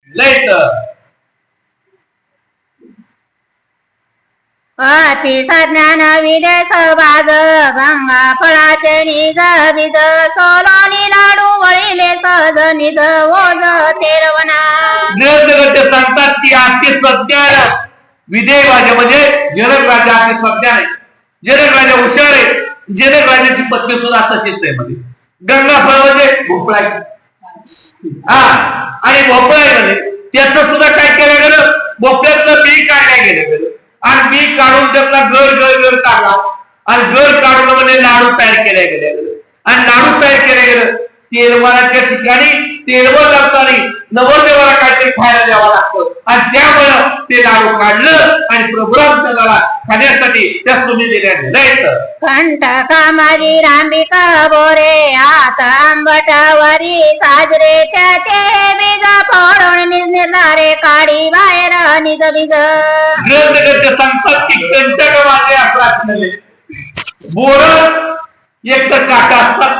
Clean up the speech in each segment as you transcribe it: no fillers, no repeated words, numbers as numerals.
लयत अति सज्ञान विदेश बाज गंगा फळाचे निज बीज सोलोनी लाडू वळीले सहज निज ओज तेरवना ते सांगतात की अति सज्ञान विदेह राजा म्हणजे जनक राजा अति सज्ञान आहे. जनक राजा हुशार आहे. जनक राजाची पत्नी सुद्धा तशीच आहे. मध्ये गंगा फळ म्हणजे भोपळा हा आणि भोपळा म्हणजे त्याचं सुद्धा काय केलं गेलं भोपळ्यातलं बी काढल्या गेलं आणि बी काढून त्यातला गर काढला आणि गर काढून म्हणजे लाडू तयार केले गेले आणि लाडू तयार केले गेलं. तेरवाराच्या ठिकाणी तेरवळ लागताना नवरदेवाला काहीतरी खायला द्यावं लागतं आणि त्यामुळं ते लाडू काढलं आणि प्रभू रामचंद्राला खाण्यासाठी त्या सुनी दिल्या गेल्या. कंठ कामारी रांबिका बोरे आता आंबटावरी साजरे त्याचे बीज फोडून निर्धारे काढी बाहेर निज बीज ग्रंथकर्ते सांगतात की कंटक माझे असले बोर एक तर काटा असतात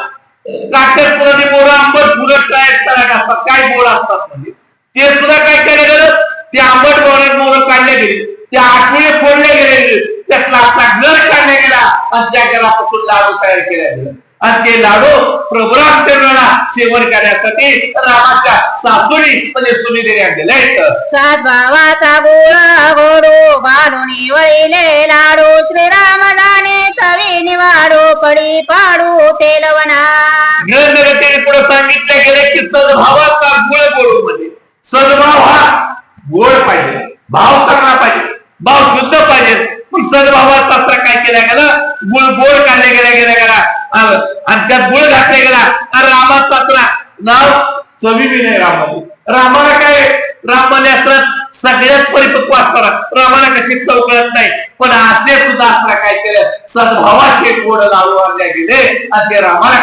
काट्यात पुढे बोर आंबट फुलट काय असतात काय बोर असतात म्हणजे ते सुद्धा काय केलं गेलं ते आंबट बोरात बोर काढले गेले ते आठवडे फोडले गेले त्यातला आपला घर काढला गेला आणि त्या घरापासून लाडू तयार केला गेला आणि ते लाडू प्रभू रामचंद्राला सेवन करण्यासाठी रामाच्या सासूनी म्हणजे सुनी दिल्या गेल्या. सात भावाचा गोळा गोडू घालून वळीले लाडू श्रीराम जाणे चवी निवाडू पडी पाडू तेलवना ग्रंथकर्त्याने पुढे सांगितले गेले की सद्भावाचा गुळ गोडू मध्ये सद्भाव हा गोड पाहिजे भाव चांगला पाहिजे भाव शुद्ध पाहिजे पण सद्भावाचा काय केला गेला गुळ गोड काढले गेला आणि त्यात गुळ घातले गेला आणि रामाचा नाव चवी बी नाही रामाला काय रामाने असं सगळ्यात परिपक्व असतात रामाला कशी चव कळत नाही पण असे सुद्धा असं काय केलं सद्भावाचे गोड लाडू आणले गेले आणि ते रामाला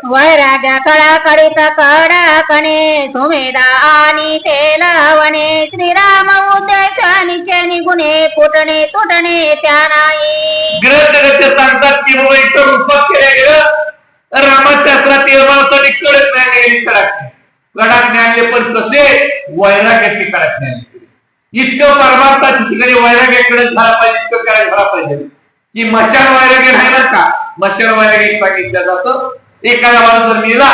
वैराग्य कळा कडित कडकणे सुमेधा आणि तेलवणे श्रीराम उद्देश निचे निगुणे फुटणे तुटणे त्या नाही. ग्रंथकर्ते सांगतात की बाबा इथं रूपक केलं गेलं रामाच्या शास्त्रात निर्माणासाठी कडक ज्ञान गेली कडक ज्ञानले पण कसे वैराग्याची कडक ज्ञान इतकं परमार्थाच्या ठिकाणी वैराग्याकडे झाला पाहिजे इतकं करायला झाला पाहिजे की मशान वैराग्य राहिला का मशान वैराग्य सांगितलं जातं एखादा माणूस जर मेला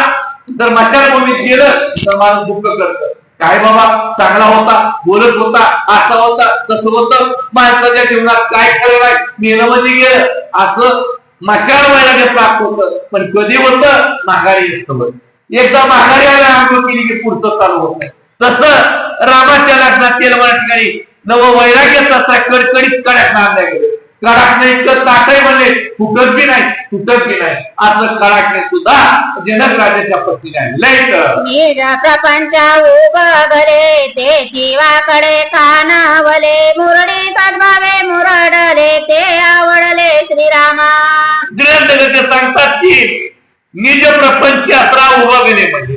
तर मशान भूमीत गेलं तर माणूस दुःख करतं काय बाबा चांगला होता बोलत होता असं होता तसं होतं माणसाच्या जीवनात काय खरं नाही मेलं म्हणजे गेलं असं मशान वैराग्य प्राप्त होतं पण कधी होतं माघारी असतं एकदा माघारी आला आंघोळ केली की पुढचं चालू होत तसं रामाच्या लग्नात तेलवणा ठिकाणी नव वैराग्याचा कडकडीत कडक नांदल्या गेले कडाकणे इतकं ताटय म्हणले फुटत बी नाही असं कडाकणे सुद्धा जनक राजाच्या पत्नीने आणलंय. निज प्रपंच उबगले ते जीवाकडे कानावले मुरडी सद्भावे मुरडले ते आवडले श्रीरामा. ग्रंथकर्ते सांगतात की निज प्रपंच यात्रा उभा गेले म्हणजे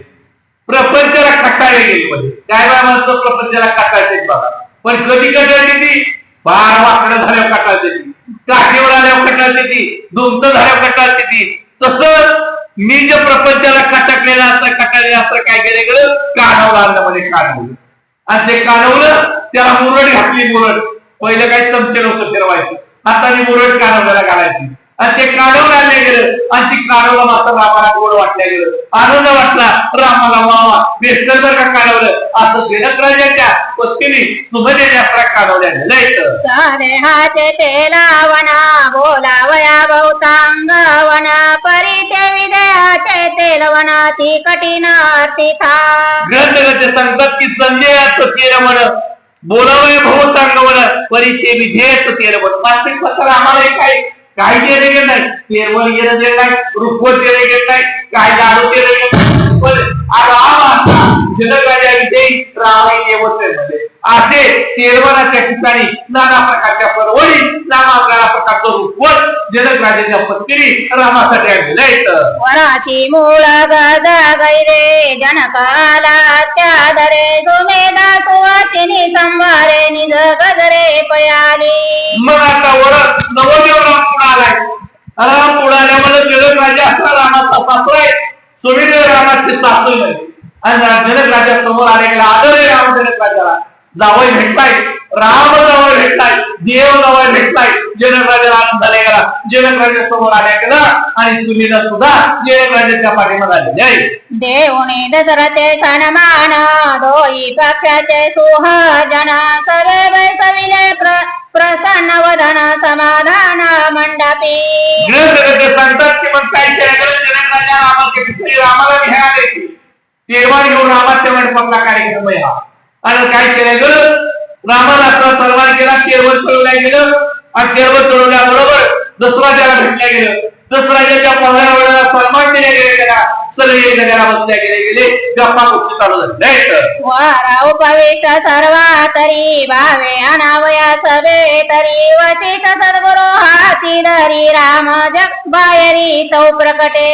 प्रपंचाला कटाळे गेले म्हणजे काय बा म्हणतो प्रपंचाला कटाळते बघा पण कधी कटाळते ती बार वाकडं झाल्यावर कटाळते ती काठीवर आल्यावर कटाळते ती दुमत झाल्यावर कटाळते ती तसं निज प्रपंचाला कटाकलेलं असतं कटाळलेलं असतं काय केलं गेलं कानवलं आणलं म्हणजे कानवलं आणि ते कानवलं त्याला मुरड घातली मुरड पहिलं काही चमचे नव्हतं फिरवायचं हाताने मुरड कानवल्याला घालायची आणि ते काढवून आणले गेलं आणि ती काढवलं मात्र रामाला गोड वाटल्या गेलं आनंद वाटला रामाला वावा बेस्टर का काढवलं असं जनक राजाच्या पत्नीने सुमदेने आपला काढवल्या गेलं. सारे हाचे तेलावना बोलावया बहुतांगवना परिते विदयाचे तेलवना ती कठीण आरती था. ग्रंथकर्ते सांगतात की संजयाचं तेलवण बोलावया बहुतांगवना परिते विधेयचं तेलवण मात्र पत्र आम्हाला काही गेले गेलं नाही तेरवण गेलं गेलं नाही रुखवत गेले गेलं नाही काय लाडू गेले गेलं पण जनक राजा विजयी रामाई देवतेमध्ये असे तेरवणाच्या ठिकाणी नाना प्रकारच्या परवडी नाना प्रकारचं रुखवत जनक राजाच्या पत्नी रामासाठी आणलेलं. वराशी मूळ गद गैरे जनकाला त्यादरे सुमेधा सुवाचिनी संभारे निज गजरे पयाली. मग आता वरस नवदेव राम पुढे आलाय राम पुढे आल्यामुळे जनक राजा असला रामाचा सासरा आहे सुमेधा रामाची सासू नाही आणि जनक राजा समोर आले गेला आदर राम जनक राजाला जावई भेटलाय राम जावई भेटलाय देव जावई भेटलाय जनक राजाला आनंद झाला गेला जनक राजा समोर आल्या गेला आणि सुनीला सुद्धा जनक राजाच्या पाठीमध्ये आले जय देऊनी दशरथे सन्मान दोई पक्षाचे सुहजन सर्वे बैसविले प्रसन्न वदन समाधान मंडपी ग्रंथ सांगतात की मग काय केलं जनक राजा रामाला घ्यायला आले तेव्हा घेऊन रामाच्या मंडपातला कार्यक्रम आहे हा आणि काय केलं गेलं रामाला सन्मान केला केवळ चढवल्या गेलं आणि केवळ चढवल्याबरोबर दसराजाला भेटल्या गेलं दसराजाच्या पंधरा वेळेला सन्मान दिल्या गेला सगळे जगाला बसल्या गेले गप्पा गोष्टी चालू झाल्या वारा उपविष्ट सर्वा तरी भावे अनावया सवे तरी वशिष्ठ सद्गुरु हाती धरी राम जग बाहेरी तो प्रकटे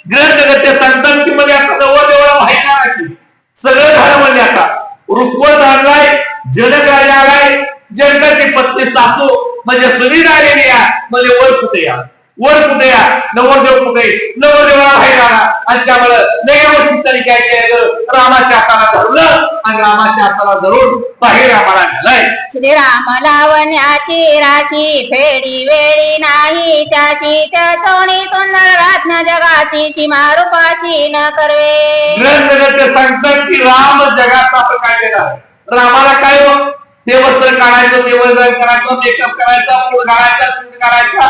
ग्रंथगत्य सांगतात की मध्ये आता जवळ जवळ व्हायला सगळं झालं म्हणजे आता रुक्वत आणलाय जनक राजा आलाय जनकाची पत्नी सासू म्हणजे सुनील आलेली आहे म्हणजे वर कुठे या नवरदेव कुठे नवरदेवाला बाहेर आला आणि त्यामुळे नव्या वशिष्ठांनी काय केलं रामाच्या हाताला धरलं आणि रामाच्या हाताला धरून बाहेर रामाला नेलाय श्रीराम लावण्याची राशी फेडी वेळी नाही त्याची त्या चोणी सुंदर रत्न जगाची सीमा रूपाची न करवे ग्रंथगत्य सांगतात की राम जगाचा प्रकार केला रामाला काय ते वस्त्र काढायचं ते वस्त्र करायचं मेकअप करायचा फूल घालायचा सूट घालायचा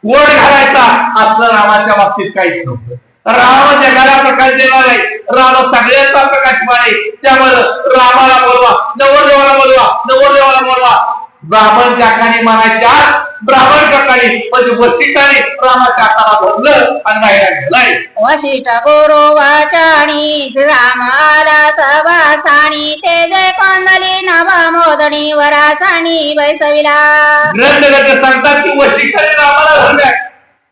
वड घालायचा असं रामाच्या बाबतीत काहीच नव्हतं राम जगाला प्रकाश देणार आहे राम सगळ्यांचा प्रकाशमान आहे त्यामुळे रामाला बोलवा नवरदेवाला बोलवा ब्राह्मण काकानी म्हणायच्या ब्राह्मण काकानी म्हणजे वशिष्ठाने रामाच्या हाताला धरलं आणि बाहेर गेलाय वशिष्ठ गुरु वाचाणी रामाला सवासाणी ते जय कोंदली नभ मोदणी वरासाणी बैसविला ग्रंथगत सांगतात की वशिष्ठाने रामाला धरल्या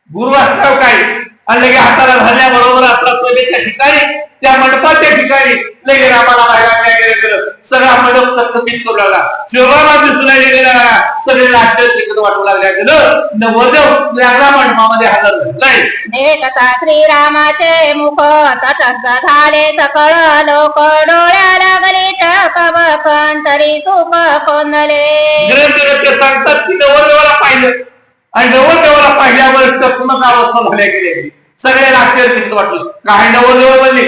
गुरु असल्यावर काय आणि लगे हाताला धरल्याबरोबर आपला सोबेच्या ठिकाणी त्या मंडपाच्या ठिकाणी लगे रामाला बाहेर गेलं सगळा मंडप तत्कपित करू लागला शिवबाला दिसू गेला सगळे नाट्य तिकड वाटू लागल्या गेलं नवरदेव लागला मंडपामध्ये हजर झालाय देखता श्रीरामाचे मुख तटस्थ झाले सकळ लोक डोळ्या लागले टकबकन तरी सुख कोंदले ग्रंथगत सांगतात की नवरदेवाला पाहिलं आणि नवरदेवाला पाहिल्यावर टकमक अवस्था झाल्या गेली सगळे नाट्य तिकड वाटलं काय नवरदेव म्हणले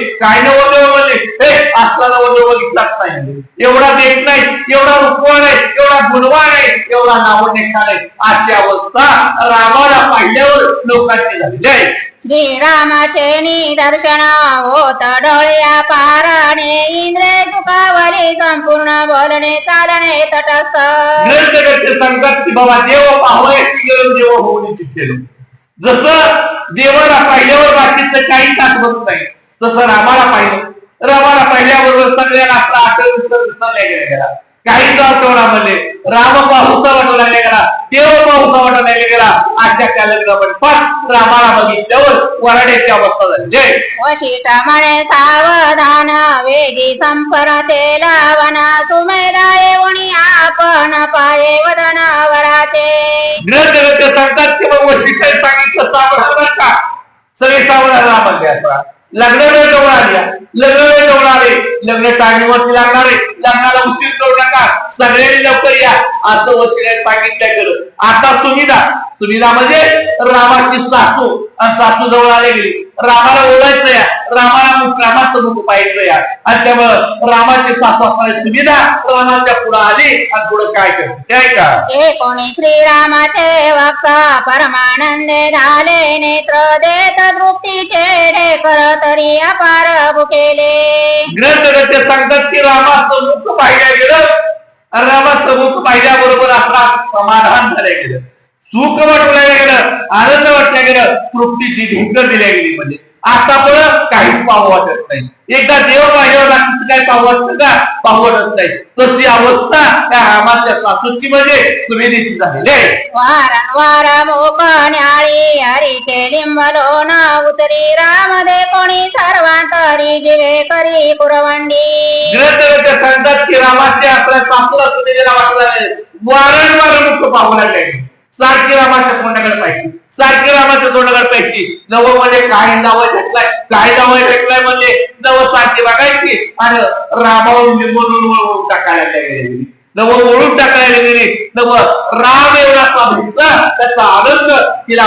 हे असला नवरदेव बघितलाच नाही एवढा देख नाही एवढा रुपवा नाही एवढा गुणवा नाही एवढा नाव देखा नाही अशी अवस्था रामाला पाहिल्यावर लोकांची झालेली आहे श्रीरामाचे निदर्शन होत डोळ्या पाराने इंद्रे दुखावली संपूर्ण बोलणे चालणे तटस्थ ग्रंथगत सांगतात की बाबा देव पाहावयाची गेलं देव होऊन चिठ्ठेलं जसं देवाला पाहिल्यावर बाकीचं काहीच आठवत नाही तसं रामाला पाहिल्याबरोबर सगळ्यांना आपला आठवण विसरल्या गेला काहीच आठवणा म्हणले राम पाहुसा वाटू लागला गेला देव पाहुसा वाटू लागला गेला आजच्या त्या लग्न रामाला बघितल्यावर वराड्याची अवस्था झाली वशिष्ठ म्हणे सावधान वेगी संपरते लावना सुमेधाये उणी आपण पाये वदन वराचे ग्रंथगत सांगतात की मग वशिष्ठाने सांगितलं सावधान का सगळे सावधान रामाला लग्न वेळ जवळ आले लग्न टाळणीवरती लागणारे लग्नाला उशीर करू नका सगळ्यांनी लवकर या असं वशिष्ठाने सांगितलं गेलं आता सुनीला म्हणजे रामाची सासू आणि सासू जवळ आले गेली रामाला ओळखायचं या रामाचं मुख पाहायचं या आणि त्यामुळे रामाची सासू असणारी सुनीला रामाच्या पुढे आली आणि पुढे काय करते का कोणी श्रीरामाचे वक्ता परमानंदे झाले नेत्र देत तृप्तीचे ढेकर तरी अपार भुकेले ग्रंथगत सांगतात की रामाचं मुख पाहिल्या गेलं रामाचं मुख पाहिल्याबरोबर आपला समाधान झालं गेलं सुख वाटल्या गेलं आनंद वाटल्या गेलं तृप्तीची ढेकर दिल्या गेली म्हणजे आता पण काहीच पाहू वाटत नाही एकदा देव पाहिल्यावर काय पाहू वाटत का पाहू वाटत नाही तशी अवस्था त्या रामाच्या सासूची म्हणजे सुमेधीची झालेली आहे वारंवार मोकण्याळी हरिके लिंबलो न उतरी राम दे कोणी सर्वांतरी जीवे करी कुरवंडी ग्रंथगत सांगतात की रामाच्या आपल्या सासूला सुमेधीला वाटू लागले वारंवार मुख पाहू लागले सारखी रामाच्या तोंडाकडे पाहिजे सारखी रामाच्या तोंडाकडे प्यायची. नवं म्हणजे काय नावं घेतलाय, काय नावं घेतलाय म्हणजे नवं सारखी बघायची आणि रामावर निंबून टाकायला गेली. नवं ओळून टाकायला गेली. नवं राम एवढा स्वाभिता त्याचा आनंद तिला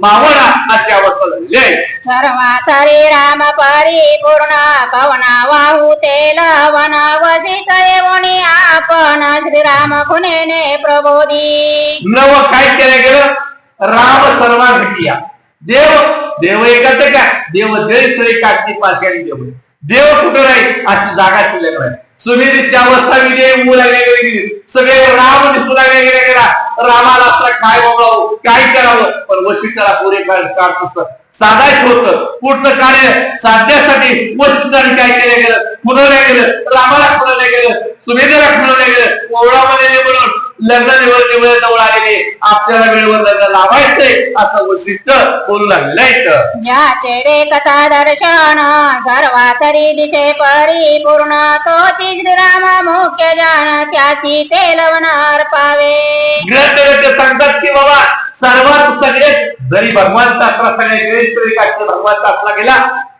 मावणा अशी अवस्था झालेली आहे. सर्वा तरी राम परिपूर्ण कवना वाहू तेल वन वसित येऊनी आपण श्रीराम खुनेने प्रबोधी. नवं काय केलं गेलं? राम सर्वा घटिया देव देव एकच का देव जय श्री काठी पाशाने देव देव कुठं राहील अशी जागा शिल्लक राहील. सुमेधीची अवस्था विजय होऊ लागल्या गेली. सगळे राम दिसू लागल्या गेला. रामाला असला काय बोलावं, काय करावं, पण वशिष्ठाला पुरे काढत साधायचं होतं. पुढचं कार्य साधण्यासाठी वशिष्ठाने काय केलं गेलं? खुलवल्या गेलं. रामाला खुलवल्या गेलं, सुमेधेला खुलवल्या गेलं. ओवळामध्ये निवडून लग्न निवड जवळ आलेले आपल्याला वेळेवर लग्न लावायचंय असं वशिष्ठ बोलू लागलेलं आहे. ज्याचे रे कथा दर्शन सर्वा तरी दिशे परिपूर्ण तो श्रीराम मुख्य जाण त्याची तेलवण अर्पावे. ग्रंथ सांगतात की बाबा सर्वात सगळे जरी भगवानचा असला सगळे भगवानचा असला गेला,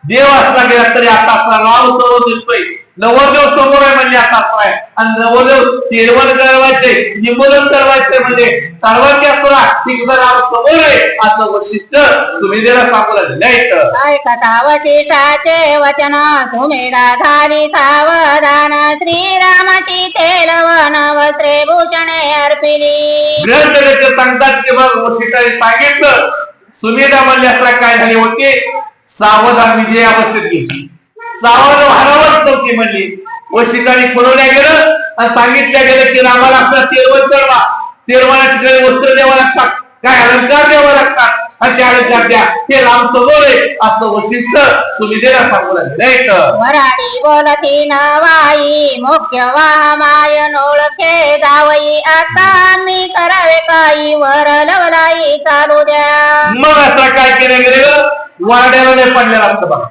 देव असला गेला तरी आता आपला राव समोर दिसतोय. नवरदेव समोर आहे म्हणजे आता आहे. आणि नवरदेव तेरवण करवायचे, निमोदन करवायचे म्हणजे सर्वांनी असला तिकडं राव समोर आहे असं वशिष्ठ सुमेधेला सांगू लागलेलं आहे. कथा वशिष्ठाचे वचन सुमेधा झाली सावधान श्रीरामाची तेलवन वस्त्रे भूषणे अर्पिली. ग्रंथ सांगतात की बघ वशिष्ठाने सांगितलं सुमेधा म्हणले असला काय झाले होते सावधान विजय अवस्थेत गेली. सावध हरावत नव्हती म्हणली. वशिष्ठाने पुरवल्या गेलं आणि सांगितलं गेलं की रामाला आपला तेरवण चढवा, तेरवणाच्या तिकडे वस्त्र द्यावं लागतात, काय अलंकार द्यावं लागतात आणि त्या अलंकार द्या, ते राम समोर आहे असं वशिष्ठ सुमेधेला सांगू लागले. वराडी बोलती नवाई मुख्य वाहमाय ओळखे जावई आता मी करावे काही वर लवलाई चालू द्या. मग असं काय केलं गेलं? वराड्याला नाही पडलेला असतं बघा.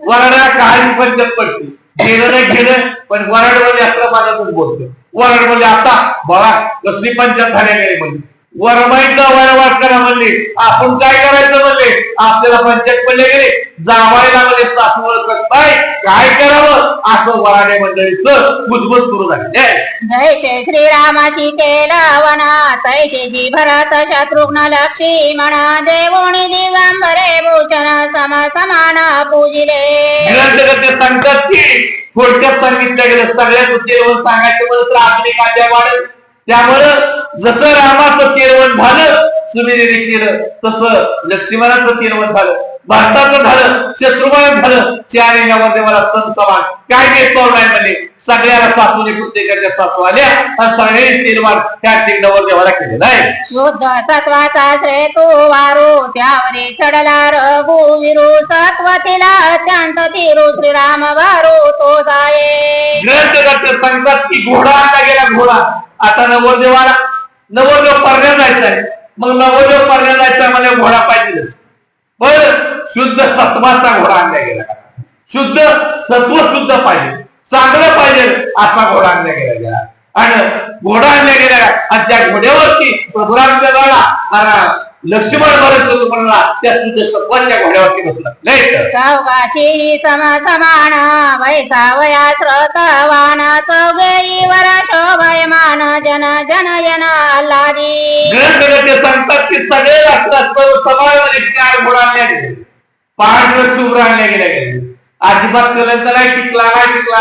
वराडा काही पंचायत पडते गेलं नाही गेलं पण वराडमध्ये असलं माझ्यातच बोलतो. वराडमध्ये आता बघा कसली पंचायत झाल्या गेली म्हणजे वरमाईचा वरवाट करा म्हणले. आपण काय करायचं म्हणले? आपल्याला पंचायत पडले गेले जावायला मध्ये सासू ओळखत नाही काय करावं असं वराडे मंडळीचं बुजबुज सुरू झाले. जैसे श्रीरामाची केलवना तैशेशी भरत शत्रुघ्न लक्ष्मण देवोनी दिव्यांबरे भूषण सम समान पूजिले. ग्रंथकर्ते सांगतात की थोडक्यात सांगितलं गेलं सगळ्यात तेरवण सांगायचं म्हणून तर आपली काद्या वाढत. त्यामुळं जसं रामाचं तेरवण झालं सुमेधेने केलं तसं लक्ष्मणाचं तेरवण झालं, भारताचं झालं, शत्रुघ्न झालं. चार नवरदेवाला सण समान काय भेदभाव नाही म्हणजे सगळ्याला सासूने प्रत्येकाच्या सासू आल्या आणि सगळ्यांनी तेरवण त्या नवरदेवाला केलेलं आहे. शुद्ध सत्वाचा श्रे तू वारू त्यावरी चढला रघुवीरू सत्व तिला अत्यंत तिरू श्रीराम वारू तो जाये. ग्रंथकर्ते सांगतात की घोडा आता गेला घोडा. आता नवरदेव परण्या जायचंय. मग नवरदेव परण्या जायचा म्हणजे घोडा पाहिजेच. पण शुद्ध सत्वाचा घोडा आणला गेला. शुद्ध सत्व शुद्ध पाहिजे, चांगलं पाहिजे असा घोडा आणला गेला. आणि घोडा आणला गेला आणि त्या घोड्यावरती प्रभुरामच्या गाडा लक्ष्मण भरत म्हणला त्या शुद्ध सत्वाच्या घोड्यावरती बसला. चौघाशी सम समान वैसावया श्रोतवान चौघेरी वर शोभयमान जन जन जन आल्हादी. ग्रंथकर्ते सांगतात की सगळे राष्ट्रात समाजामध्ये चार घोडा आणल्या गेले, पांढर शुभ्र आणल्या गेले. अजिबात कलंत नाही, टिकला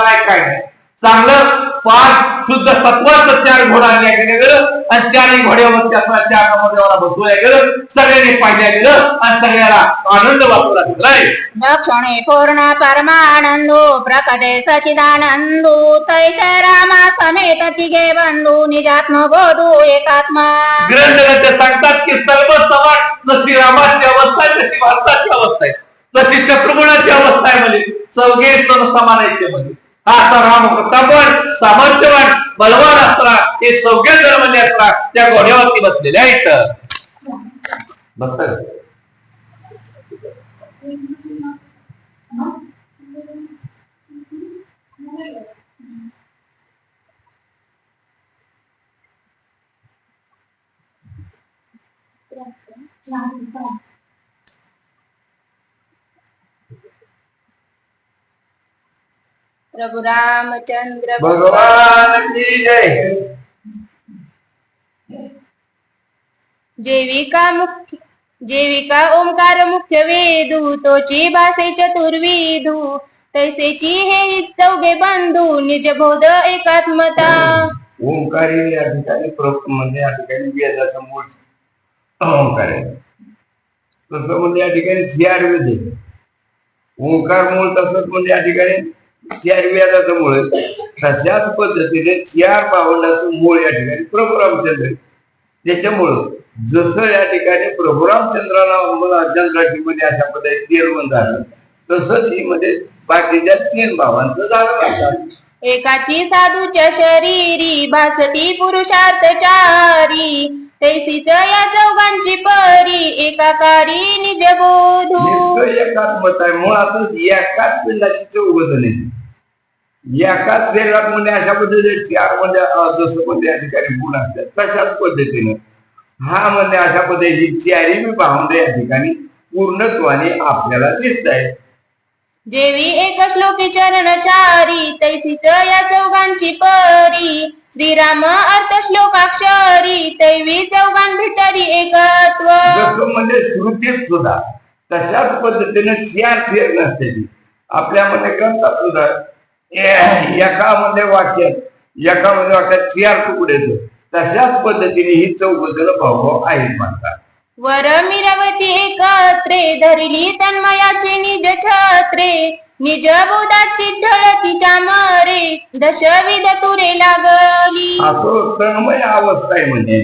नाही काय नाही. चांगलं पाच शुद्ध सत्वाचं चार घोडा आणल्या गेलं आणि चारही घोड्यावरती असला चार नवरदेवाला बसवल्या गेलं. सगळ्यांनी पाहिल्या गेलं आणि सगळ्याला आनंद वाटला गेलाय. लक्षणे पूर्ण परमानंदू प्रकटे सचिदानंदू तैसे रामा समेत तिघे बंधू निजात्म बोधू एकात्मा. ग्रंथकर्ते सांगतात की सर्व समान जशी रामाची अवस्था आहे तशी भारताची अवस्था आहे, तशी शत्रुघ्नाची अवस्था आहे. म्हणजे चौघे सण समान आहेत. म्हणजे आता राम प्रतापवान सामर्थ्यवान बलवान असला हे चौघे जण असला त्या घोड्यावरती बसलेले आहेत. बसत Yeah. प्रभु रामचंद्र भगवान की जय। जेविका ओंकार मुख्य वेदू तोची भाषे चतुर्विधू तैसेची हे चौघे बंधू निज बोध एकात्मता। ओंकारी या ठिकाणी म्हणजे या ठिकाणी वेदाचं मूळ ओंकार आहे, तसं म्हणजे या ठिकाणी 4 वेद आहे. ओंकार मूळ तसंच म्हणजे या ठिकाणी 4 वेदाचं मूळ आहे. तशाच पद्धतीने 4 भावंडाचं मूळ या ठिकाणी प्रभू रामचंद्र आहे. त्याच्यामुळं जसं या ठिकाणी प्रभू रामचंद्राला चंद्राची मध्ये अशा पद्धतीने निर्माण झालं, तसंच ही मध्ये बाकीच्या 3 भावांचं झालं. एकाची साधूच्या शरीरी भासती पुरुषार्थ चारी तैसीच या चौघांची परी एकाकारी निज बोधू। एकात्मता आहे, मुळातच एकाच पिंडाची चौघजण आहे. एकाच शरीरात म्हणजे अशा पद्धतीने 4 म्हणजे जसं म्हणजे या ठिकाणी गुण असतात तशाच पद्धतीने हा म्हणजे अशा पद्धतीने 4ही भावंड या ठिकाणी पूर्णत्वाने आपल्याला दिसत आहे. जेवी एक श्लोकी चरणचारी तैसीच या चौघांची परी श्रीराम अर्थ श्लोकाक्षरी दैवी चौघां भितरी एकत्व। जसं म्हणजे श्रुतीत सुद्धा तशाच पद्धतीने 4 थेर नसते. आपल्या मध्ये ग्रंथात सुद्धा एका वाक्यात 4 तुकडे तशाच पद्धतीने ही 4 जण भाऊ आहेत म्हणतात. वर मिरवती एकत्रे धरली तन्मयाचे निज छत्रे निज बोधाची ढळतीच्या मरे दशविध तुरे लागली। असं तन्मय अवस्था आहे म्हणजे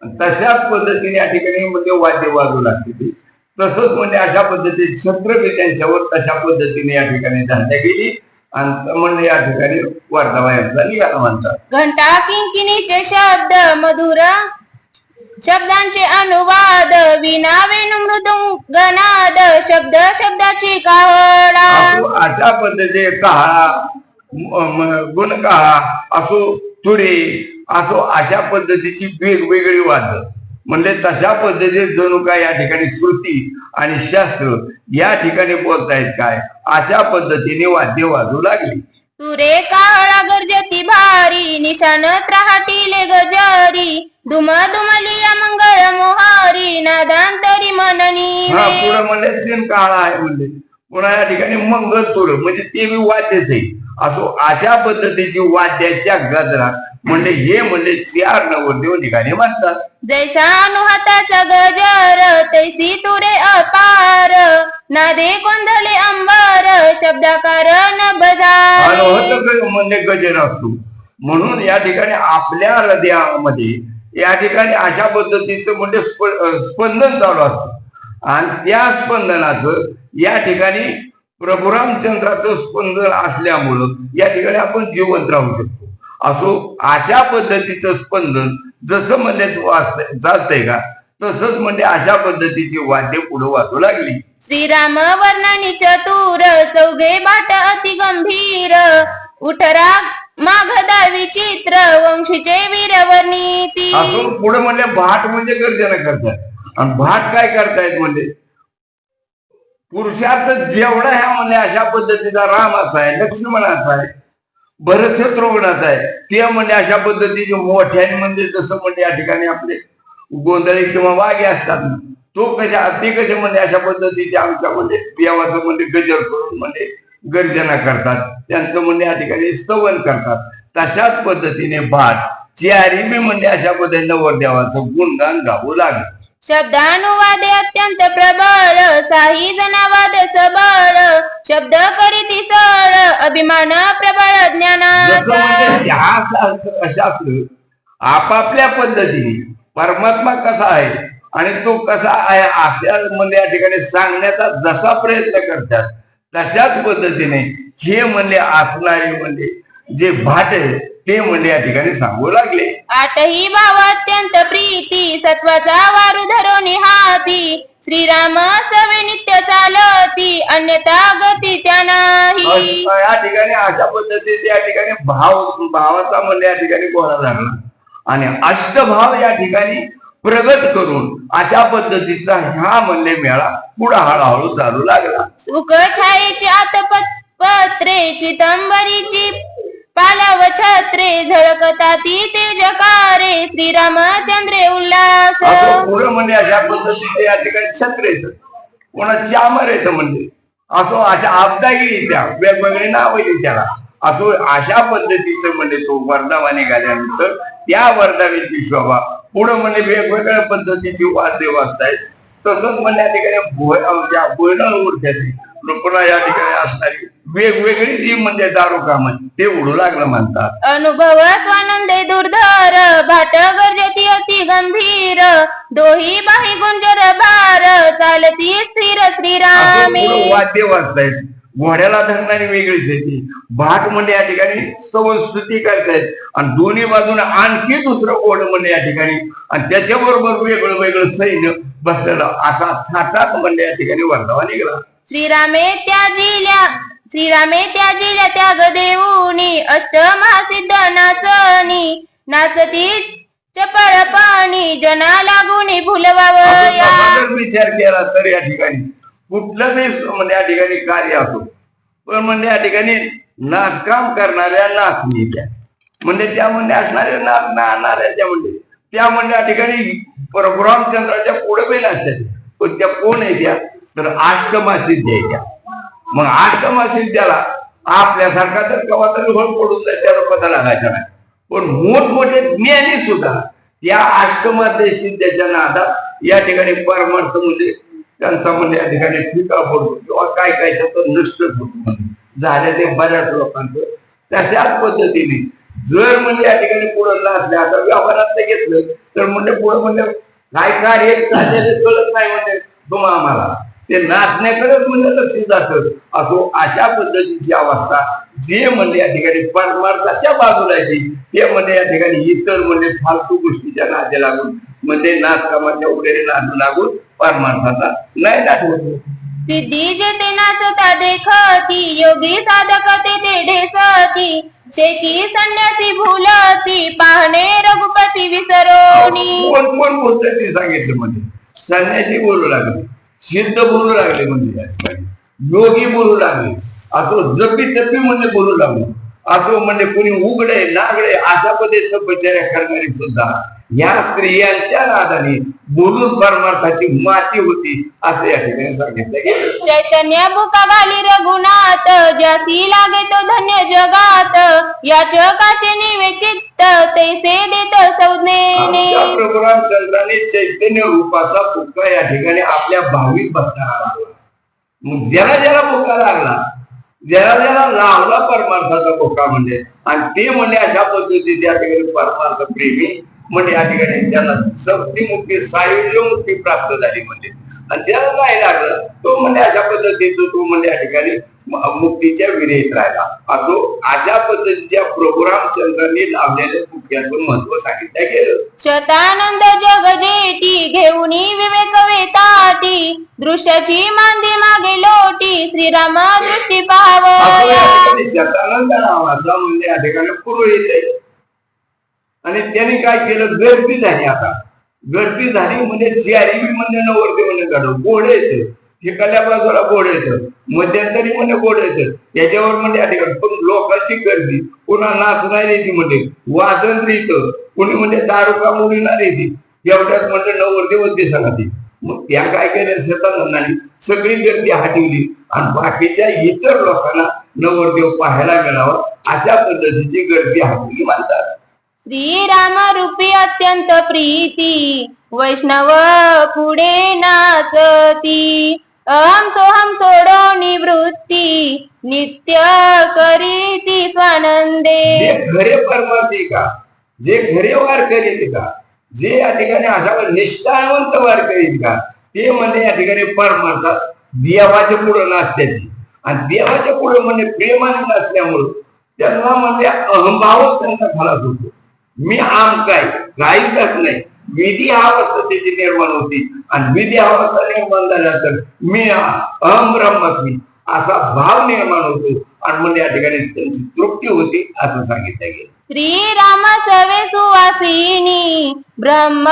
तशाच पद्धतीने या ठिकाणी म्हणजे वाद्य वाजू लागते. तसंच म्हणजे अशा पद्धतीने छत्रपती त्यांच्यावर तशा पद्धतीने या ठिकाणी धंदा गेली आणि म्हणजे या ठिकाणी वार्तावायांचा निघाला म्हणतात. घंटा किंकिणीचे शब्द मधुर शब्दांचे अनुवाद विना वेणू मृदुंगनाद शब्द शब्दाची काहळा। अशा पद्धतीने काळा गुण काळा असो तुरे असो अशा पद्धतीची वेगवेगळी वाद म्हणजे तशा पद्धतीने जणू काय या ठिकाणी श्रुती आणि शास्त्र या ठिकाणी बोलतायत काय अशा पद्धतीने वाद्य वाजू लागली. तुरे काहळा गर्जती भारी निशान त्राहाटीले गजरी दुम दुमलिया मंगळ मोहारी नादांतरी मननी। पुढे म्हणजे 3 काळा आहे म्हणजे पुन्हा या ठिकाणी मंगल तुर म्हणजे ते बी वाद्यच आहे. असो अशा पद्धतीची वाद्याच्या गजरात म्हणजे हे म्हणजे 4 नवरदेव ठिकाणी म्हणतात. जैसा अनुहाताचा गजर तैसी तुरे अपार नादे गोंधले अंबर शब्दाकार न बजारे म्हणजे गजर असतो म्हणून या ठिकाणी आपल्या हृदयामध्ये या ठिकाणी अशा पद्धतीचं म्हणजे स्पंदन चालू असतं आणि त्या स्पंदनाचं या ठिकाणी प्रभू रामचंद्राचं स्पंदन असल्यामुळं या ठिकाणी आपण जिवंत राहू शकतो. असो अशा पद्धतीचं स्पंदन जसं म्हणजे चालतंय का तसंच म्हणजे अशा पद्धतीची वाद्य पुढे वाजू लागली. श्रीराम वर्णनी चतुर चौघे बाट अति गंभीर उठरा माघदा विचित्र वंशीचे वीरवर्णिती। असून पुढे म्हणजे भाट म्हणजे गर्जना करतात आणि भाट काय करतायत म्हणजे पुरुषार्थ जेवढा ह्या म्हणजे अशा पद्धतीचा रामाचा आहे लक्ष्मणाचा आहे भरत शत्रुघ्नाचा आहे ते म्हणजे अशा पद्धतीचे मोठ्याने म्हणजे जसं म्हणजे या ठिकाणी आपले गोंधळी किंवा वाघे असतात ना तो ते कसे म्हणजे अशा पद्धतीचे आमच्या म्हणजे देवाचं म्हणजे गजर करून म्हणजे गर्जना करतात त्यांचं म्हणजे या ठिकाणी स्तवन करतात. तशाच पद्धतीने भाट 4ही बी म्हणजे अशा पद्धतीने नवरदेवाचं गुणगान गावू लागलं. शब्दानुवादे अत्यंत प्रबळ साही जनावाद सबळ शब्द करीती सळ अभिमान प्रबळ ज्ञानाचा। शास्त्र आपापल्या पद्धतीने परमात्मा कसा आहे आणि तो कसा आहे अशा म्हणजे या ठिकाणी सांगण्याचा जसा प्रयत्न करतात तशाच पद्धतीने हे म्हणजे असणारे म्हणजे जे भाट ते म्हणजे या ठिकाणी सांगू लागले. 8ही भाव अत्यंत प्रीती सत्वाचा वारू धरोनी हाती श्रीराम सवे नित्य चालती अन्यथा गती त्या नाही। या ठिकाणी अशा पद्धतीने या ठिकाणी भावाचा म्हणजे या ठिकाणी गोळा झाला आणि अष्टभाव या ठिकाणी प्रगट करून अशा पद्धतीचा ह्या म्हणले मेळा पुढे हळूहळू चालू लागला. सुख छायेची आतपत्रे चितंबरीची पालव छत्रे झळकता ती तेजकारे श्रीरामचंद्रे उल्हास. पुढे म्हणजे अशा पद्धतीचे या ठिकाणी छत्र येत, कोणाची अमर येत म्हणजे असो अशा आपदागिरी त्या वेगवेगळी नाव येते त्याला. असो अशा पद्धतीचं म्हणजे तो वर्धावा निघाल्यानंतर त्या वर्धाव्याची शोभा पुढे म्हणजे वेगवेगळ्या पद्धतीची वाद्य वाजतायत. तसंच म्हणजे या ठिकाणी बोयणार उडत्याची पुन्हा या ठिकाणी असणारी वेगवेगळी जी म्हणजे दारू काम ते उडू लागलं म्हणतात. अनुभव स्वानंदे दुर्धर भाट गर्जती अति गंभीर दोही बाही गुंजर भार चालती स्थिर श्रीरामे. वाद्य वाजतायत, घोड्याला धरणारी वेगळीच येते, भाट म्हणजे या ठिकाणी स्तुती करतायत आणि दोन्ही बाजूने आणखी दुसरं घोड म्हणजे या ठिकाणी आणि त्याच्याबरोबर वेगळं वेगळं सैन्य बसलेलं असा थाटात म्हणजे या ठिकाणी वर्धावा निघाला. श्रीरामे त्याजिल्या त्याग देऊनी अष्टमहासिद्ध नाचनी नाचती चपळ पाणी जना लागूनी भुलवावया. विचार केला तर या ठिकाणी कुठलं बी म्हणजे या ठिकाणी कार्य असो पण म्हणजे या ठिकाणी नाचकाम करणाऱ्या नाचणीच्या म्हणजे त्या म्हणजे असणाऱ्या नाचणाऱ्या म्हणजे त्या म्हणजे या ठिकाणी परशुरामचंद्राच्या पुढे बी नसतात. पण त्या कोण आहे त्या तर अष्टमासिद्ध आहे त्या. मग अष्टमासिद्ध्याला आपल्यासारखा तर केव्हा तरी होळ पडून त्याचा पता लागायचा नाही. पण मोठमोठे ज्ञानी सुद्धा त्या अष्टमाध्य सिद्ध्याच्या नादात या ठिकाणी परमार्थ म्हणजे त्यांचा म्हणजे या ठिकाणी फिका पडतो किंवा काय काय तर नष्टच होतो झाले ते बऱ्याच लोकांचं. तशाच पद्धतीने जर म्हणजे या ठिकाणी पुढे नसले आता व्यवहारात घेतलं तर म्हणजे पुढे म्हणजे काय कार्य चाललेलं कळत नाही म्हणजे तुम्हा आम्हाला ते नाचण्याकडेच म्हणजे लक्ष जातं. असो अशा पद्धतीची अवस्था जे म्हणजे या ठिकाणी परमार्थाच्या बाजूला येते ते म्हणजे या ठिकाणी इतर म्हणजे फालतू गोष्टीच्या नादे लागून म्हणजे नाचकामाच्या वगैरे नाद लागून परमार्थाचा नाही दाखवतो. सिद्धी जेते नाचता देखती योगी साधक ते ढेसती शेती संन्यासी भूलती पाहणे रघुपती विसरोनी. कोण कोण बोलतंय ते सांगितलं म्हणजे संन्यासी बोलू लागले, सिद्ध बोलू लागले म्हणजे योगी बोलू लागले, असो जपी जपी म्हणजे बोलू लागले, असो म्हणजे कोणी उघडे नागडे अशा पद्धतीचं प्रचार करणारी सुद्धा या स्त्रियांच्या नादाने बोलून परमार्थाची माती होती असं या ठिकाणी सांगितलं गेलं. चैतन्य बुका घाली रघुनाथ ज्यासी लागे तो धन्य जगात या जगाचे निवे चित्त तैसे देत संज्ञेने. प्रभुरामचंद्राने चैतन्य रूपाचा बुक्का या ठिकाणी आपल्या भाविक भक्ताला लागला. मग ज्याला ज्याला बुक्का लागला ज्याला ज्याला लावला परमार्थाचा बुक्का म्हणजे आणि ते म्हणजे अशा पद्धतीचे या ठिकाणी परमार्थ प्रेमी म्हणजे या ठिकाणी त्यांना सक्ती मुक्ती सायुज्य मुक्ती प्राप्त झाली म्हणजे आणि ज्याला नाही लागलं तो म्हणजे अशा पद्धतीचं तो म्हणजे या ठिकाणी मुक्तीच्या विरहित राहिला. असो अशा पद्धतीच्या प्रभुरामचंद्रांनी लावलेल्या मुक्त्याचं महत्व सांगितलं गेलं. शतानंद जग जेटी घेऊनी विवेक वेताटी दृश्याची मांदी मागे लोटी श्रीराम दृष्टी पाहावया. शतानंद नावाचा म्हणजे या ठिकाणी पुरोहित आहे आणि त्यांनी काय केलं गर्दी झाली. आता गर्दी झाली म्हणजे चारी म्हणजे नवरते म्हणजे काढू घोडे येतं ठिकाल्या बाजूला घोडे येतं मध्यंतरी म्हणजे घोडे येतं त्याच्यावर म्हणजे या ठिकाणी पण लोकांची गर्दी पुन्हा नाचणारी ती म्हणजे वाजन येतं कोणी म्हणजे दारू का मुलीणार येते एवढ्यात म्हणजे नवरते वरती सांगते. मग त्या काय केल्या शतानंदाने सगळी गर्दी हटवली आणि बाकीच्या इतर लोकांना नवरदेव पाहायला मिळावं अशा पद्धतीची गर्दी हटवली म्हणतात. श्रीराम रूपी अत्यंत प्रीती वैष्णव पुढे नाचती अहम सोहम सोडो निवृत्ती नित्य करीती स्वानंदे. जे खरे परमार्थी का जे खरे वार करीत का जे या ठिकाणी अशा निष्ठावंत वार करीत का ते म्हणजे या ठिकाणी परमार्थात देवाच्या पुढे नाचते आणि देवाच्या पुढे म्हणजे प्रेमाने नाचल्यामुळं त्यांना म्हणजे अहंभावच त्यांचा खलास होतो. मी आम काय काहीच नाही विधी हा अवस्था त्याची निर्माण होती आणि विधी अवस्था निर्माण झाल्यानंतर मी अहम ब्रह्मास्मी असा भाव निर्माण होतो आणि म्हणजे या ठिकाणी त्यांची तृप्ती होती असं सांगितलं गेलं. श्रीराम सवे सुवासिनी ब्रह्म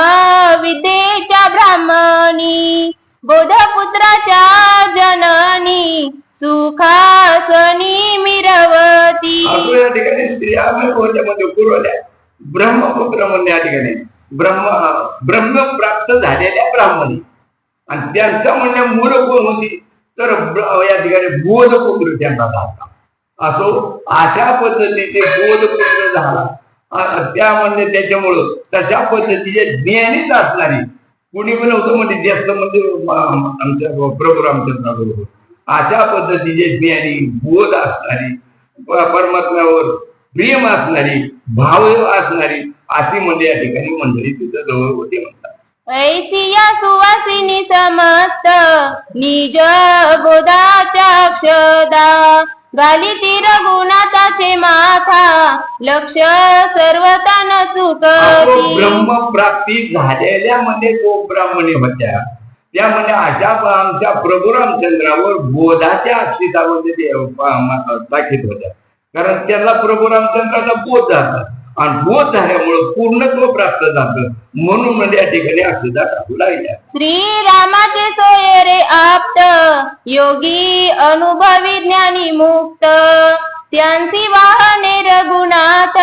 विद्येच्या ब्राह्मणी बोधपुत्राच्या जननी सुखासनी मिरवती. असं या ठिकाणी स्त्रिया होत्यामध्ये पुरवल्या ब्रह्मपुत्र म्हणून या ठिकाणी ब्रह्म प्राप्त झालेल्या ब्राह्मणी आणि त्यांच्या म्हणण्या मूळ कोण होती तर या ठिकाणी बोधपुत्र त्यांना झाला. असो अशा पद्धतीचे बोधपुत्र झाला त्या म्हणणे त्याच्यामुळं तशा पद्धतीचे ज्ञानीच असणारी कुणी पण होतं म्हणजे जास्त म्हणजे आमच्या प्रभू रामचंद्र बरोबर अशा पद्धतीचे ज्ञानी बोध असणारी परमात्म्यावर प्रेम असणारी भाव असणारी अशी म्हणजे या ठिकाणी मंडळी तिथं जवळ होती म्हणतात. ऐसिया सुवासिनी समस्त निज बोधाच्या अक्षदा गाली तीर गुणाताचे माथा लक्ष सर्वता न चुकती. ब्रह्मप्राप्ती झालेल्या म्हणजे तो ब्राह्मणी होत्या त्यामध्ये अशा आमच्या प्रभू रामचंद्रावर बोधाच्या अक्षितामध्ये दाखित होत्या कारण त्याला प्रभू रामचंद्राचा बोध झाला आणि बोध झाल्यामुळं पूर्णत्व प्राप्त झालं म्हणून म्हणजे या ठिकाणी अक्षता टाकू लागल्या. श्रीरामाचे सोयरे आप्त योगी अनुभवी ज्ञानी मुक्त त्यांची वाहने रघुनाथ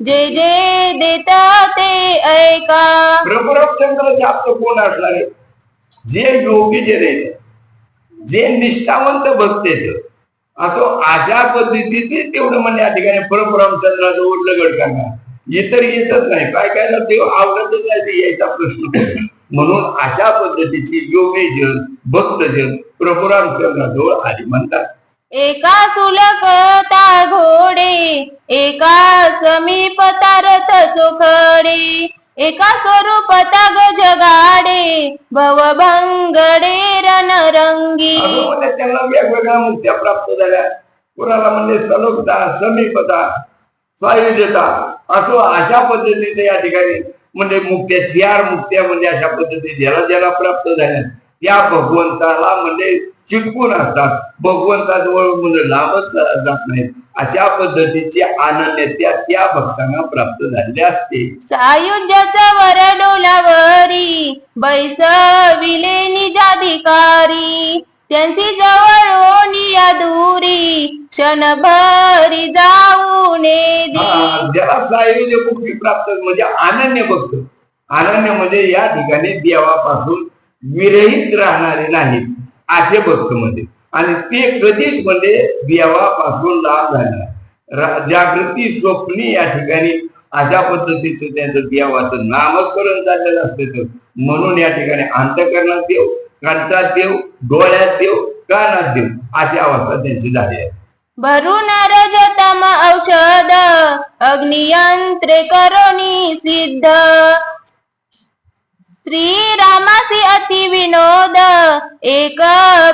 जे जे देत ते ऐका. प्रभू रामचंद्राचे आप्त कोण असणार आहे जे योगी जे आहेत जे निष्ठावंत भक्त आहेत असो अशा पद्धतीचे तेवढं म्हणजे या ठिकाणी प्रभू रामचंद्राचं ओढलं गड करणार इतर येतच नाही काय काय ना ते आवडतच नाही ते यायचा प्रश्न म्हणून अशा पद्धतीची योगीजन भक्तजन प्रभू रामचंद्राजवळ आली म्हणतात. एका सुलकता घोडे एका समीपता रथ चोखडे एका स्वरूपता गजगाडे भवभंगडे रणरंगी. त्यांना वेगवेगळ्या मुक्त्या प्राप्त झाल्या कुणाला म्हणजे सलोकता समीपता सायुज्यता असो अशा पद्धतीचे या ठिकाणी म्हणजे मुक्त्या 4 मुक्त्या म्हणजे अशा पद्धती ज्याला ज्याला प्राप्त झाल्या त्या भगवंताला म्हणजे चिटकून असतात भगवंताजवळ म्हणजे लांबच जात नाहीत अशा पद्धतीचे आनंद त्या भक्तांना प्राप्त झालेले असते. सायुज्याचा वर डोलावरी बैसविले निजाधिकारी त्यांची जवळोनिया दुरी क्षणभरी जाऊन ज्याला सायुज्य मुक्ती प्राप्त म्हणजे अनन्य भक्त अनन्य म्हणजे या ठिकाणी देवापासून विरहित राहणारे नाहीत असे भक्त म्हणजे आणि ते कधीच म्हणजे देवापासून लाभ झाला जागृती स्वप्नी या ठिकाणी अशा पद्धतीचं त्यांचं देवाचं नामस्मरण झालेलं असते म्हणून या ठिकाणी अंतःकरणात देव कंठात देव डोळ्यात देव कानात देव अशी अवस्था त्यांची झाली आहे. भरून रजतम औषध अग्नियंत्रे करोनी सिद्ध श्रीरामासी अति विनोद एक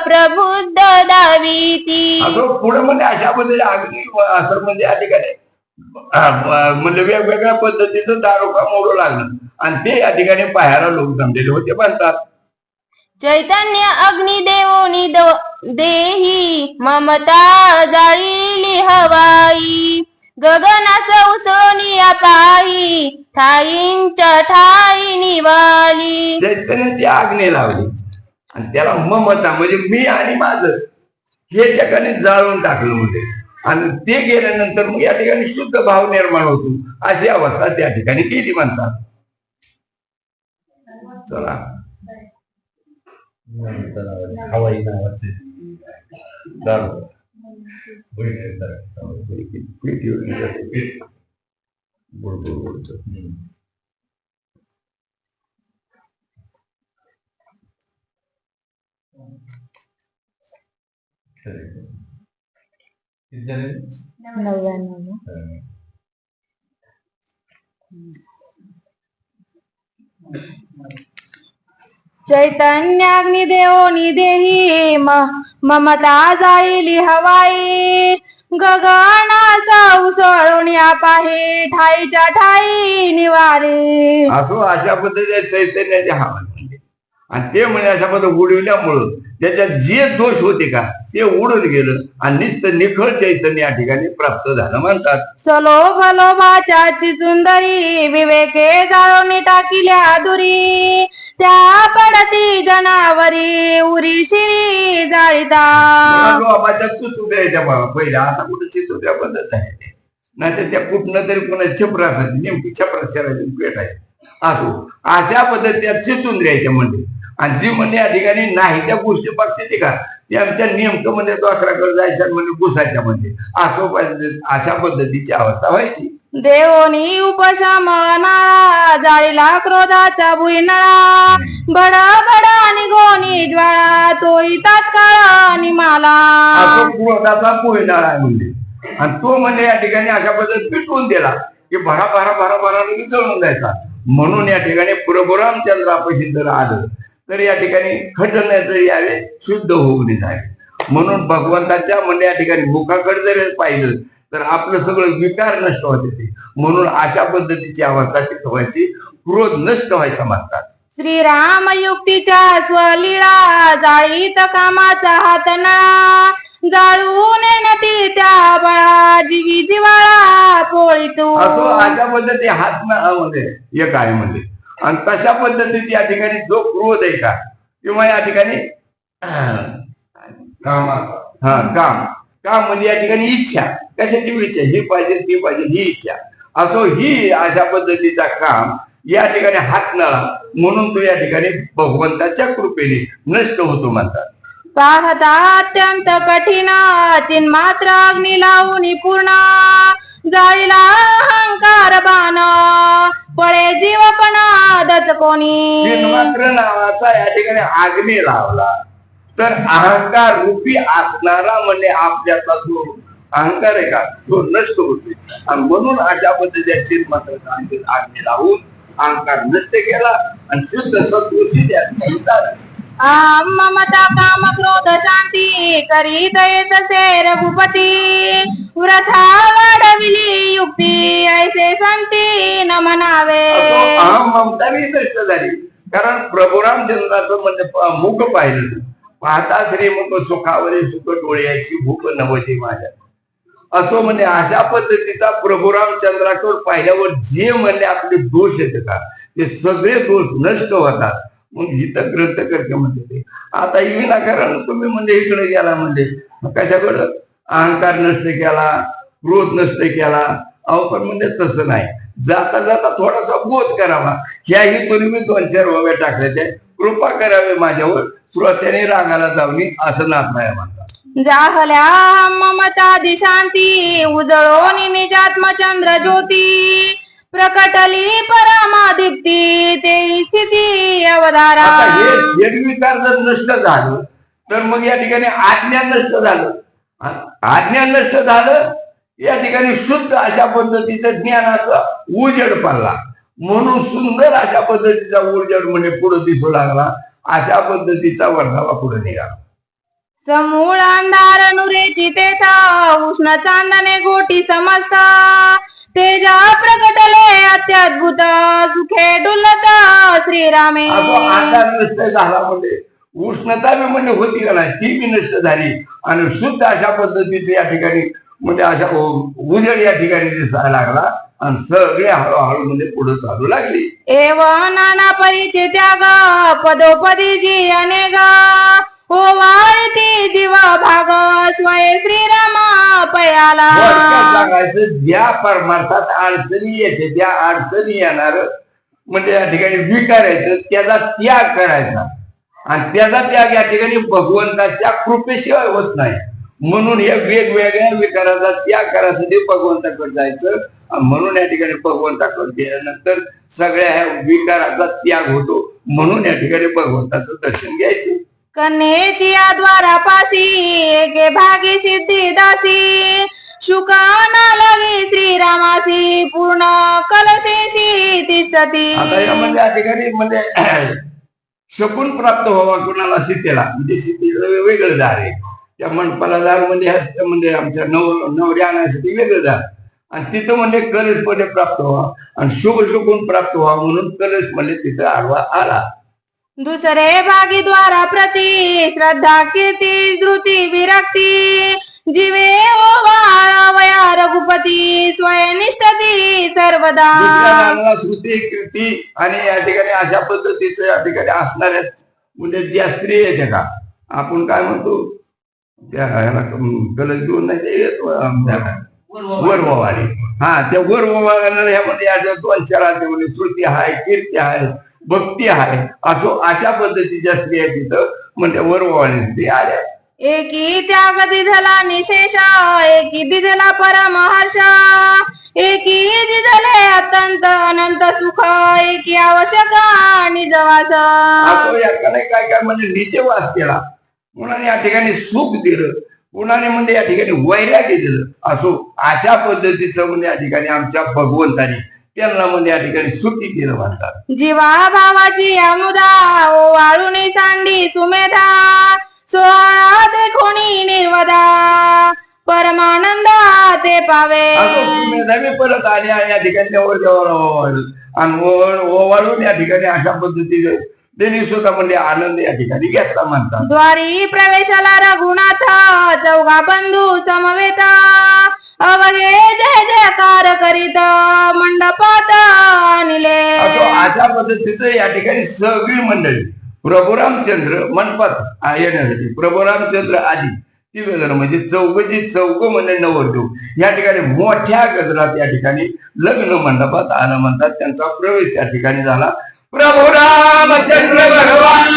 प्रबुद्ध दाविती. पुढे म्हणजे अशा पद्धती अग्नी असं म्हणजे या ठिकाणी म्हणजे वेगवेगळ्या पद्धतीचं दारोगा मोडू लागलं आणि ते या ठिकाणी पाहायला लोक जमलेले होते म्हणतात. चैतन्य अग्निदेवोनी देही ममता जाळीली हवाई गगनास उसळणी पाही ठाईंच्या ठाई निवाली. चैतन्याची आग्ने लावली आणि त्याला ममता म्हणजे मी आणि माझं हे ठिकाणी जाळून टाकलं म्हणजे आणि ते गेल्यानंतर मग या ठिकाणी शुद्ध भाव निर्माण होतो अशी अवस्था त्या ठिकाणी केली म्हणतात. चला हवाई नावाचे चैतन्याग्निदेवोनी देही ममता जाळीली हवाई गगनाचा उसळून पाही ठाईच्या ठाई निवारे. असो अशा पद्धतीने चैतन्याचे हवा म्हणजे आणि ते म्हणजे अशा पद्धती उडविल्यामुळं त्याच्यात जे दोष होते का ते उडून गेलं आणि नुसतं निखळ चैतन्य या ठिकाणी प्राप्त झालं म्हणतात. सलोभ लोभाच्या सुंदरी विवेके जाळून टाकिल्या दुरी त्या पडती जनावरी उरी शिरी जाळीता. लोभाच्या चुचुद्र्याच्या बाबा पहिल्या, आता कुठे चितुद्र्या पद्धत आहे नाही, त्या कुठनं तरी पुन्हा छपरासाठी नेमकी छपराची भेटायची असो अशा पद्धतीच्या चिचुंद्र्याच्या म्हणजे. आणि जी म्हणजे या ठिकाणी नाही त्या गोष्टी बघते ती का ते आमच्या नेमकं म्हणजे डोकराकडे जायच्या म्हणजे घुसायच्या म्हणजे असो अशा पद्धतीची अवस्था व्हायची. देवोनी उपशमना जाळीला क्रोधाचा भुईनळा बडा बडा निघोनी ज्वाळा तोही तात्काळ निमाला. असो क्रोधाचा पोहिनाळा आहे म्हणजे. आणि तो म्हणजे या ठिकाणी अशा पद्धत पिटवून दिला की भरा भरा भरा भरा लगेच जळून जायचा. म्हणून या ठिकाणी प्रभू रामचंद्रापाशी जर आलं तर या ठिकाणी खटणे जरी यावे शुद्ध होऊन जावे. म्हणून भगवंताच्या म्हणजे या ठिकाणी मुखाकडे जर पाहिलं तर आपलं सगळं विकार नष्ट होते ते. म्हणून अशा पद्धतीची अवस्था तिथं व्हायची, क्रोध नष्ट व्हायचा म्हणतात. श्रीराम युक्तीच्या स्वलीळा जाळीत कामाचा हातनळा जाळून नती त्या बळा जीवी जिवाळा पोळीतू. असो अशा पद्धती हात मध्ये एक आहे म्हणजे. आणि तशा पद्धतीची या ठिकाणी जो क्रोध आहे का किंवा या ठिकाणी काम काम म्हणजे या ठिकाणी इच्छा, कशाची इच्छा, ही पाहिजे ती पाहिजे ही इच्छा. असो ही अशा पद्धतीचा काम या ठिकाणी हात नळा म्हणून तो या ठिकाणी भगवंताच्या कृपेने नष्ट होतो म्हणतात. पाहता अत्यंत कठीण चिन्मात्र अग्नी लावून पूर्ण जाळीला अहंकार बाण पळे जीवपणा दचकोनी. चिन्मात्र नावाचा या ठिकाणी अग्नी लावला तर अहंकार रूपी असणारा म्हणजे आपल्याचा जो अहंकार आहे का तो नष्ट होतो. आणि म्हणून अशा पद्धतीच्या चिन्मात्राचा अग्नी लावून अहंकार नष्ट केला आणि शुद्ध सत्व ममता काम क्रोध शांती करीत येत से रघुपती व्रथा वाढविली युक्ती ऐसे संती न म्हणावे. ममता बी नष्ट झाली कारण प्रभू रामचंद्राचं म्हणजे मुख पाहिलं पाहता श्रीमुख सुखावरे सुख डोळ्याची भूक नवती माझ्या. असो म्हणजे अशा पद्धतीचा प्रभू रामचंद्राकडे पाहिल्यावर जे म्हणले आपले दोष येते का ते सगळे दोष नष्ट होतात. मग इथं ग्रंथ करते म्हणते ते आता विनाकारण तुम्ही म्हणजे इकडे गेला म्हणजे कशाकडं अहंकार नष्ट केला, क्रोध नष्ट केला. अहो पण म्हणजे तसं नाही, जाता जाता थोडासा बोध करावा. ह्याही तुम्ही मी 2-4 वव्या टाकल्याचे कृपा करावे माझ्यावर, श्रोत्याने रागाला जाऊनी असं नाथराय म्हणतात. जाहल्या ममता दिशांती उजळोनी निजात्मचंद्र ज्योती प्रकटली परमादिप्ती ते स्थिती अवधारा. हे विकार जर नष्ट झालं तर मग या ठिकाणी आज्ञा नष्ट झालं. आज्ञा नष्ट झालं या ठिकाणी शुद्ध अशा पद्धतीचं ज्ञानाचा उजेड पडला. म्हणून सुंदर अशा पद्धतीचा उजेड म्हणजे पुढे दिसू लागला. अशा पद्धतीचा वर्धावा पुढे निघाला. समूळ अंधार नुरेची तेथा उष्ण चांदणे घोटी समजता तेजा प्रकटले अत्याद्भुत सुखे डुलत श्रीरामे. अंधार नष्ट झाला म्हणजे उष्णता बी म्हणजे होती का नाही ती बी नष्ट झाली आणि शुद्ध अशा पद्धतीचे या ठिकाणी म्हणजे अशा उजेड या ठिकाणी दिसायला लागला आणि सगळे हळूहळू म्हणजे पुढे चालू लागली. एव नाना परिचे त्याग पदोपदी जी अनेक हो वाळती जीव भाग स्वय श्रीरामा पयाला. सांगायचं ज्या परमार्थात अडचणी येते त्या अडचणी येणार म्हणजे या ठिकाणी विकारायचं त्याचा त्याग करायचा आणि त्याचा त्याग या ठिकाणी भगवंताच्या कृपेशिवाय होत नाही. म्हणून या वेगवेगळ्या विकाराचा त्याग करायसाठी भगवंताकडे जायचं. म्हणून या ठिकाणी भगवंताकडे गेल्यानंतर सगळ्या ह्या विकाराचा त्याग होतो. म्हणून या ठिकाणी भगवंताचं दर्शन घ्यायचं. कन्येची द्वारापासी एके भागी सिद्धी दासी शुकाना लगी श्रीरामासी पूर्ण कलशेशी तिष्ठती. आता यामध्ये या ठिकाणी म्हणजे शकून प्राप्त व्हावा कोणाला सीतेला म्हणजे सीतेचं वेगळं दार आहे. त्या मंडपाला दार म्हणजे आमच्या नवऱ्या आणण्यासाठी वेगळं दार आणि तिथं म्हणजे कलश मध्ये प्राप्त व्हावा आणि शुभ शकून प्राप्त व्हावा म्हणून कलश मध्ये तिथं आडवा आला. दुसरे भागी द्वारा प्रती श्रद्धा कीर्ती धृती विरक्ती जीवे ओवाळवया रघुपती स्वयनिष्ठती सर्वदा. दुसऱ्या नावाला श्रुती कीर्ती आणि या ठिकाणी अशा पद्धतीचं या ठिकाणी असणाऱ्या म्हणजे ज्या स्त्री येते का आपण काय म्हणतो त्या गलत घेऊन नाही ते वरवाडी. हा त्या वरवाला ह्यामध्ये या 2-4 आहेत म्हणजे श्रुती आहे कीर्ती आहे भक्ती आहे असो अशा पद्धतीच्या स्त्रिया तिथं म्हणजे वरवाडी स्त्री आल्या. एकी त्याग दिधला निशेष एकी दिधला परमहर्ष एकी दिधले अत्यंत अनंत सुख एकी आवश्यक निजवास. असो याकडे काय काय म्हणजे नित्य वास केला कुणाने या ठिकाणी सुख दिलं कुणाने म्हणजे या ठिकाणी वैराग्य दिलं असो अशा पद्धतीचं म्हणजे या ठिकाणी आमच्या भगवंताने त्यांना म्हणजे या ठिकाणी सुखी केलं म्हणतात. जीवा भावाची अमुदा ओवाळून सांडी सुमेधा सोहळा देखोनी निर्वदा परमानंद ते पावे. सुमेधावी परत आले आणि या ठिकाणी ओवाळून आणि ओवाळून या ठिकाणी अशा पद्धतीने त्यांनी स्वतः म्हणजे आनंद या ठिकाणी घेतला म्हणतात. द्वारी प्रवेशाला रघुनाथ चौघा बंधू समवेत अवघे जय जयकार करीत मंडपात आणले. अशा पद्धतीचं या ठिकाणी सगळी मंडळी प्रभू रामचंद्र मंडपात येण्यासाठी प्रभू रामचंद्र आधी ती वेळ म्हणजे चौघ म्हणजे नवरदेव या ठिकाणी मोठ्या गजरात या ठिकाणी लग्न मंडपात आलं म्हणतात. त्यांचा प्रवेश या ठिकाणी झाला. प्रभू रामचंद्र भगवान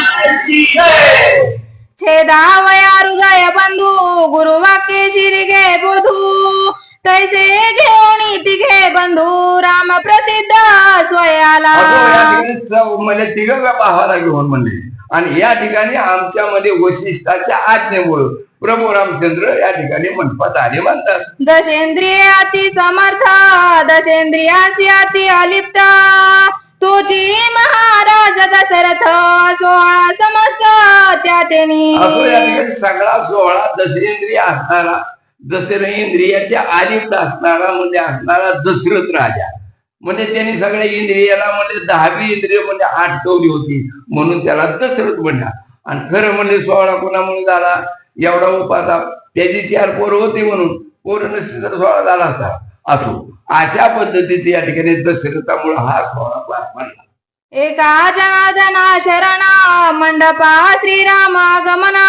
की जय. छेदावया हृदय बंधू गुरुवाक्ये शिरिगे बोधू तैसे घेऊन तिघे बंधू राम प्रसिद्ध स्वयाला. म्हणजे तिघ भावाला घेऊन म्हणले आणि या ठिकाणी आमच्यामध्ये वशिष्ठाच्या आज्ञेमुळे प्रभू रामचंद्र या ठिकाणी मंडपात आले म्हणतात. दशेंद्रिय अति समर्थ दशेंद्रियाची अति अलिप्त तुझी महाराज दशरथ सोहळा समस्त त्याचेनी. असो या ठिकाणी सगळा सोहळा दशेंद्रिय असणारा दशेंद्रियाच्या आलिप्त असणारा म्हणजे असणारा दशरथ राजा म्हणजे त्यांनी सगळ्या इंद्रियाला म्हणजे 10वी इंद्रिय म्हणजे आटवली होती म्हणून त्याला दशरथ म्हणला. आणि खरं म्हणजे सोहळा कोणामुळे झाला एवढा उपासा त्याची 4 पोरं होती म्हणून पोरं नसती तर सोहळा झाला असता. असो अशा पद्धतीचे या ठिकाणी दशरथामुळे हा सोहळा पार पडला. एका जनार्दना शरण मंडपा श्रीराम आगमना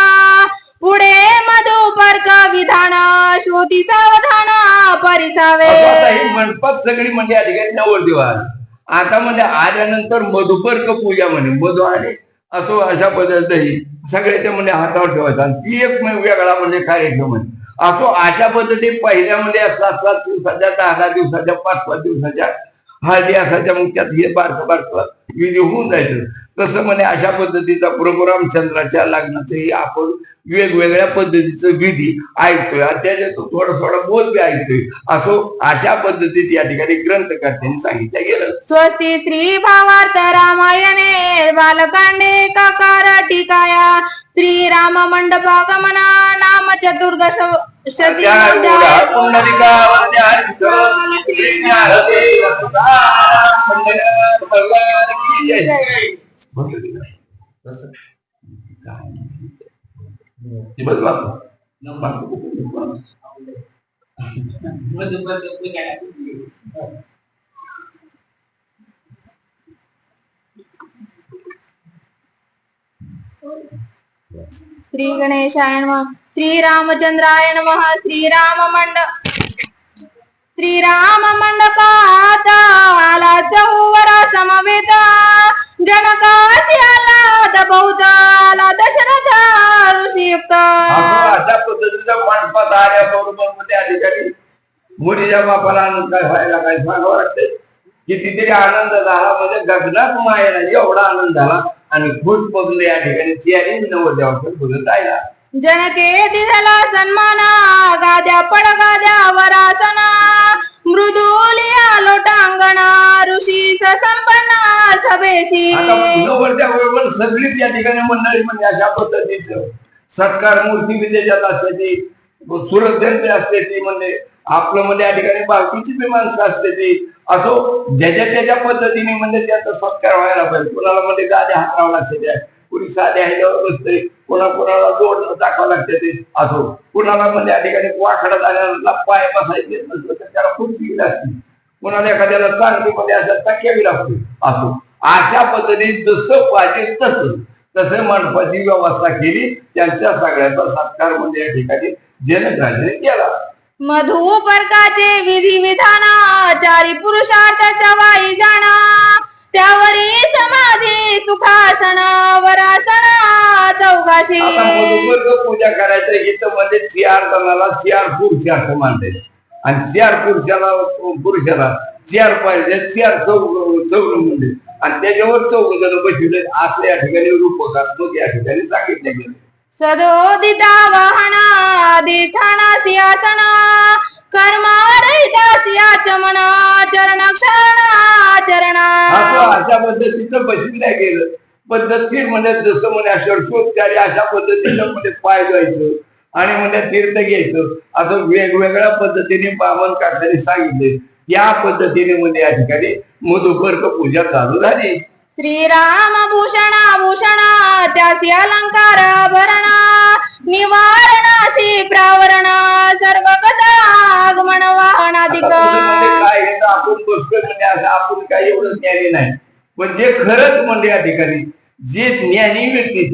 पुढे मधुपर्क विधान श्रोती सावधान परिसावे. ही मंडपात सगळी म्हणजे या ठिकाणी नवरदेव आले. आता म्हणजे आल्यानंतर मधुपर्क पूजा म्हणे मधु आले असो अशा पद्धती सगळ्याच्या म्हणजे हातावर ठेवायचा आणि ती एक वेगळा म्हणजे कार्यक्रम आहे. असो अशा पद्धती पहिल्या म्हणजे 7-7 दिवसाच्या 10-10 दिवसाच्या 5-5 दिवसाच्या हळदी असायच्या मग त्यात हे बारकं विधी होऊन जायचं. तसं म्हणजे अशा पद्धतीचा प्रभू रामचंद्राच्या लग्नाचंही आपण वेगवेगळ्या पद्धतीचं विधी ऐकतोय आणि त्याच्यातून थोडा बोध बी ऐकतोय. असो अशा पद्धतीत या ठिकाणी ग्रंथकर्त्यांनी सांगितलं गेलं. स्वस्ती श्री भावार्थ रामायणे बालकांडे काकार टीकाया श्रीराम मंडपागमना नाम चतुर्दश श्री गणेशाय नमः श्री रामचंद्राय नमः श्रीराम मंडपात आला चौवरा समवेत जनकाची आला बहुत आला दशरथ ऋषीयुक्त. अशा पद्धतीचा मंडपात आल्याबरोबर मध्ये या ठिकाणी मुलीच्या बापाला आनंद काय व्हायला काय सांगावं लागते. कितीतरी आनंद झाला म्हणजे गगनात मायला एवढा आनंद झाला आणि खुश बघले या ठिकाणी चियारी नवरदेवाकडे बघत राहिला. जनके दिधला सन्माना गाद्या पडगाद्या वरासना मृदुलिया लोटांगणा ऋषी संपन्ना सभेशी. नवरदेवाबरोबर सगळीच या ठिकाणी मंडळी म्हणजे अशा पद्धतीचं सत्कार मूर्ती विद्येच्यात असते सुरक्षित असते ती म्हणजे आपलं म्हणजे या ठिकाणी बाकीची बी माणसं असते ती असो ज्याच्या त्याच्या पद्धतीने म्हणजे त्याचा सत्कार व्हायला पाहिजे. कोणाला म्हणजे गाद्या हातावं लागते त्या, कुणी साध्या ह्याच्यावर बसते, कोणाला जोड दाखवावं लागते ते असो, कुणाला म्हणजे या ठिकाणी वाकडा झाल्याला पाय बसायचे नसलं तर त्याला खुर्ची लागते, कुणाला एखाद्याला चांगली म्हणजे अशा तक्यावी लागते असो. अशा पद्धतीने जसं पाहिजे तसं मंडपाची व्यवस्था केली. त्यांच्या सगळ्याचा सत्कार म्हणजे या ठिकाणी जनगराजाने केला. मधु पर्काचे विधी विधान चारी पुरुषार्थाच्या वाई जाणा त्यावरी समाधी सुखासन वरासन चौघाशी. आता मधुपर्क पूजा करायचं इथं म्हणजे 4 जणाला 4 पुरुषार्थ मानले आणि 4 पुरुषाला 4 पाहिजे 4 चौघ म्हणजे आणि त्याच्यावर 4 जण बसविले असं या ठिकाणी रूपकात्मक या ठिकाणी सांगितले गेले. सदोदिता वाहना अधिष्ठान सिंहासन कर्मरहिता सिंहाचमन चरण क्षण चरण. अशा पद्धतीचं बसविल्या गेलं. पद्धतशीर म्हणजे जसं म्हणजे षडशोपचारी अशा पद्धतीनं म्हणजे पाय जायचं आणि म्हणजे तीर्थ घ्यायचं असं वेगवेगळ्या पद्धतीने बामन काकांनी सांगितले. त्या पद्धतीने म्हणजे या ठिकाणी मधुपर्क पूजा चालू झाली. श्रीराम भूषण भूषण त्यासी अलंकार भरण निवारणाशी प्रावरण सर्व कथा आगमन वाहनाधिक. काय आपण बसतोय म्हणजे असं आपण काही एवढं ज्ञानी नाही, पण जे खरंच म्हणजे या ठिकाणी जे ज्ञानी व्यक्ती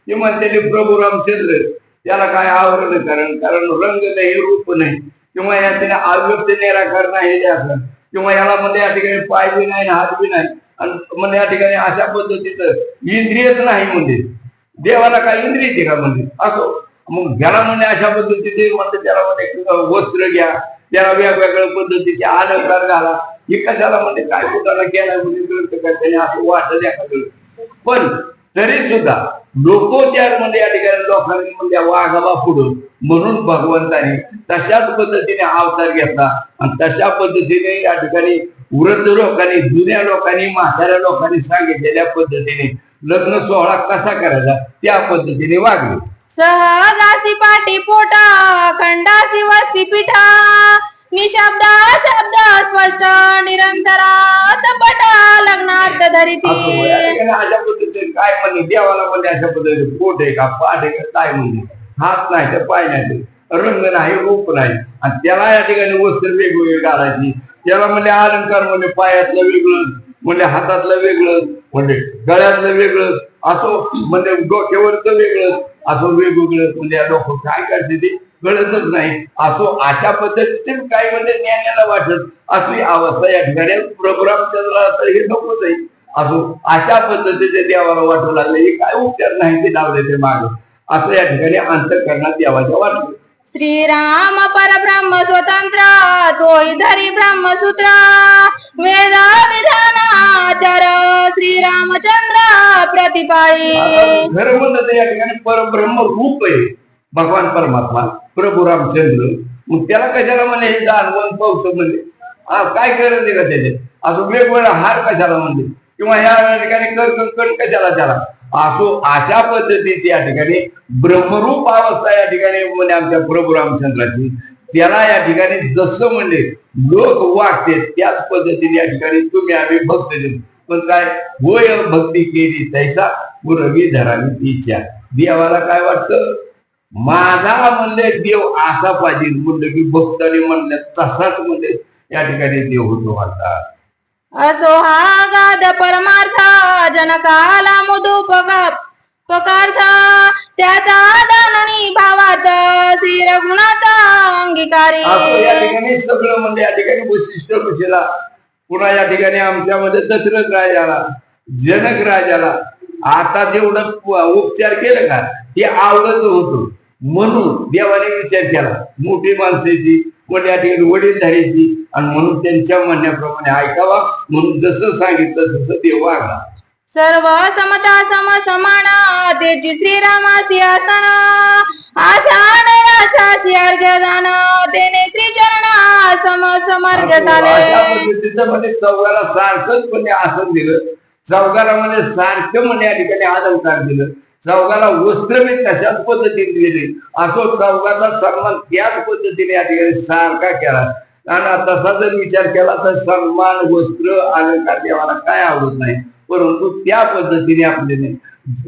ती म्हणते प्रभू रामचंद्र त्याला काय आवरण कारण रंग नाही रूप नाही किंवा या त्याने अव्यक्त निराकार नाही किंवा याला म्हणजे या ठिकाणी पाय बी नाही हात बी नाही आणि म्हणजे या ठिकाणी अशा पद्धतीचं इंद्रियच नाही म्हणजे देवाला काय इंद्रिय ते का म्हणजे असो. मग घ्याला म्हणजे अशा पद्धतीचे म्हणते त्याला म्हणजे वस्त्र घ्या, त्याला वेगवेगळ्या पद्धतीचे अलंकार घाला, हे कशाला म्हणजे काय कुठाला केला म्हणजे त्याने असं वाटलं एखादं. पण तरी सुद्धा लोकोचार म्हणजे या ठिकाणी लोकांनी म्हणजे वाघावा पुढं म्हणून भगवंताने तशाच पद्धतीने अवतार घेतला आणि तशा पद्धतीने या ठिकाणी वृद्ध लोकांनी जुन्या लोकांनी म्हाताऱ्या लोकांनी सांगितलेल्या पद्धतीने लग्न सोहळा कसा करायचा त्या पद्धतीने वागले. सहजासी पाठी पोटा खंडासी वस्ती पिठा निशब्द शब्द स्पष्ट निरंतरात पटा लग्नात धरिती. अशा पद्धतीने काय म्हणले देवाला म्हणजे अशा पद्धतीने पोट आहे का पाठ आहे का काय म्हणजे हात नाही तर पाय नाही रंग नाही रूप नाही आणि त्याला या ठिकाणी वस्त्र वेगवेगळे घालायची. त्याला म्हणजे अलंकार म्हणजे पायातलं वेगळं म्हणजे हातातलं वेगळं म्हणजे गळ्यातलं वेगळं असो म्हणजे डोक्यावरचं वेगळं असं वेगवेगळं म्हणजे लोक काय करते ते कळतच नाही असो. अशा पद्धतीचे काही म्हणजे ज्ञानाला वाटत असली अवस्था या ठिकाणी प्रभू रामचंद्राला तर हे नकोच आहे असो. अशा पद्धतीचे देवाला वाटू लागले हे काय उपचार नाही ते लावले ते माग असं या ठिकाणी अंतःकरणात देवाच्या वाटलं. श्रीराम परब्रह्म स्वतंत्र तोही धरी ब्रह्मसूत्र वेद विधान आचार श्रीरामचंद्र प्रतिपाळी. खरं म्हणलं तर या ठिकाणी परब्रह्म रूप आहे भगवान परमात्मा प्रभू रामचंद्र. मग त्याला कशाला म्हणजे हे जाणवण पावतं म्हणजे काय करत नाही का त्याचे असं वेगवेगळा हार कशाला म्हणजे किंवा या ठिकाणी कण कशाला त्याला असो. अशा पद्धतीची या ठिकाणी ब्रह्मरूप अवस्था या ठिकाणी म्हणजे आमच्या प्रभू रामचंद्राची त्याला या ठिकाणी जसं म्हणजे लोक वागते त्याच पद्धतीने या ठिकाणी तुम्ही आम्ही भक्त देतो. पण काय होय भक्ती केली तैसा पुरवी धरावी इच्छा. देवाला काय वाटतं माझा म्हणजे देव असा पाहिजे म्हणलं की भक्ताने म्हणलं तसाच म्हणजे या ठिकाणी देव होतो आता. असो हा गाद परमार्थ जनकाला मधु पकार्थ त्याचा दाननी भावात श्री रघुनाथ अंगीकारी. या ठिकाणी सगळं म्हणजे या ठिकाणी वैशिष्ट्य ऋषीला पुन्हा या ठिकाणी आमच्यामध्ये दशरथ राजाला जनक राजाला आता जेवढं उपचार केलं का ते आवडत होतं म्हणून देवाने विचार केला मोठी माणसाची म्हणजे या ठिकाणी वडीलधारीची आणि म्हणून त्यांच्या म्हणण्याप्रमाणे ऐकावा म्हणून जसं सांगितलं तसं देव वागला. सर्व समता सम समान त्याची श्रीरामाची आसन आशा नैराशाशी अर्घ्य दान तेने त्रिचरणा सम समर्घ झाले. मध्ये चौघाला सारखंच म्हणजे आसन दिलं, चौघाला म्हणजे सारखं म्हणजे या ठिकाणी अलंकार दिलं, चौघाला वस्त्र मी तशाच पद्धतीने दिले. असो चौघाचा सन्मान त्याच पद्धतीने या ठिकाणी सारखा केला. आणि तसा जर विचार केला तर सन्मान वस्त्र अलंकार देवाला काय आवडत नाही, परंतु त्या पद्धतीने आपल्याने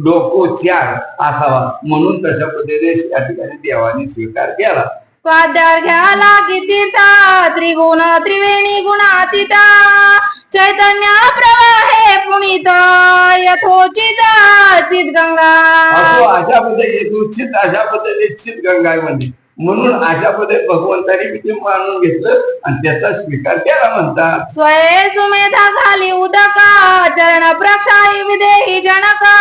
डोकोच्चार असावा म्हणून तशा पद्धतीने या ठिकाणी देवाने स्वीकार केला. स्वाध्याय घ्याला कितीचा त्रिगुण त्रिवेणी गुणातीता चैतन्य प्रवाहे पुनित यथोचित चित गंगा. असो अशा पद्धती यथोचित अशा पद्धतीने चित गंगा म्हणजे म्हणून अशा पद्धती भगवंताने किती मानून घेतलं आणि त्याचा स्वीकार केला म्हणतात. स्वये सुमेधा झाली उदका चरण प्रक्षाई विदेही जनका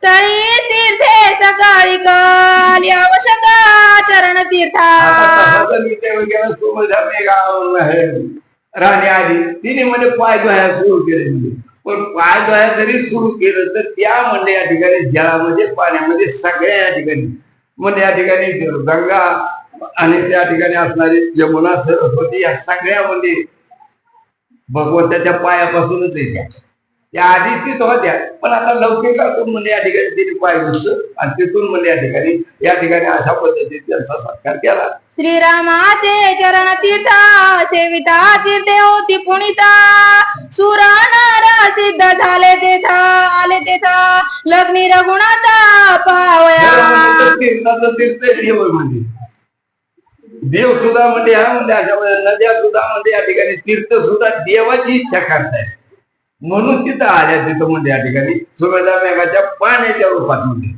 तळी तीर्थे सकाळी काली आवश्यका चरण तीर्था. सुमेधा राणी आली तिने म्हणजे पाय धुवायला सुरू केले म्हणजे, पण पाय धुवायला जरी सुरू केलं तर त्या म्हणजे या ठिकाणी जळामध्ये पाण्यामध्ये सगळ्या या ठिकाणी म्हणजे या ठिकाणी गंगा आणि त्या ठिकाणी असणारी यमुना सरस्वती या सगळ्यामध्ये भगवंताच्या पायापासूनच येत्या. त्या आधी तिथं होत्या पण आता लौकिकातून म्हणजे या ठिकाणी तिने पाय घुसलं आणि तिथून म्हणजे या ठिकाणी अशा पद्धतीने त्यांचा सत्कार केला. श्रीरामाचे चरण तीर्था सेविता तीर्थे होती पुनिता सुर नर सिद्ध झाले तेथा आले तेथा लग्नी रघुनाथा पावया. तीर्थाचं तीर्थ देव म्हणजे देव सुद्धा म्हणजे हा म्हणजे अशा नद्या सुद्धा म्हणजे या ठिकाणी तीर्थ सुद्धा देवाची इच्छा करताय म्हणून तिथं आल्या. तिथं म्हणजे या ठिकाणी सुमेधा मेघाच्या पाण्याच्या रूपात म्हणजे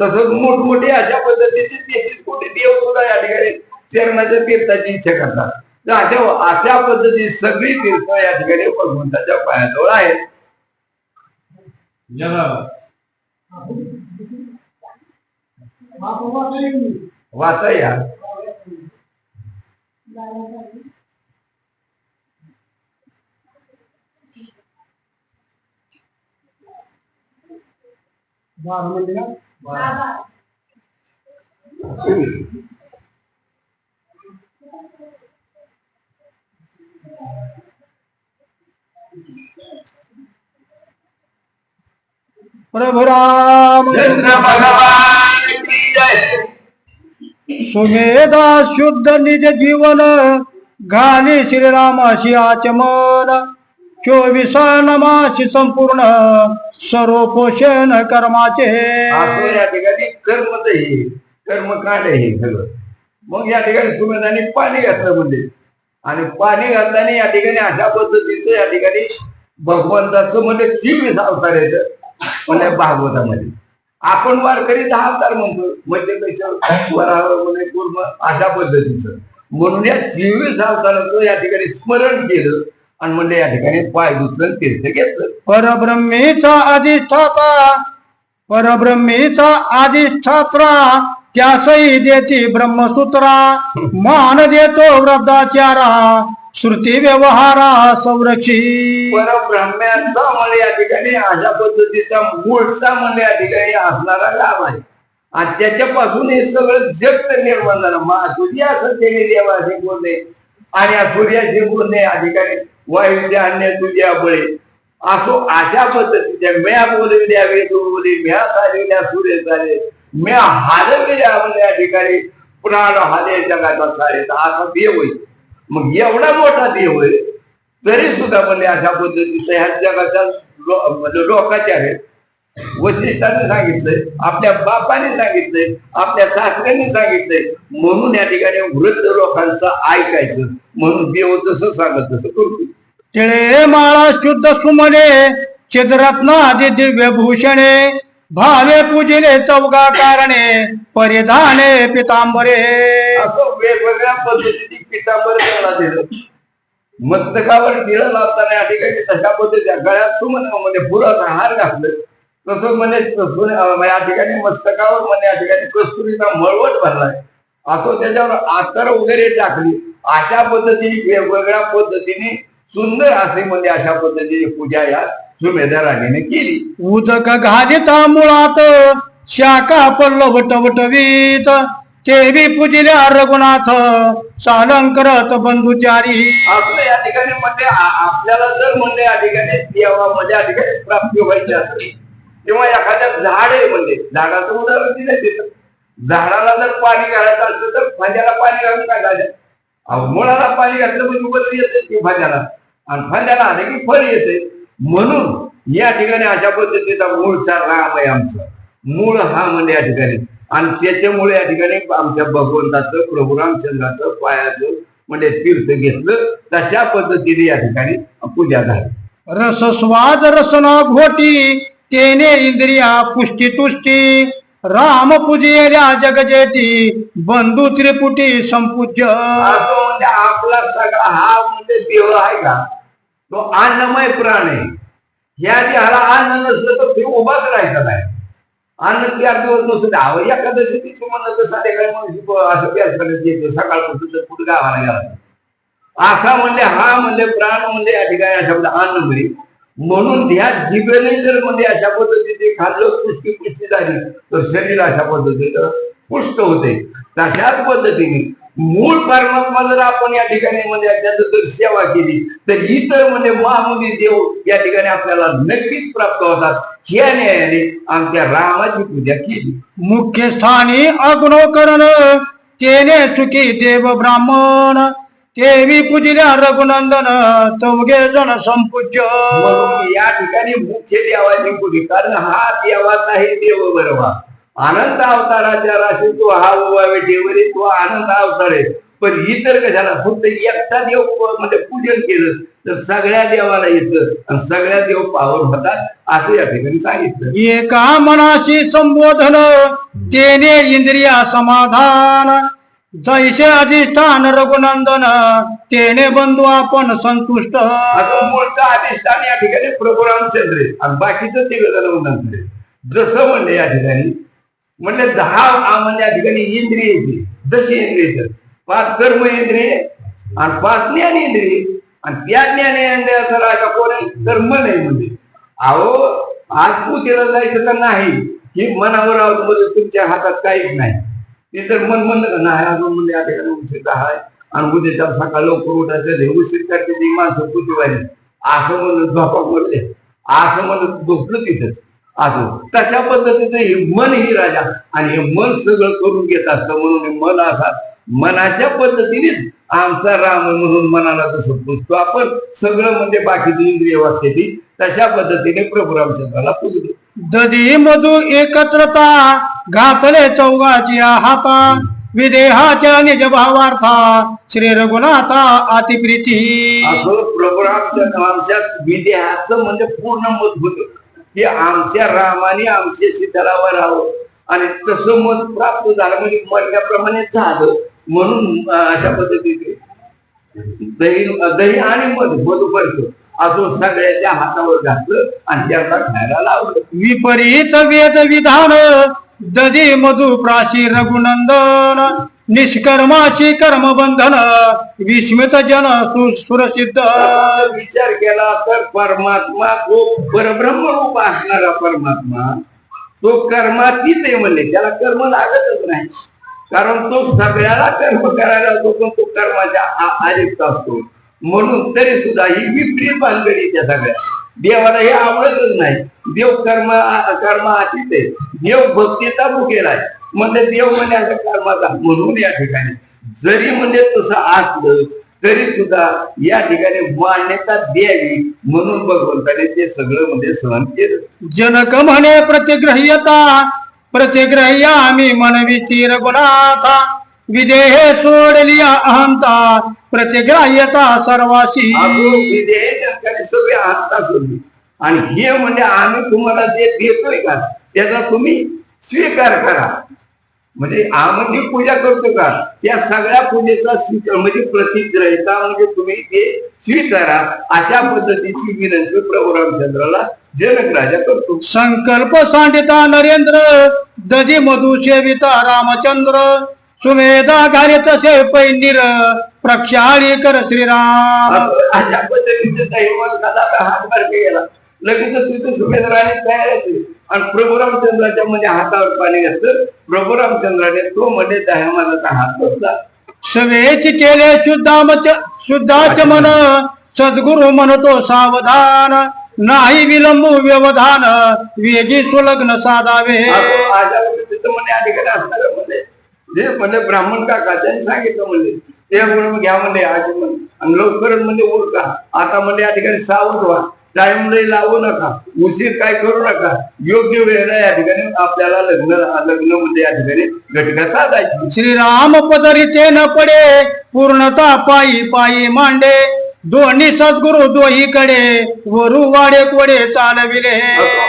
तसंच मोठमोठे अशा पद्धतीचे 33 कोटी देव सुद्धा या ठिकाणी चरणाच्या तीर्थाची इच्छा करतात. तर अशा पद्धती सगळी तीर्थ या ठिकाणी भगवंताच्या पायाजवळ आहेत. वाचा या प्रभु रामचंद्र भगवान की जय. सुमेधा शुद्ध निज जीवन घाली श्रीरामाशी आचमन 24 नमाशी संपूर्ण सर्व पोषण कर्माचे. असं या ठिकाणी कर्मच हे कर्मकांड हे सगळं. मग या ठिकाणी सुमेधाने पाणी घातलं म्हणजे आणि पाणी घातल्याने या ठिकाणी अशा पद्धतीचं या ठिकाणी भगवंताचं मध्ये 24 अवतार येतं म्हणजे भागवतामध्ये. आपण वारकरी 10 अवतार म्हणतो म्हणजे म्हणजे पूर्ण अशा पद्धतीचं म्हणून या 24 अवताराचं या ठिकाणी स्मरण केलं आणि म्हणजे या ठिकाणी पाय धुतलं तीर्थ घेतलं. परब्रह्मीचा अधिष्ठात्रा त्यासही देती ब्रह्मसूत्रा मान देतो वृद्धाचारा श्रुती व्यवहारा संरक्षी. परब्रह्म्यांचा म्हणजे या ठिकाणी अशा पद्धतीचा मूळचा म्हणजे या ठिकाणी असणारा लाभ आहे आणि त्याच्यापासून हे सगळं जग निर्माण झालं. तुझी असं केली देवाशी बोलणे आणि या सूर्याशी बोलणे या ठिकाणी वायूचे अन्य तुझ्या बळे असो अशा पद्धतीच्या म्या बोलविल्या वेदू बोली म्या चालविल्या सूर्य चाले म्या हालविल्या म्हणजे या ठिकाणी प्राण हाले जगाचा चालेल असा देव होईल. मग एवढा मोठा देव होईल तरी सुद्धा म्हणजे अशा पद्धतीचं ह्या जगाच्या म्हणजे लोकांचे आहेत. वशिष्ठाने सांगितलंय, आपल्या बापाने सांगितलंय, आपल्या सासऱ्यांनी सांगितलंय म्हणून या ठिकाणी वृद्ध लोकांचं ऐकायचं म्हणून देव जसं सांगत तसं करतो. तिळे माळा शुद्ध सुमने चिद्रत्न आदी दिव्य भूषणे भावे पूजिले चौगा कारणे परिधाने पितांबरे. असं वेगवेगळ्या पद्धतीची पितांबर त्याला दिलं. मस्तकावर टिळं लावताना या ठिकाणी तशा पद्धतीच्या गळ्यात सुमनामध्ये फुलाचा हार घातलं तसं म्हणजे या ठिकाणी मस्तकावर म्हणजे या ठिकाणी कस्तुरीचा मळवट भरलाय असं त्याच्यावर आतर वगैरे टाकली. अशा पद्धतीने वेगवेगळ्या पद्धतीने सुंदर असे म्हणजे अशा पद्धतीची पूजा या सुमेधा राणीने केली. उदक घालिता मुळात शाखा पल्लव टवटवीत तेवी पूजिल्या रघुनाथ चालं करत बंधुचारी. आपलं या ठिकाणी म्हणजे आपल्याला जर म्हणजे या ठिकाणी देवामध्ये या ठिकाणी प्राप्ती व्हायची असेल किंवा एखाद्या झाड आहे म्हणजे झाडाचं उदाहरण दिलं तिथं. झाडाला जर पाणी घालायचं असलं तर फांद्याला पाणी घालून काय घालायचं, मुळाला पाणी घातलं म्हणजे वर येते की फांद्याला, आणि फांद्याला आले की फळ येते. म्हणून या ठिकाणी अशा पद्धतीचा मूळचा राम आहे आमचा, मूळ हा म्हणजे या ठिकाणी, आणि त्याच्यामुळे या ठिकाणी आमच्या भगवंताचं प्रभू रामचंद्राचं पायाचं म्हणजे तीर्थ घेतलं. तशा पद्धतीने या ठिकाणी पूजा झाली. रस स्वाद रसना घोटी तेने इंद्रिया पुष्टी तुष्टी राम पूजेल्या जगजेटी बंधू त्रिपुटी संपूज्य. असं म्हणजे आपला सगळा हा म्हणजे देव आहे का, तो अन्नमय प्राण आहे. ह्या देहाला अन्न नसलं तर ते उभाच राहायचं नाही. अन्न 4 दिवस नसून द्यावं. एकादशी दिवशी म्हणलं तर संध्याकाळी असं व्यासपर्यंत येते, सकाळपासून तर कुठं गावाला गेला असा म्हणजे हा म्हणजे प्राण म्हणजे या ठिकाणी अशा पद्धती अन्नमय. म्हणून ह्या जिभेने जर म्हणजे अशा पद्धतीने खाल्लं पुष्टी झाली तर शरीर अशा पद्धतीनं पुष्ट होते. तशाच पद्धतीने मूळ परमात्मा जर आपण या ठिकाणी म्हणजे त्याचं जर सेवा केली तर इतर म्हणजे महामुनी देव या ठिकाणी आपल्याला नक्कीच प्राप्त होतात. ह्या न्यायाने आमच्या रामाची पूजा केली. मुख्य स्थानी अग्नोकरण तेने सुखी देव ब्राह्मण तेवी पूजिल्या रघुनंदन चौघे जण संपूज्य. म्हणून या ठिकाणी मुख्य देवाची पूजा, कारण हा देवाचाही देव बरोबर. अनंत अवताराच्या राशी तो हा उभावे देवरी तो आनंद अवतार आहे. पण इतर कशाला फक्त एकटा देव म्हणजे पूजन केलं तर सगळ्या देवाला येतं आणि सगळ्या देव पावन होतात असं या ठिकाणी सांगितलं. एका मनाशी संबोधन तेने इंद्रिया समाधान जैसे अधिष्ठान रघुनंदन तेने बंधू आपण संतुष्ट. असं मूळचा अधिष्ठान या ठिकाणी प्रभू रामचंद्र आहे आणि बाकीचं ते रघुनंदन आहे. जसं म्हणले या ठिकाणी म्हणजे 10 म्हणजे या ठिकाणी इंद्रिय येते. जशी इंद्रिय 5 कर्म इंद्रिय आणि 5 ज्ञान इंद्रिय, आणि त्या ज्ञानेंद्रियाचा राजा कोण आहे तर मन आहे. म्हणजे अहो आज पूजेला जायचं का नाही ही मनावर म्हणजे तुमच्या हातात काहीच नाही. ते तर मन म्हणलं नाही अजून म्हणजे या ठिकाणी उशीर आहे आणि उद्याच्या सकाळ लवकर उठायचं उशीर करते ती माणसं पूजेवाली असं म्हणून झोपा पडले असं म्हणत झोपलं तिथंच. असं तशा पद्धतीचं हे मन ही राजा आणि हे मन सगळं करून घेत असतं. म्हणून हे मन असा मनाच्या पद्धतीनेच आमचा राम म्हणून मनाला जसं पुजतो आपण सगळं म्हणजे बाकीची इंद्रिय वागते ती तशा पद्धतीने प्रभू रामचंद्राला पूजतो. दधी मधु एकत्रता घातले चौघाची हाता विदेहाच्या निज भावार्था श्री रघुनाथा अतिप्रीती. असं प्रभू रामचंद्र आमच्या विदेहाचं म्हणजे पूर्ण मत होतं की आमच्या रामाने आमच्या सीतारावर राहावं आणि तसं मत प्राप्त झालं म्हणजे म्हणण्याप्रमाणे झालं. म्हणून अशा पद्धतीने दही आणि मधुपर्क असं सगळ्याच्या हातावर घातलं आणि त्यांना खायला लावलं. विपरीत वेद विधान दधी मधु प्राशी रघुनंदन निष्कर्माची कर्मबंधन विस्मित जन सुरसिद्ध. विचार केला तर परमात्मा तो परब्रह्म रूप असणारा परमात्मा तो कर्मातीत आहे म्हणले, त्याला कर्म लागतच नाही कारण तो सगळ्याला कर्म करायला होतो पण तो कर्माच्या आलिप्त असतो. म्हणून तरी सुद्धा ही विपरीत भानगडी त्या सगळ्या देवाला हे आवडतच नाही. देव कर्मातीत आहे, देव भक्तीचा भुकेला आहे म्हणजे देव म्हणजे असं कर्माचा. म्हणून या ठिकाणी जरी म्हणजे तसं असलं तरी सुद्धा या ठिकाणी मान्यता द्यावी म्हणून भगवंताने ते सगळं म्हणजे सहन केलं. जनक म्हणे प्रतिग्रह्यता प्रतिग्रह्य आम्ही मनविती रघुनाथा विदेह सोडली अहंता प्रतिग्राह्यता सर्वाशी. विदेह जनकाने सगळे अहंता सोडली आणि हे म्हणजे आम्ही तुम्हाला जे देतोय का त्याचा तुम्ही स्वीकार करा. म्हणजे आम्ही पूजा करतो का त्या सगळ्या पूजेचा स्वीकार म्हणजे प्रतिग्रहिता म्हणजे तुम्ही ते स्वीकारा अशा पद्धतीची विनंती प्रभू रामचंद्राला जनक राजा करतो. संकल्प सांडिता नरेंद्र दधी मधु सेविता रामचंद्र सुमेधा घाले तसे पैनीर प्रक्षाळी कर श्रीराम. अशा पद्धतीचे दैवताला हात मार्गे गेला लगेच तिथे सुमेंद्राने तयार होते आणि प्रभू रामचंद्राच्या मध्ये हातावर पाणी घातलं. प्रभू रामचंद्राने तो मध्ये दह्यामानाचा हात बसला. सवेची केले शुद्धाच मन सद्गुरु म्हणतो सावधान नाही विलंबू व्यवधान वेगी सुलग्न साधावे. तिथं म्हणजे या ठिकाणी असणार म्हणजे जे म्हणजे ब्राह्मण काका त्यांनी सांगितलं म्हणजे ते म्हणून घ्या म्हणजे आज आणि लवकरच म्हणजे उरका. आता म्हणजे या ठिकाणी सावध व्हा, टाइम लई लावू नका, उशीर काय करू नका, योग्य वेळेला या ठिकाणी आपल्याला लग्न म्हणजे या ठिकाणी घटका साधायची. श्रीराम पदरिते न पडे पूर्णता पायी पायी मांडे दोन्ही सद्गुरु दोहीकडे वरू वाडे कोडे चालविले.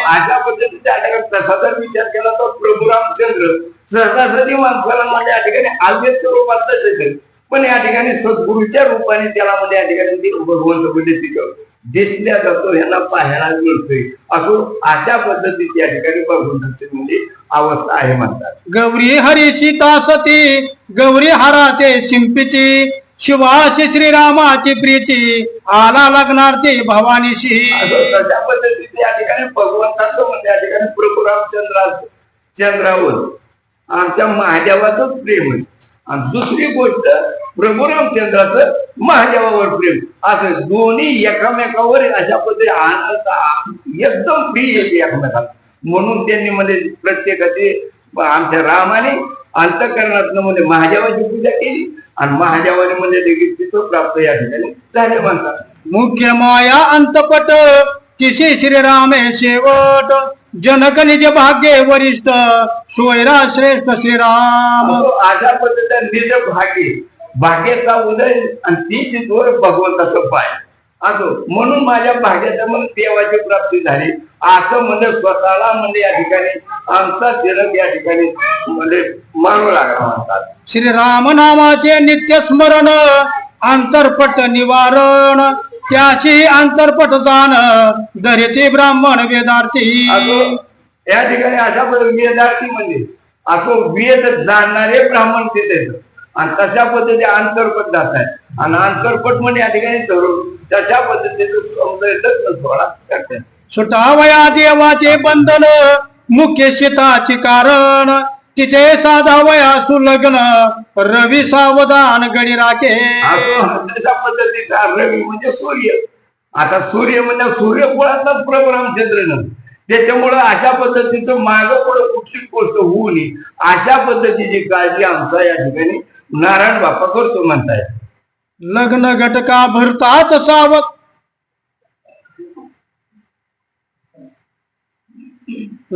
अशा पद्धतीच्या ठिकाणी तसा जर विचार केला तर प्रभू रामचंद्र सहजासहजी माणसाला म्हणजे या ठिकाणी अव्यक्त रूपात तसेच, पण या ठिकाणी सद्गुरूच्या रूपाने त्याला म्हणजे या ठिकाणी भगवंत म्हणजे तिथं दिसल्या जातो, यांना पाहायला मिळतोय. असो अशा पद्धतीची या ठिकाणी भगवंताची म्हणजे अवस्था आहे म्हणतात. गौरी हरी सीता सती गौरी हराते शिंपीची शिवाशी श्रीरामाची प्रीती आला लग्नार्थी भवानीशी. असं तशा पद्धतीचे या ठिकाणी भगवंताचं म्हणजे या ठिकाणी प्रभू रामचंद्रावर आमच्या महादेवाचं प्रेम आहे. आणि दुसरी गोष्ट प्रभू रामचंद्राचं महादेवावर प्रेम, असं दोन्ही एकमेकावर अशा पद्धती एकदम प्रिय येते एकमेकाला. म्हणून त्यांनी म्हणजे प्रत्येकाची आमच्या रामाने अंतःकरणात म्हणजे महादेवाची पूजा केली आणि महादेवाने म्हणजे देखील तिथं प्राप्त या ठिकाणी झाले म्हणतात. मुख्य माया अंतपट तिशी श्रीरामे शेवट जनक निज भाग्ये वरिष्ठ सोयरा श्रेष्ठ श्रीराम. अशा पद्धतीने निज भाग्याचा उदय आणि तीच जोर भगवंताचं पाय असो. म्हणून माझ्या भाग्याच्या म्हणून देवाची प्राप्ती झाली असं म्हणजे स्वतःला म्हणजे या ठिकाणी आमचा जनक या ठिकाणी म्हणजे मानू लागला म्हणतात. श्रीराम नामाचे नित्य स्मरण अंतरपट निवारण त्याशी अंतरपट जाण धरिती ब्राह्मण वेदार्थी. या ठिकाणी अशा वेदार्थी म्हणजे असो वेद जाणणारे ब्राह्मण तिथे आणि तशा पद्धतीने अंतरपट जात आहे. आणि अंतरपट म्हणजे या ठिकाणी धरून तशा पद्धतीचं लग्न सोहळा करतात. सुटावया देवाचे बंधन मुख्य शीताची कारण तिचे साधावया सुलग्न रवी सावधान गडी राखे. तशा पद्धतीचा रवी म्हणजे सूर्य. आता सूर्य म्हणजे सूर्यकुळातलाच प्रभू रामचंद्र, त्याच्यामुळं अशा पद्धतीचं मागं पुढं कुठली गोष्ट होऊ नये अशा पद्धतीची काळजी आमचा या ठिकाणी नारायण बाप्पा करतो म्हणताय. लग्न घटका भरतात सावध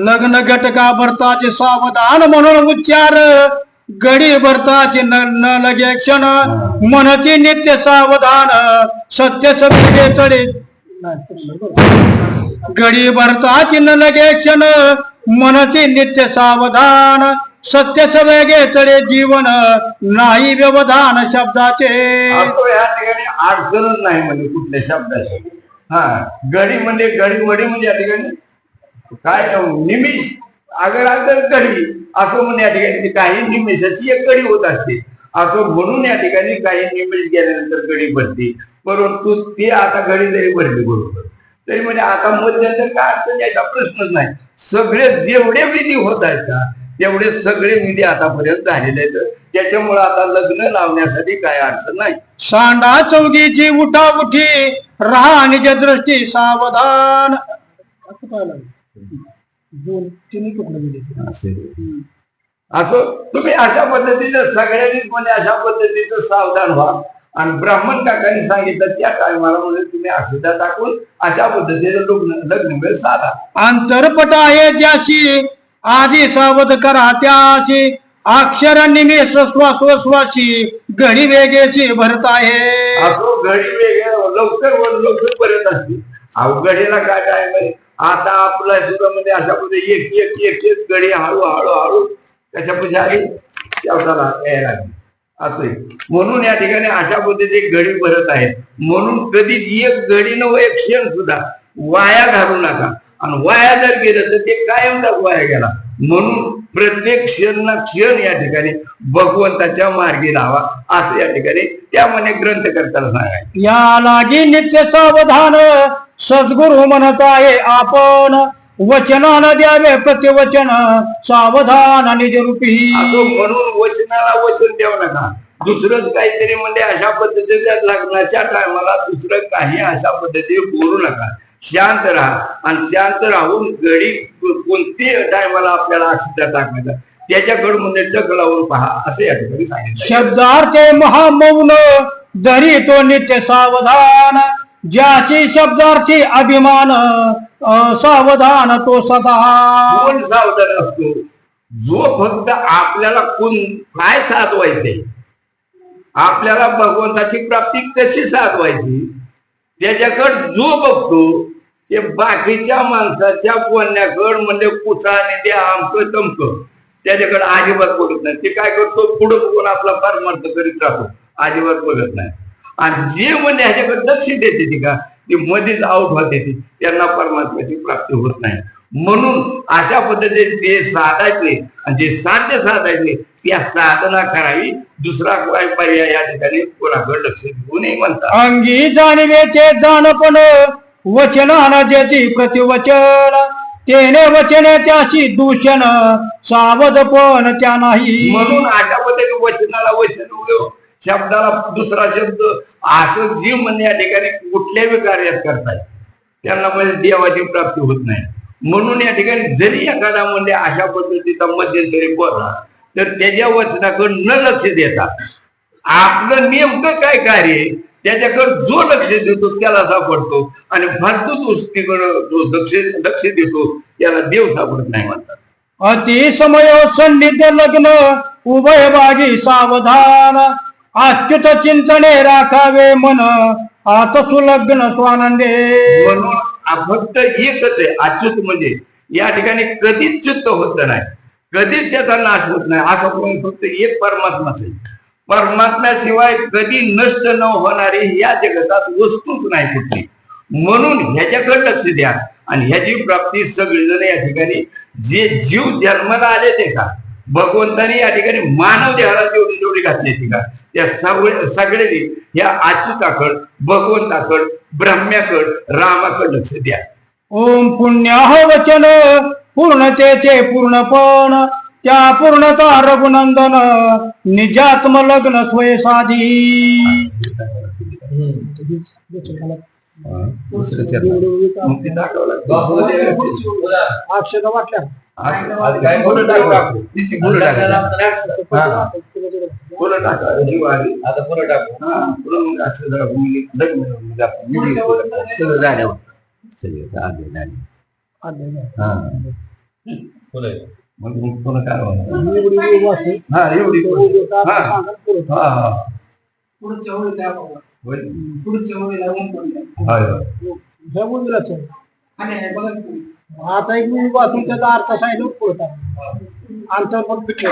लग्न घटका भरताचे सावधान म्हणून उच्चार गडी भरताचे न लगे क्षण मनची नित्य सावधान सत्य सत्य चढे गडी भरताचे न लगे क्षण मनची नित्य सावधान सत्य सवेगे चढे जीवन नाही व्यवधान शब्दाचे. या ठिकाणी अडचणच नाही म्हणजे कुठल्या शब्दाचे. हा गडी म्हणजे गडी म्हणजे या ठिकाणी काय निमिष अगर गडी असं म्हणजे या ठिकाणी काही निमिषाची एक गडी होत असते असं म्हणून या ठिकाणी काही निमिष गेल्यानंतर गडी भरते. परंतु ते आता गडी जरी भरली बरोबर तरी म्हणजे आता मध्यंतर काय अडचण यायचा प्रश्नच नाही. सगळे जेवढे विधी होत आहेत का तेवढे सगळे विधी आतापर्यंत झालेले आहेत. त्याच्यामुळे आता लग्न लावण्यासाठी काय अडचण नाही. सांडा चौघीची उठाउठी राहा निज दृष्टी सावधान. असं तुम्ही अशा पद्धतीचं सगळ्यांनीच म्हणजे अशा पद्धतीचं सावधान व्हा. आणि ब्राह्मण काकांनी सांगितलं त्या टायमाला म्हणजे तुम्ही अक्षता टाकून अशा पद्धतीचं लग्न वेळ साधा. अंतरपट आहे ज्याशी आधी सावध करा त्याशी अक्षर निमेष श्वासोश्वासी घडी वेगेची भरत आहे. असो घडी वेगळे लवकर पर्यंत असते. अहो घडीला काय टाइम आहे आता आपला सुद्धा म्हणजे अशा पद्धती एक गडी हळू त्याच्या पुढे आली शेवटाला यायला लागली असं. म्हणून या ठिकाणी अशा पद्धतीची घडी भरत आहे. म्हणून कधीच एक घडी न एक क्षण सुद्धा वाया घालू नका. आणि वाया जर गेलं तर ते कायमचा वाया गेला. म्हणून प्रत्येक क्षण या ठिकाणी भगवंताच्या मार्गी लावा असं या ठिकाणी त्यामध्ये ग्रंथकर्त्याला सांगायचं. या लागी नित्य सावधान सद्गुरु म्हणत आहे आपण वचनानं द्यावे प्रतिवचन सावधान निजरूपी. म्हणून वचनाला वचन देऊ नका. दुसरंच काहीतरी म्हणजे अशा पद्धतीच्या लग्नाच्या टायमाला दुसरं काही अशा पद्धतीने बोलू नका. शांत राहा आणि शांत राहून घडी कोणती टायमाला आपल्याला अक्षता टाकायचा त्याच्याकडे म्हणजे डग लावून पहा असं या ठिकाणी सांगितलं. शब्दार्थे महामौन धरी तो नित्य सावधान, ज्याची शब्दार्थी अभिमान सावधान तो सदा. कोण सावधान असतो? जो फक्त आपल्याला कोण काय साधवायचे, आपल्याला भगवंताची प्राप्ती कशी साधवायची त्याच्याकडे जो बघतो ते बाकीच्या माणसाच्या बोलण्याकड म्हणजे कुचाने ते आमकं तमकं त्याच्याकडे अजिबात बघत नाही. ते काय करतो पुढे बघून आपला परमार्थ करीत राहतो, अजिबात बघत नाही. आणि जे म्हणजे ह्याच्याकडे लक्ष देते ती का ती मध्येच आउट होते ती त्यांना परमात्म्याची प्राप्ती होत नाही. म्हणून अशा पद्धतीने ते साधायचे आणि जे साध्य साधायचे त्या साधना करावी. दुसरा काय पर्याय या ठिकाणी कोणाकडे लक्ष देऊ नये म्हणतात. अंगी जाणवेचे जाणपण वचनान देती प्रतिवचन, तेने वचने त्याशी दूषण सावधपण त्या नाही. म्हणून अशा पद्धतीने वचनाला वचन शब्दाला दुसरा शब्द असं जी म्हणजे या ठिकाणी कुठल्याही कार्यात करतायत त्यांना म्हणजे देवाची प्राप्ती होत नाही. म्हणून या ठिकाणी जरी एखादा म्हणजे अशा पद्धतीचा मध्यंतरी बोलला तर त्याच्या वचनाकडे न लक्ष देता आपलं नेमकं काय कार्य त्याच्याकडे जो लक्ष देतो त्याला सापडतो आणि फालतू गोष्टीकडे जो लक्ष देतो त्याला देव सापडत नाही म्हणतात. अति समय सन्निध्य लग्न उभय बागी सावधान, अच्युत चिंतने राखावे मन आता सुलग्न स्वानंदे. म्हणून फक्त एकच आहे अच्युत म्हणजे या ठिकाणी कधीच च्युत होत नाही, कधीच त्याचा नाश होत नाही. असा कोणी फक्त एक परमात्माच आहे. परमात्म्याशिवाय कधी नष्ट न होणारी या जगतात वस्तूच नाही कुठली. म्हणून ह्याच्याकडे लक्ष द्या आणि ह्याची प्राप्ती सगळेजण या ठिकाणी जे जीव जन्माला आले ते का भगवंताने या ठिकाणी मानव देहाला जेवढी जेवढी घातली ती का त्या सगळ्यांनी या अच्युताकड भगवंताकड ब्रह्म्याकड रामाकड लक्ष द्या. ओम पुण्याह वचन पूर्णतेचे पूर्णपण, त्या पूर्णता रघुनंदन निजात्म लग्न स्वय साधी. अक्षता वाटल्या आता एक मी वाचून त्याचा अर्थ सांगितलं पुढता अंतर पण पिटलं.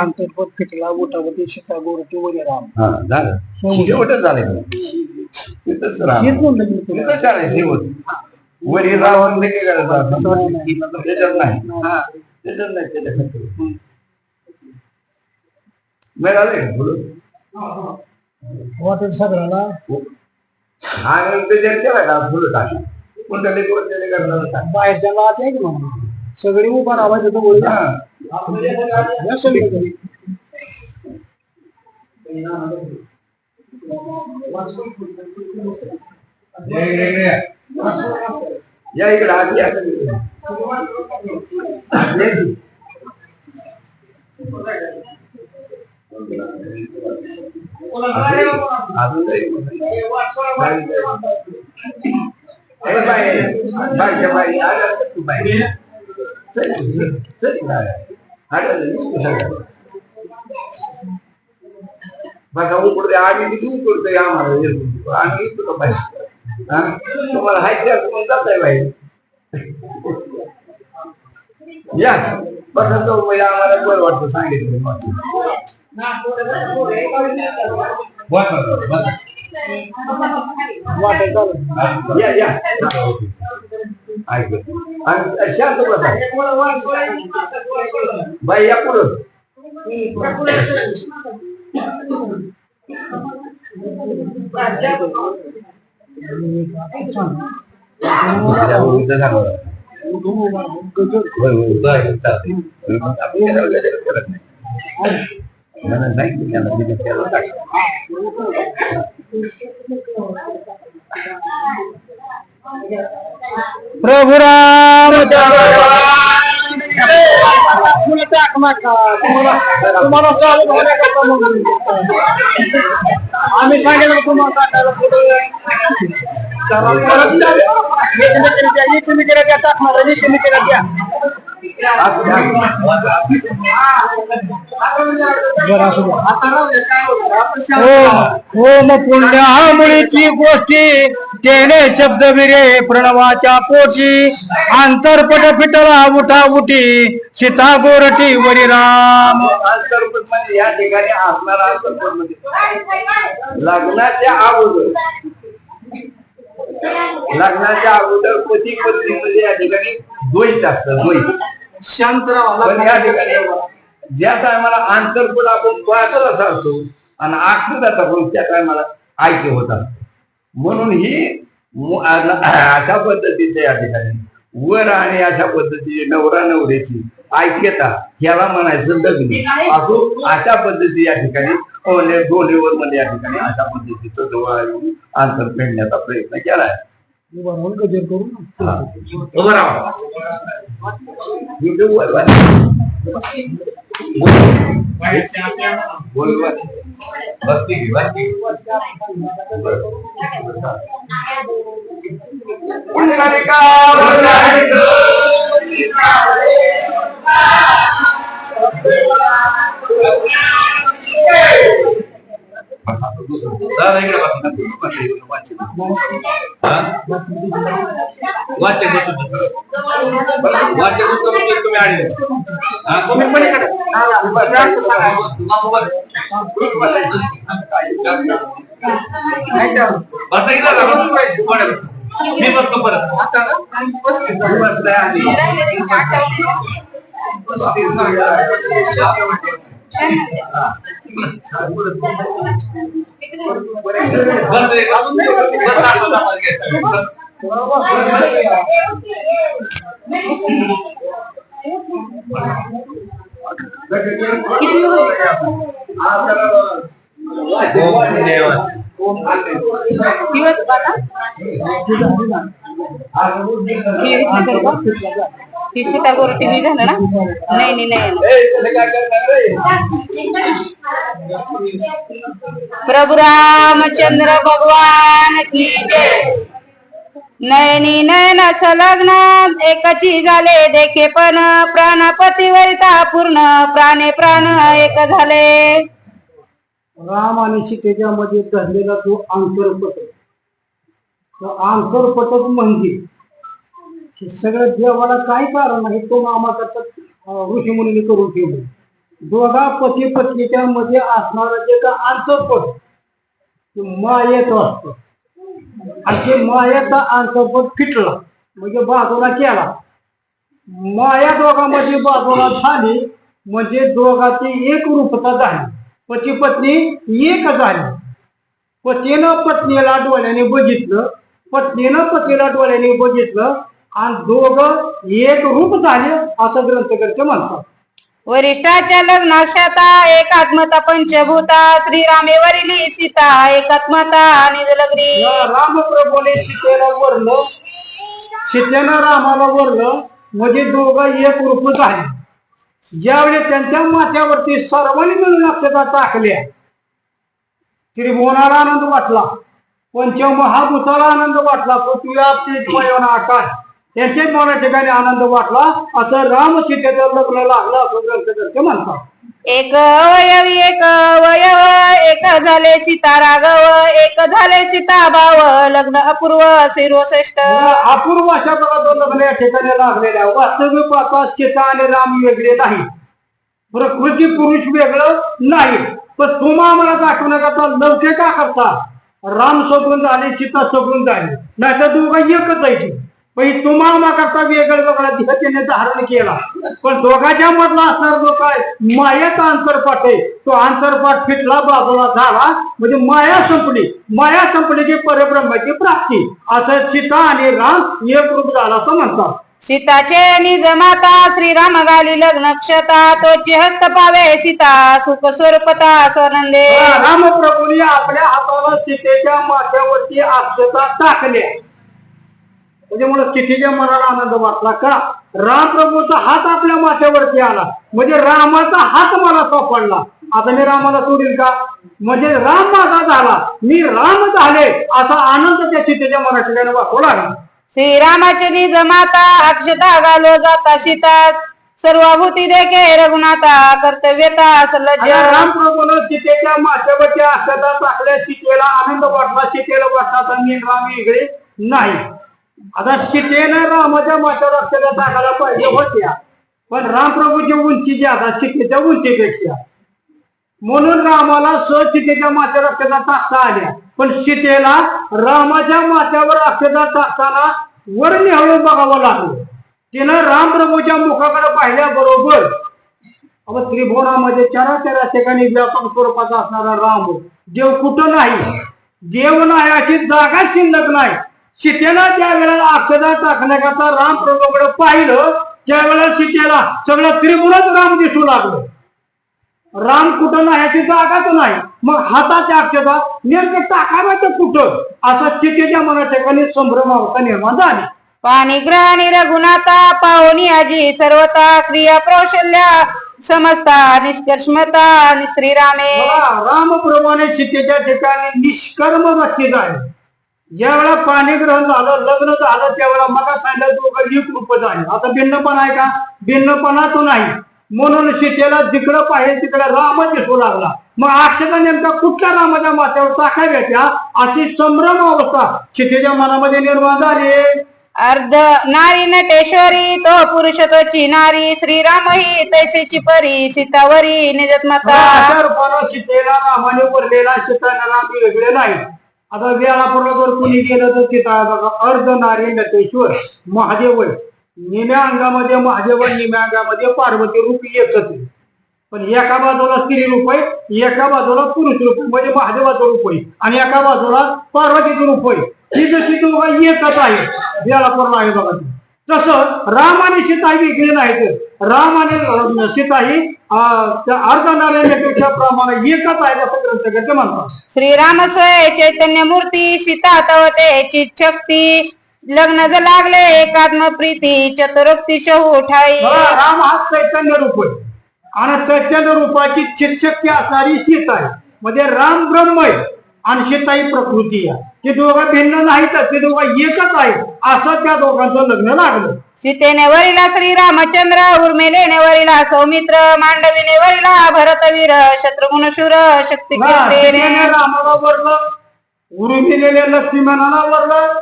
अंतर्पद फिटला उठावती शिका गोरटी वगैरे राम झालं शेवटच झालं शेवट वरी रावण काय करायचं त्याच्यात नाही त्याच्यात नाही त्याच्यात मिळाले वाटेल सगळ्याला आणि त्याच्यात केला का फुलं टाकली कोणत्या लेखवर त्याने करणार बाहेरच्या गावात आहे की म्हणून सगळी उभा राहायचं तर बोल या इकडे आधी असं बघा उकडते आम्ही किती उकडतोय आम्हाला आम्ही तुला पाहिजे तुम्हाला हायचे असं जात आहे बाई या बस आम्हाला बरं वाटतं सांगितलं या या आणि शांत बसा बाई या पुढं मला सांगितलं त्याला तिथे त्याला टाक. प्रभु रामचंद्र तुम्हाला स्वागत होण्याकरता आम्ही सांगितलं तुम्हाला टाकायला पुढे टाकणार द्या. हो मग पुण्यामुळीची गोष्टी तेने शब्द विरे प्रणवाच्या पोटी आंतरपट फिटला उठा उठी सीता गोरटी वरी राम. अंतर्पट म्हणजे या ठिकाणी असणारा अंतर्पट म्हणजे लग्नाच्या अगोदर पती पत्नी म्हणजे या ठिकाणी द्वैत असतं, द्वैत शांत राहा. या ठिकाणी ज्या टायमाला आंतरपट आपण पाहतच असतो आणि अक्षरात आपण त्या टायमाला ऐक्य होत असतो. म्हणून ही अशा पद्धतीचे या ठिकाणी वर आणि अशा पद्धतीची नवरा नवऱ्याची ऐक्यता ह्याला म्हणायचं लग्न असो. अशा पद्धती या ठिकाणी दोन्हीवर म्हणजे या ठिकाणी अशा पद्धतीचं जवळ येऊन अंतर फेडण्याचा प्रयत्न केलाय. मी बसतो परत सीता गोरटी नाही झालं ना. नाही प्रभु रामचंद्र भगवान की जय. नयनी नयनाच लग्न एकाची झाले देखे पण प्राणपती वरिता पूर्ण प्राणे प्राण एक झाले. राम आणि सीतेच्या मध्ये घडलेला जो आंतरपट, तो आंतरपटक म्हणजे सगळं देवाला काय कारण आहे तो मामाचा ऋषी मुनीने करून ठेवलं. दोघा पती पत्नीच्या मध्ये असणारा जे का आंतरपट मायेच असतो आणि ते मायाचा आंतरपट फिटला म्हणजे बाजूला केला. माया दोघांमध्ये बाजूला झाली म्हणजे दोघांची एक रूपता झाली, पती पत्नी एक झाली. पतीनं पत्नीला डोळ्याने बघितलं, पत्नीनं पतीला डोळ्याने बघितलं आणि दोघं एक रूप झाले असं ग्रंथकर्ते म्हणतात. वरिष्ठाच्या लग्नाक्षता एकात्मता पंचभूता श्रीरामे वरिली सीता एकात्मता निजलगरी. रामप्रभूने सीतेला वरलं, सीतेनं रामाला वरलं म्हणजे दोघं एक रूप झाले. ज्यावेळी त्यांच्या माथ्यावरती सर्वांनी मिळून अक्षता टाकल्या त्रिभुवनाला आनंद वाटला, पंचमहाभूताला आनंद वाटला, पृथ्वी आकाश त्यांच्या मला ठिकाणी आनंद वाटला. असं राम सीतेचं लग्न लागलं असं ग्रंथकर्ते म्हणतात. एक अवयवी एक अवयव एक झाले सीता राघव एक झाले सीता भाव लग्न अपूर्व श्रेष्ठ. अपूर्व अशा प्रकारचं लग्न या ठिकाणी लागलेल्या. वास्तविक पाहता सीता आणि राम वेगळे नाही, प्रकृती पुरुष वेगळं नाही. पण तुम्हा आम्हाला दाखवण्याकरता लवके का करता? राम सोडून झाले, सीता सोडून झाली, नाही तर दोघं एकच आहे. पण तुम्हाला करता वेगळं वेगळा देह धारण केला, पण दोघांच्या मधला असणार जो काय मायाचा अंतरपाठ आहे तो अंतरपाठ फिटला बाजूला झाला म्हणजे माया संपली की परब्रह्माची प्राप्ती. असं सीता आणि राम एक रूप झाला असं म्हणतात. सीताचे निज माता श्रीराम घाली लग्न क्षता तोची हस्त पावे सीता सुख स्वरूपता स्वनंदे. रामप्रभूंनी आपल्या हाताला सीतेच्या माथ्यावरती अक्षता टाकल्या त्याच्यामुळे सीतेच्या मनाला आनंद वाटला का रामप्रभूचा हात आपल्या माथ्यावरती आला म्हणजे रामाचा हात मला सापडला. आता मी रामाला सोडील का म्हणजे राम माझा झाला मी राम झाले असा आनंद त्या सीतेच्या मनात वाटू लागला. श्रीरामाचे निज माता अक्षता घालो जाता सीता सर्वभूती देखे रघुनाथा कर्तव्यता सलज्ज. रामप्रभून सीतेच्या माथ्यावरती अक्षता टाकल्या सीतेला आनंद वाटला सीतेला वाटला मी राम वेगळे नाही. आता सीतेनं रामाच्या माथ्यावर अक्षता टाकायला पाहिजे होत्या पण रामप्रभूची उंची जी आता सीतेच्या उंचीपेक्षा म्हणून रामाला सीतेच्या माथ्यावर अक्षता टाकता आल्या पण सीतेला रामाच्या माथ्यावर अक्षता टाकताना वर निहाळून बघावं लागलं. तिनं रामप्रभूच्या मुखाकडे पाहिल्याबरोबर त्रिभुवनामध्ये चराचरा ठिकाणी व्यापक स्वरूपाचा असणारा राम देव कुठं नाही देव नाही अशी जागा शिल्लक नाही. सीतेला ज्या वेळेला अक्षता टाकण्याकरता रामप्रभूकडे पाहिलं त्यावेळेला सीतेला सगळं त्रिभुवनच राम दिसू लागलं. राम कुठं नाही याची जागाच नाही मग हाताच्या अक्षता नेमकं टाकायचं कुठं असं सीतेच्या मना ठिकाणी संभ्रम अवस्था निर्माण झाली. पाणीग्रहाणी रघुनाथा पाहुणी आजी सर्वता क्रिया कौशल्या समजता निष्कर्षमता श्रीरामे. रामप्रभूने सीतेच्या ठिकाणी निष्कर्म भक्ती झाली. ज्या वेळा पाणीग्रहण झालं लग्न झालं त्यावेळेला मग सांगितलं दोघं एक रूप झाले. आता भिन्नपणा आहे का भिन्नपणाच नाही म्हणून सीतेला जिकडं पाहिजे तिकडे राम दिसू लागला. मग अक्षता नेमका कुठल्या रामाच्या माथ्यावर टाकाव्याच्या अशी संभ्रम अवस्था सीतेच्या मनामध्ये निर्माण झाली. अर्ध नारी नटेश्वरी तो पुरुष तोची नारी श्रीराम ही तैसेची परी सीतावरी निजत माता. अशा रूपानं सीतेला रामाने वरलेला सीताला राम वेगळे नाही. आता वेळापूर्वी जर कुणी गेलं तर तिथं बघा अर्ध नारी नटेश्वर महादेव निम्या अंगामध्ये महादेव निम्या अंगामध्ये पार्वती रूप एकच पण एका बाजूला स्त्री रूप आहे एका बाजूला पुरुष रूप म्हणजे महादेवाचं रूप आहे आणि एका बाजूला पार्वतीचं रूप आहे. ही जशी दोघं एकच आहे वेळापूर्ण आहे बघा. तसं राम आणि सीता वेगळे नाहीत राम आणि सीता ही अर्धनारायणापेक्षा प्रमाणे एकच आहे असं ग्रंथकारचे म्हणतात. श्रीराम स्वय चैतन्य मूर्ती सीता तवते शक्ती लग्न लागले एकात्म प्रीती चतुरोक्ती चहू ठाई. राम हा चैतन्य रूप आहे आणि चैतन्य रूपाची चितशक्ती असणारी सीता आहे म्हणजे राम ब्रह्म आहे आणि सीता ही प्रकृती आहे. ते दोघं भिन्न नाहीत ते दोघं एकच आहे असं त्या दोघांचं लग्न लागलं. सीतेने वरिला श्रीरामचंद्र उर्मिलेने वरिला सौमित्र मांडवीने वरिला भरतवीर शत्रुघ्न शूर शक्ती रामाला वरलं उर्मिलेने लक्ष्मणाला वरलं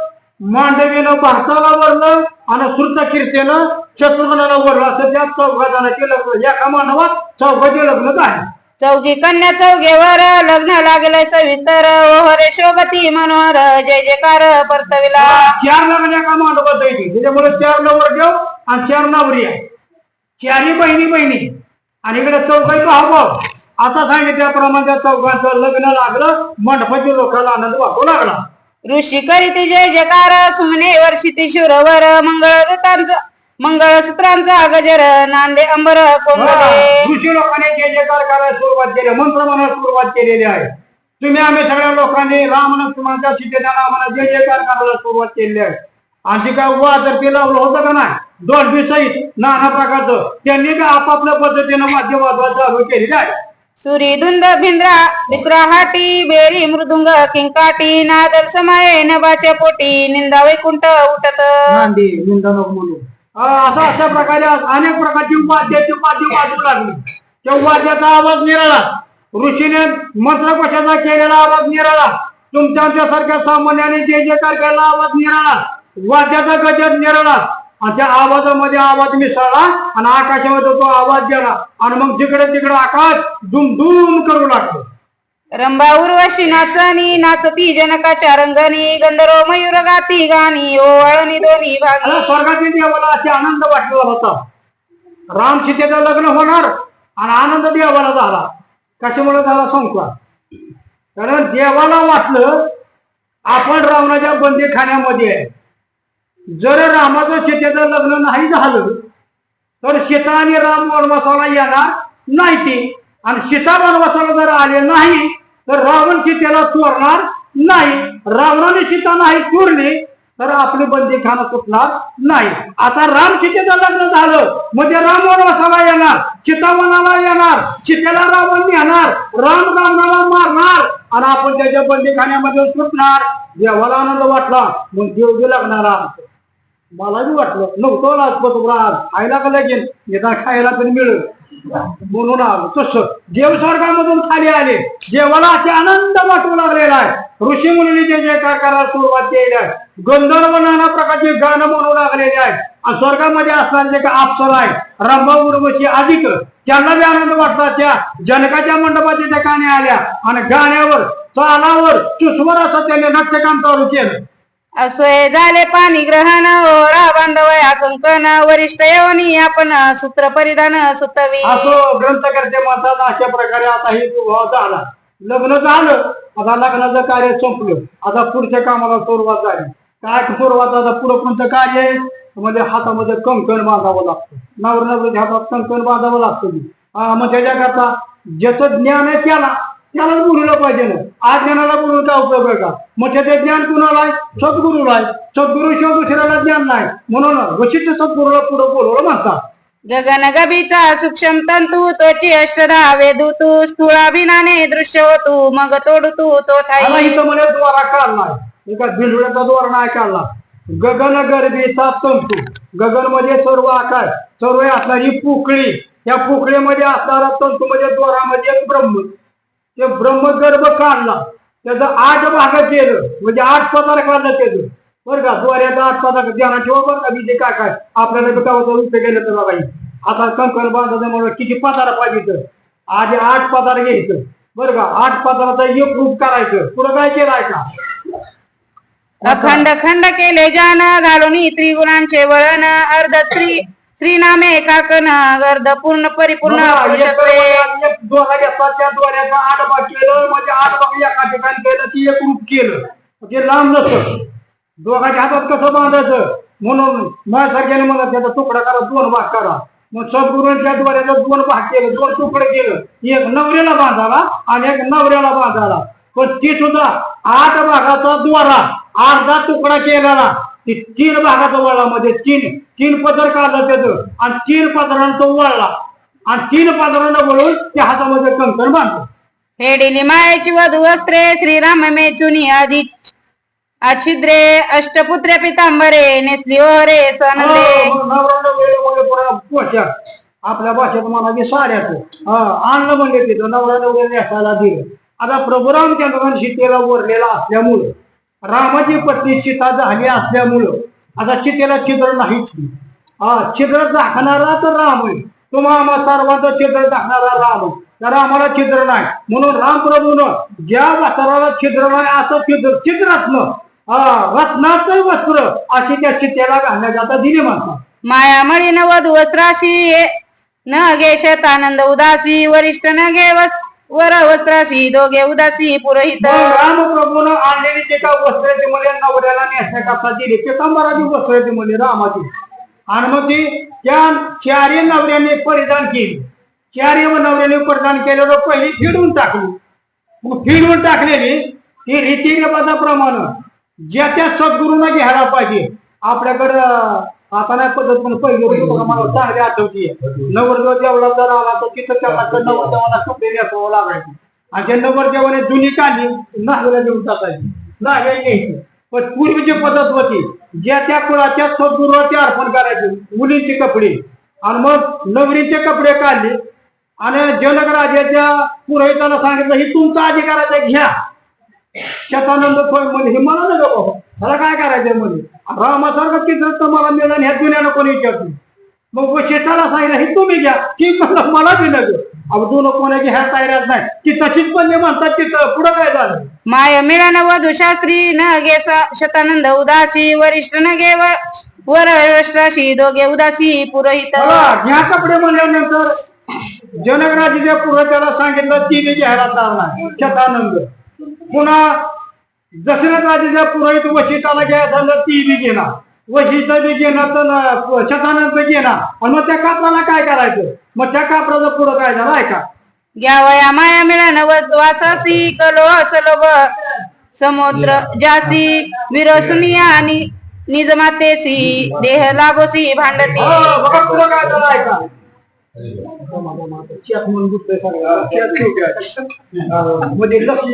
मांडवीनं भारताला वरलं आणि श्रुतकीर्तीनं शत्रुघ्नाला वरलं असं त्या चौघाजणांचे लग्न एका मानवात चौघाचे लग्न झाले. चौघी कन्या चौघेवर लग्न लागले सविस्तर ओहरे शोभती मनोहर जय जयकार परतविला. 4 लग्न एका मांडवात येते त्याच्यामुळे 4 नवरदेव आणि 4 नवरी आहे 4ही बहिणी आणि इकडे चौघाई भाऊ आता सांगितल्याप्रमाणे त्या चौघांचं लग्न लागलं मंडपाच्या लोकांना आनंद वाटू लागला. ऋषी करीती जय जयकार सुमने वर्षिती शुरवर मंगळसूत्रांचा गजर नांदे अंबर कोंबडे. ऋषी लोकांनी जय जयकार करायला सुरुवात केली मंत्र म्हणायला सुरुवात केलेली आहे. तुम्ही आम्ही सगळ्या लोकांनी राम लक्ष्मणाच्या सीतेच्या नावाने जय जयकार करायला सुरुवात केलेली आहे. आणि काय वाजर ते लावलं होतं का नाही डॉल्बी सहित नाना प्रकारचं त्यांनी आपापल्या पद्धतीनं वाद्य वाजवायला चालू केलेले आहे. सुरी धुंद भिंद्रा विक्राहाटी बेरी मृदुंग किंकाटी नादल समाये नभाच्या पोटी निंदा वैकुंठ उठत नांदी निंदा नको म्हणून अशा प्रकारे अनेक प्रकारची वाद्याची वाद्य वाजू लागली. त्या वाद्याचा आवाज निराळा ऋषीने मंत्रकोशाचा केलेला आवाज निराळा तुमच्यासारख्या सामान्याने जय जयकार केलेला आवाज निराळा वाद्याचा गजर निराळा आणि त्या आवाजामध्ये आवाज मिसळला आणि आकाशामध्ये तो आवाज गेला आणि मग तिकडे आकाश दुमदुम करू लागलो. रंभा उर्वशी नाचणी नाचती जनकाच्या रंगणी गंधर्व मयूर गाती गाणी ओवाळणी दोन्ही भागी. आता स्वर्गातील देवाला अति आनंद वाटलेला होता. राम सीतेचं लग्न होणार आणि आनंद देवाला झाला. कशामुळे झाला सांगतो. कारण देवाला वाटलं आपण रावणाच्या बंदीखान्यामध्ये आहे. जर रामाचं सीतेचं लग्न नाही झालं तर सीता आणि राम वनवासाला येणार नाही ती. आणि सीता वनवासाला जर आले नाही तर रावण सीतेला चोरणार नाही. रावणाने सीता नाही चोरली तर आपली बंदीखाना सुटणार नाही. आता राम सीतेचं लग्न झालं म्हणजे राम वनवासाला येणार, सीता वनाला येणार, सीतेला रावण नेणार, राम रावणाला मारणार आणि आपण त्याच्या बंदीखान्यामध्ये सुटणार. देवाला आनंद वाटला मग देव बी लागणार. आमचं मला बी वाटलं नव्हतं राजपत खायला का लगेल येता खायला तरी मिळेल म्हणून आलो. तसं देव स्वर्गामधून खाली आले. देवाला अति आनंद वाटू लागलेला आहे. ऋषी मुनी जे जयकार करायला सुरुवात केली आहे. गंधर्व नाना प्रकारचे गाणं म्हणू लागलेले आहे. आणि स्वर्गामध्ये असणारे जे काही अप्सरा आहे रंभा उर्वशी अधिक त्यांना बी आनंद वाटतात. त्या जनकाच्या मंडपाच्या त्या गाण्या आल्या आणि गाण्यावर चालावर चुसवर असं त्याने नाट्यकाम चालू केलं. असोय झाले पाणी ग्रहण ओरा बांधवया कंकण वरिष्ठ येवनी आपण सूत्र परिधान सुतवी. असो ग्रंथकर्ते म्हणतात अशा प्रकारे आता हे विवाह झाला. लग्न झालं. आता लग्नाचं कार्य संपलं. आता पुढच्या कामाला सुरुवात झाली. काय सुरुवात आता पुढं कोणतं कार्य आहे म्हणजे हातामध्ये कंकण बांधावं लागतं. नवऱ्याच्या हातात कंकण बांधावं लागतं. मग त्याच्याकरता ज्याचं ज्ञान आहे त्यालाच बोललं पाहिजे ना. आज ज्ञानाला बोलून काय उपयोग आहे का. मग ते ज्ञान कुणाला आहे सद्गुरूला आहे. सद्गुरूशिवाय दुसऱ्याला ज्ञान नाही म्हणून वशिष्ठ सद्गुरूला पुढे बोलवलं म्हणतात. गगन गभीचा सूक्ष्म तंतू तोची अष्टधा वेदू तू स्थूळाभिनाने दृश्य होतू मग तोडू तू तो ठाई. इथं म्हणे द्वारा काढलाय. एका भिलवड्याचा द्वारा नाही काढला. गगन गर्भीचा तंतू. गगन मध्ये सर्व आकाश सर्व असणारी पोकळी. त्या पोकळीमध्ये असणारा तंतू म्हणजे द्वारामध्ये ब्रह्म. ते ब्रह्मगर्भ काढला. त्याचं 8 भाग केलं म्हणजे 8 पदार काढलं त्याचं बरं का. द्वाऱ्याचा 8 पदार ध्यानात ठेवा बरं का. मी काय काय आपल्याला गावाचा उपयोग केलं तर बघा. आता कंकण बांधायचं म्हणून किती पदार पाहिजे तर आधी 8 पदार घ्यायचं बरं का. 8 पदाराचा एक रूप करायचं. पुढं काय केलंय का अखंड खंड केले जान घालून त्रिगुणांचे वळण अर्ध श्रीनामे काकन गर्द पूर्ण परिपूर्ण दोघा घेतला. त्या द्वाऱ्याचा 8 भाग केलं म्हणजे 8 भाग एका ठिकाणी केलं ती एक रूप केलं. ते लांब नसतं. दोघांच्या हातात कसं बांधायचं म्हणून माझ्यासारख्याने मला त्याचा तुकडा करा 2 भाग करा. मग सद्गुरूंच्या द्वाऱ्याचा 2 भाग केलं 2 तुकडे केलं. एक नवऱ्याला बांधाला आणि एक नवऱ्याला बांधाला. पण ती सुद्धा 8 भागाचा द्वारा अर्धा तुकडा केलेला. ती 3 भागाचा वळला म्हणजे 3 पदर काढलं त्याचं आणि 3 पदरांना तो वळला आणि 3 पदरांना वळून त्या हातामध्ये कंकण बांधलं. हेडिली मायेची वधू वस्त्रे श्रीराम मेचुनी आधी अच्छिद्रे अष्टपुत्रे पितांबरे नेसली ओरे सनदे. पोशाख आपल्या भाषेत म्हणाली साड्याचं आणलं म्हणजे तिथं नवरा नवऱ्या नेसायला दिलं. आता प्रभू रामचंद्रांनी सीतेला वरलेला असल्यामुळं रामाची पत्नी सीता झाली असल्यामुळं आता सीतेला छिद्र नाहीच. छिद्र दाखणारा तर राम आहे. तुम्हाला सर्वांचं छिद्र दाखणारा राम आहे. तर आम्हाला छिद्र नाही म्हणून रामप्रभून ज्या वस्त्राला छिद्र नाही असं छिद्रत्न रत्नाचं वस्त्र अशी त्या सीतेला घालण्यात आता दिली म्हणतात. मायामळी न वधू वस्त्राशी न घेशत आनंद उदासी वरिष्ठ न घे वर वस्त्राशी दोघे उदासी पुरोहित. रामप्रभून आणलेली जे का वस्त्राची मुले नवऱ्याला नेसण्याकरता दिली ते संभाराची वस्त्राची मुले रामाची. आणि मग ती त्या 4 नवऱ्याने परिधान केली. 4 नवऱ्याने परिधान केल्यावर पहिली फिरवून टाकली. मग फिरवून टाकलेली ती रीतिरिवाजाप्रमाणे ज्याच्या सद्गुरूंना घ्यायला पाहिजे. आपल्याकडं आता नाही पद्धत पण पहिली मला चांगली आठवतीये. नवरदेव जेवढा जर आला तर तिथं त्याला नवरदेवाला कपडे नेसावं लागायचे आणि त्या नवरदेवाने जुनी काढली नागवेला देऊन टाकायची नागवेला घ्यायची. पण पूर्वीची पद्धत होती ज्या त्या कुळाच्या सद्गुरूला ते अर्पण करायचे मुलींचे कपडे आणि मग नवरीचे कपडे काढले आणि जनक राजाच्या पुरोहिताला सांगितलं ही तुमचा अधिकाराचा घ्या. शतानंद म्हणजे हे मला नका बाबा मला काय करायचंय म्हणजे रामासारखं चित्र तर मला मिळेल ह्या दुनियानं कोणी विचारतो. मग शेताला सांगितलं हे तुम्ही घ्या. ती मला बी नग दोन कोणाची ह्या तयारात नाही ती तशीच पण म्हणतात तिथं पुढं काय झालं. माय मिळन वधू शास्त्री न गे शतानंद उदासी वरिष्ठ न गे वरष्टाशी दोघे उदासी पुरोहित. घ्या कपडे म्हणल्यानंतर जनकराजीच्या पुढे त्याला सांगितलं तिने घ्यायला चालणार शतानंद. पुन्हा दशरथ राजेच्या पुरोहित वशिष्ठाला घ्यायला झालं ती बी घेणार वशिष्ठ बी घेणार तर शतानंद बी घेणार आणि मग त्या कापडाला काय करायचं मग त्या कापडाचं पुढं काय झालं ऐका. घ्यावया माया मिळन वासासी कलो सलोभ समुद्र जासी विरोसनिया आणि निजमातेसी देह लाभोसी भांडती. बघा पुढं काय झालं ऐका. म्हणजे लक्ष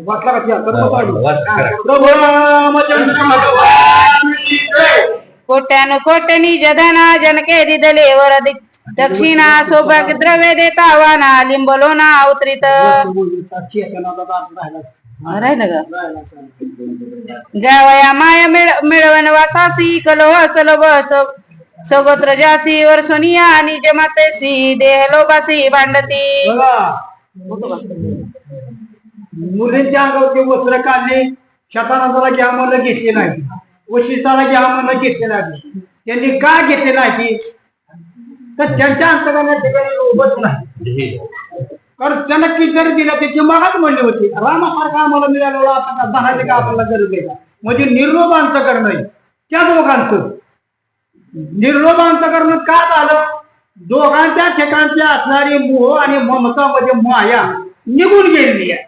वाटला कोट्यानु कोट्यनी जधना जनके दिदले वर दक्षिणा सौभाग्य द्रव्य देता वाना लिंबलोना अवतरित. राहिलं गावया माया मिळवण वासासी कलोह सलोभ सगोत्र जासी वर्षनिया आणि जमातेसी देह लोभासी भांडती. मुलींच्या अंगावरची वस्त्र काढली शतानंदाला घ्या म्हणलं घेतली नाही वशिष्ठाला घ्या म्हणलं घेतली नाही. त्यांनी का घेतली नाही तर त्यांच्या अंतर्गत ठिकाणी उभंच नाही कारण त्यांना किती दिला त्याची मागाच म्हणली होती रामासारखा आम्हाला मिळालेला आता का धनाची का आपल्याला गरज आहे का. म्हणजे निर्लोभ अंतकरण आहे त्या दोघांचं. निर्लोभ अंतकरण का झालं दोघांच्या ठिकाणची असणारी मोह आणि ममता म्हणजे माया निघून गेलेली आहे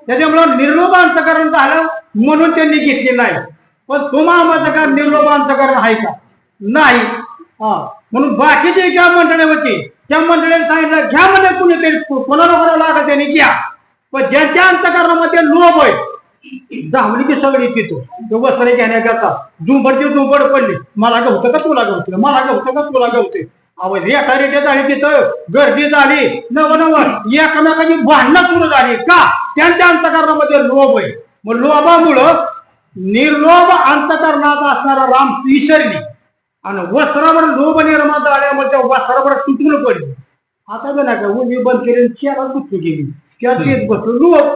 त्याच्यामुळे निर्लोभ अंतकरण झालं म्हणून त्यांनी घेतली नाही. पण तुम्हाला काय निर्लोभ अंतकरण आहे का नाही. म्हणून बाकीचे ज्या मंडळी होती त्या मंडळीने सांगितलं घ्या म्हणे कुणीतरी कोणाला लागत त्यांनी घ्या. पण ज्यांच्या अंतकरणामध्ये लोभ आहे धावली की सगळी तिथं वस्त्र घेण्याकरता झुंबडची झुंबड पडली मला गवतं का तुला गवते मला गवतं का तुला गवते. रेटा रेट्या झाली तिथं गर्दी झाली नव एकमेकाची भांडणं सुरू झाली का त्यांच्या अंतकरणामध्ये लोभ आहे. मग लोभामुळं निर्लोभ अंतकरणात असणारा राम विसरली आणि वस्त्रावर लोभ निर्माण झाल्यामुळे त्या वस्त्रावर तुटून पडली. आता बी नाही का उभी बंद केली चेहरा तुटू गेली त्या तेच बसलो लोभ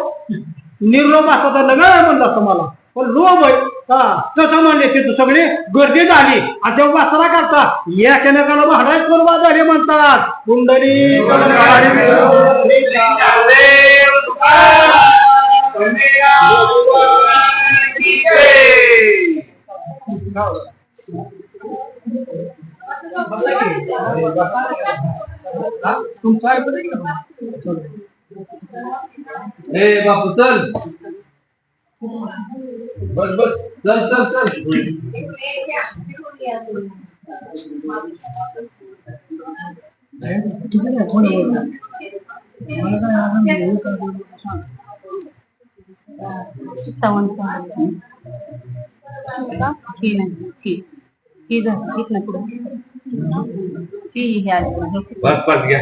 निर्लोभ असा तर नव्हे म्हणलं असं मला पण लोभ आहे तसं म्हणले तिथं सगळी गर्दी झाली आणि त्या वाचरा करता एकामेकाला भाडाय कोरवा झाले म्हणतात कुंडली बापू चल बस बस चल चल चल. बस बस घ्या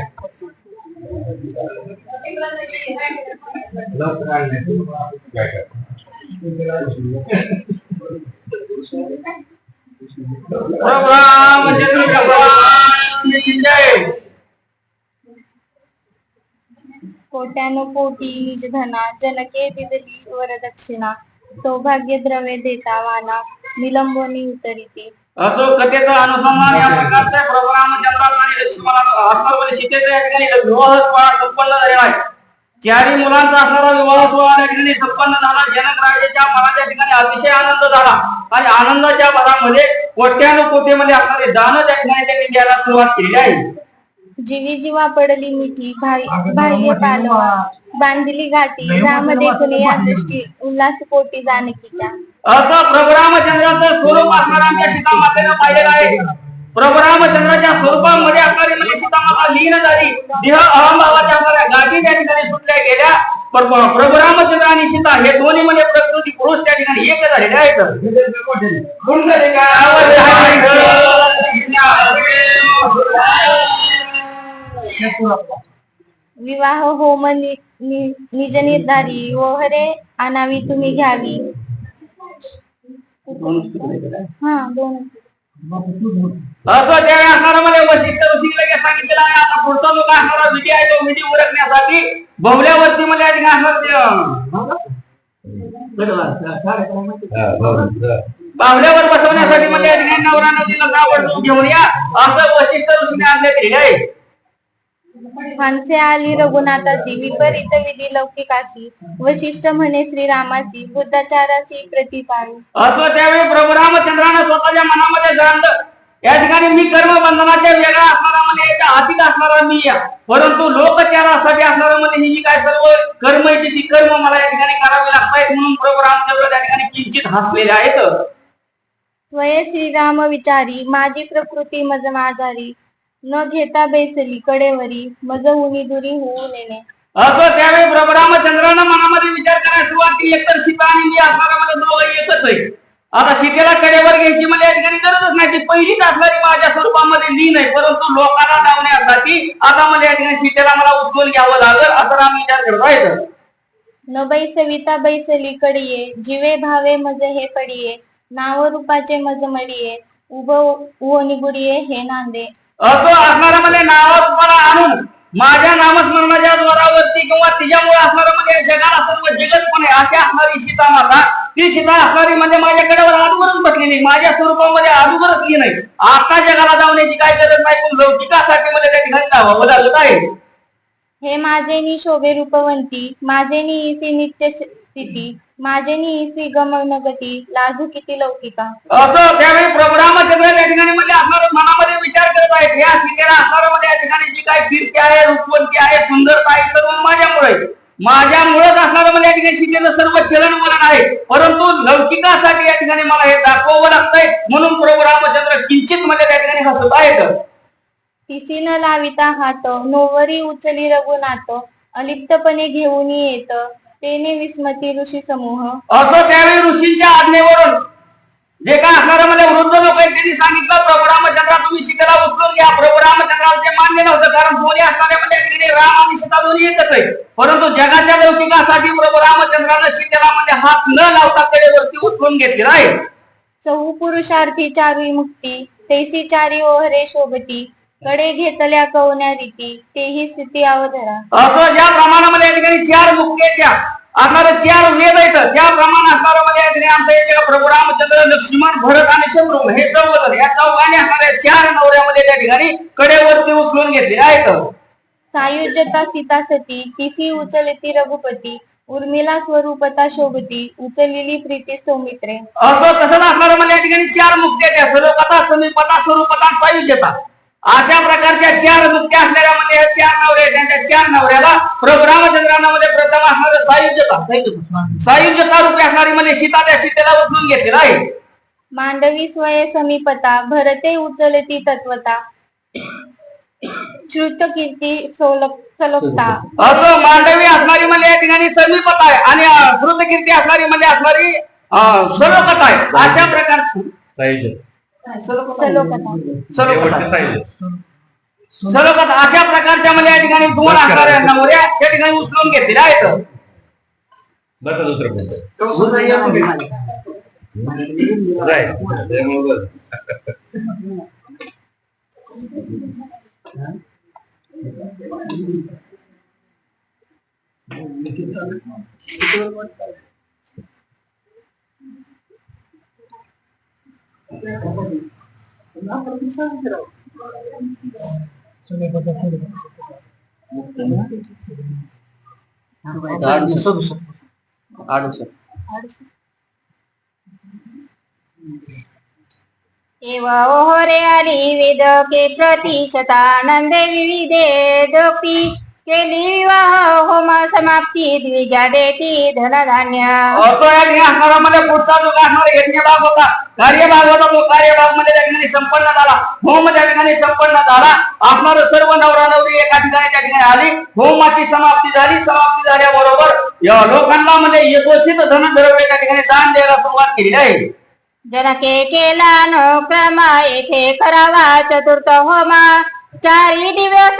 रामचंद्र भगवान की जय. कोट्यानु कोटी निज धना जनके दिदली वरदक्षिणा सौभाग्य द्रव्य देता वाना निलंबोनी उतरिते. असो कथेचं अनुसंधान या प्रकारचे प्रभू रामचंद्राचा आणि लक्ष्मणाचा असणारा सीतेचा या ठिकाणी विवाह सोहळा संपन्न झालेला आहे. चारही मुलांचा असणारा विवाह सोहळा या ठिकाणी संपन्न झाला. जनक राजाच्या मनाच्या ठिकाणी अतिशय आनंद झाला आणि आनंदाच्या भरामध्ये कोट्यानुकोटीमध्ये असणारे दान त्या ठिकाणी त्यांनी द्यायला सुरुवात केली आहे. जीवी जीवा पडली मिठी बाह्य पालवा बांधली घाटी राम देखून या दृष्टी उल्हास पोटी जानकीच्या. असं प्रभू रामचंद्राचं स्वरूप असणार आमच्या सीतामातेनं पाहिलेलं आहे. प्रभू रामचंद्राच्या स्वरूपामध्ये असणारी म्हणजे सीतामाता लीन झाली. देह अहंभावाच्या असणाऱ्या गाठी त्या ठिकाणी सुटल्या गेल्या. पण प्रभू रामचंद्र आणि सीता हे दोन्ही म्हणजे प्रकृती पुरुष त्या ठिकाणी एक झालेले आहेत. विवाह होम निज निर्धारी ओहरे आणावी तुम्ही घ्यावी. हा दोन. असं त्यावेळी असणारा मला वशिष्ठ ऋषी लगेच सांगितलेलं आहे. आता पुढचा जो काय असणारा विधी आहे तो विधी उरकण्यासाठी बहुल्यावरती मध्ये बाहुल्यावर बसवण्यासाठी म्हणजे नवरा नदीला ताबडतोब घेऊन या असं वशिष्ठ ऋषीने आज्ञा केली आहे. माणसे आली रघुनाथाची विपरीत विधी लौकिकासी वशिष्ठ म्हणे श्रीरामाची वृद्धाचाराची प्रतिपाळी. असं त्यावेळी प्रभू रामचंद्रानं स्वतःच्या मनामध्ये जाणलं या ठिकाणी मी कर्म बंधनाच्या वेगळा असणारा म्हणजे याच्या हातीत असणारा मी या, परंतु लोकचारासाठी असणारा म्हणजे ही जी काय सर्व कर्म येते ती कर्म मला या ठिकाणी करावी लागतात. म्हणून प्रभू रामचंद्र त्या ठिकाणी किंचित हसलेले आहेत. स्वये श्रीराम विचारी माझी प्रकृती मज माझारी न घेता बेसली कडेवरी मज हुनी दुरी होऊ नेणे. असं त्यावेळी प्रभू रामचंद्रानं मनामध्ये विचार करायला सुरुवात केली. एकतर सीता आणि मी असणारा म्हणजे दोघं एकच आहे. आता सीतेला कडेवर घ्यायची मला या ठिकाणी गरजच नाही. ती पहिलीच असणारी माझ्या स्वरूपामध्ये लीन आहे, परंतु लोकांना लावण्यासाठी आता मला या ठिकाणी सीतेला मला उचलून घ्यावं लागल असं राम विचार करत आहेत. न बैसविता बैसली कडिये जीवे भावे मज हे पडिये नाव रूपाचे मज मडिये उभ ओ निगुडिये हे नांदे. असं असणारा म्हणजे नावारूपाला आणून माझ्या नामस्मरणाच्या जोरावरती किंवा तिच्यामुळे असणारं म्हणजे जगाला सर्व जगतपणे अशी असणारी सीता माता ती सीता असणारी म्हणजे माझ्याकडे अगोदरच बसलेली माझ्या स्वरूपामध्ये अगोदरच ली नाही. आता जगाला जाण्याची काय गरज नाही, पण लौकिकासाठी मला त्या ठिकाणी जावं लागत आहे. हे माझेनी शोभे रूपवंती माझेनी ईसी नित्य स्थिती माझेनी ईसी गमन गती लाजू किती लौकिका. असं त्यावेळी प्रभू रामचंद्र या ठिकाणी म्हणजे असणारं मनामध्ये विचार करत आहेत. या सीतेला असणारं म्हणजे या ठिकाणी जी काय कीर्ती आहे रूपवंती आहे सुंदरता आहे सर्व माझ्यामुळेच असणारं म्हणजे या ठिकाणी सीतेचं सर्व चलन वलन आहे, परंतु लौकिकासाठी या ठिकाणी मला हे दाखवावं लागतंय. म्हणून प्रभू रामचंद्र किंचित म्हणजे त्या ठिकाणी हसत आहेत. तिसी न लाविता हात नोवरी उचली रघुनाथ अलिप्तपणे घेऊन येत तेने विस्मती ऋषी समूह. असं त्यावेळी ऋषींच्या आज्ञेवरून जे काय असणारं म्हणजे वृद्ध लोक आहेत त्यांनी सांगितलं प्रभू रामचंद्र तुम्ही सीतेला उचलून घ्या. प्रभू रामचंद्राचे मान्य नव्हतं, कारण दोन्ही असणारे म्हणजे राम आणि सीता दोन्ही एकच आहे, परंतु जगाच्या लौकिकासाठी प्रभू रामचंद्रानं सीतेला म्हणजे हात न लावता कडेवरती उचलून घेतलेला आहे. चहू पुरुषार्थी चारुई मुक्ती तैसी चारी ओहरे शोभती कडे घेतल्या कवण्या रीती तेही स्थिती अवधरा. असं ज्या प्रमाणामध्ये या ठिकाणी चार मुक्त्या असणारे चार वेद आहेत त्याप्रमाणे असणारं म्हणजे या ठिकाणी आमचं हे प्रभू रामचंद्र लक्ष्मण भरत आणि शत्रुघ्न हे चौघ या चौघांनी असणाऱ्या चार नवऱ्यामध्ये त्या ठिकाणी कडेवरती उचलून घेतले आहेत. सायुज्यता सीता सती तिसी उचलती रघुपती उर्मिला स्वरूपता शोभती उचललेली प्रीती सौमित्रे. असं तसंच असणारं म्हणजे या ठिकाणी चार मुक्त्या सर्वकथा समीपता स्वरूपता सायुज्यता अशा प्रकारच्या चार मुक्त्या असणाऱ्या म्हणजे चार नवरे त्यांच्या चार नवऱ्याला प्रभू रामचंद्रांना मध्ये प्रथम असणारं सायुज्यता रूपी असणारी म्हणजे सीता त्या सीतेला उचलून घेतलेला आहे. मांडवी स्वये समीपता भरते उचलती तत्वता श्रुत कीर्ती सलोकता. असं मांडवी असणारी म्हणजे या ठिकाणी समीपता आहे आणि श्रुत कीर्ती असणारी म्हणजे असणारी सलोकता आहे. अशा प्रकारची सलोकता अशा प्रकारच्या म्हणजे या ठिकाणी दोन असणाऱ्या नवऱ्या त्या ठिकाणी उचलून घेतलेल्या आहेत. एव ओहरे आली वेदके प्रतिशतानंदे विविधे दोक्ती केली विवाह होम समाप्ती द्विजा देती धनधान्य. असो या ठिकाणी असणारामध्ये पुढचा जो असणारा यज्ञभाग होता, कार्यभाग होता, तो कार्यभाग मध्ये त्या ठिकाणी संपन्न झाला. होम त्या ठिकाणी संपन्न झाला. असणार सर्व नवरा नवरी एका ठिकाणी त्या ठिकाणी आली. होमाची समाप्ती झाली. समाप्ती झाल्याबरोबर या लोकांना म्हणजे यथोचित धनद्रव्य त्या ठिकाणी दान द्यायला सुरुवात केली आहे. जनके केला अनुक्रम येथे करावा चतुर्थ होम चारी दिवस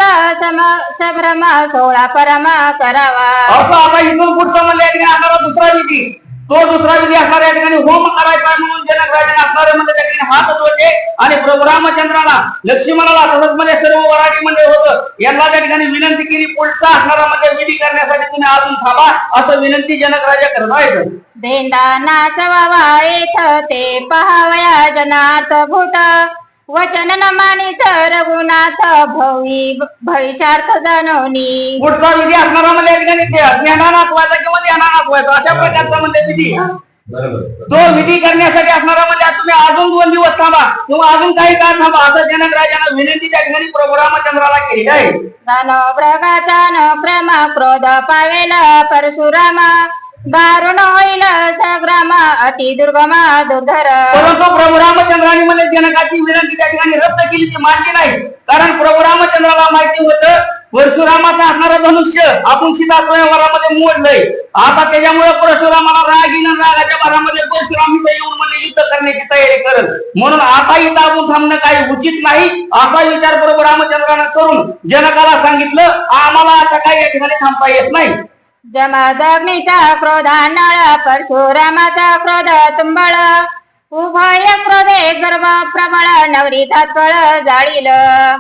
संभ्रम 16 परमा करावा. असं आता इथून पुढचं म्हणजे या ठिकाणी असणारा दुसरा विधी, तो दुसरा विधी असणार या ठिकाणी होम करायचा म्हणून जनक राजाने असणारे म्हणजे त्या ठिकाणी हात जोडले आणि प्रभू रामचंद्राला, लक्ष्मणाला तसंच म्हणजे सर्व वराडी मंडळ होतं यांना त्या ठिकाणी विनंती केली, पुढचा असणारा म्हणजे विधी करण्यासाठी तुम्ही अजून थांबा असं विनंती जनक राजा करत आहेत. धेंडा नाचवावा येथ ते पहावया जनार्थ भूत वचन न मानिच रघुनाथ भविष्यार्थ जाणवणी. पुढचा विधी असणारा म्हणजे या ठिकाणी ज्ञाना नाचवायचा किंवा ध्याना नाचवायचा अशा प्रकारचा म्हणजे विधी. तो विधी करण्यासाठी असणारा म्हणजे तुम्ही अजून 2 दिवस थांबा किंवा अजून काही काळ थांबा असं जनक राजाने विनंती त्या ठिकाणी प्रभू रामचंद्राला केली आहे. दानवृगाचा न क्रम क्रोध पावेल परशुराम दारुण होईल सग्राम अति दुर्गम दुर्धर. परंतु प्रभू रामचंद्राने म्हणजे जनकाची विनंती त्या ठिकाणी रद्द केली, ती मानली नाही. कारण प्रभू रामचंद्राला माहिती होतं परशुरामाचं असणारं धनुष्य आपण सीता स्वयंवरामध्ये मोडलंय. आता त्याच्यामुळे परशुरामाला राग येईल, रागाच्या भरामध्ये परशुराम इथं येऊन म्हणजे युद्ध करण्याची तयारी करल. म्हणून आता इथं आपण थांबणं काही उचित नाही असा विचार प्रभू रामचंद्राने करून जनकाला सांगितलं आम्हाला आता काही या ठिकाणी थांबता येत नाही. जमदग्नीचा क्रोधानळ परशुरामाचा क्रोध तुंबळ उभय क्रोधे गर्भ प्रबळ नगरी तात्कळ जाळील.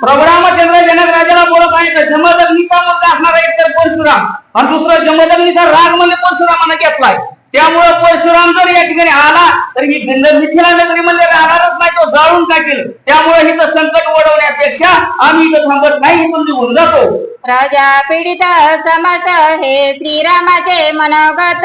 प्रभू रामचंद्र जनक राजाला बोलत आहे जमदग्नीचा मुलगा असणारा एकतर परशुराम आणि दुसरा जमदग्नीचा राग म्हणजे परशुरामाने घेतलाय. त्यामुळे परशुराम जर या ठिकाणी आला तर ही मिथिला नगरी म्हणजे राहणारच नाही, तो जाळून टाकेल. त्यामुळे इथं संकट ओढवण्यापेक्षा आम्ही इथं थांबत नाही, इथून निघून जातो. राजा पीडित समत हे श्रीरामाचे मनोगत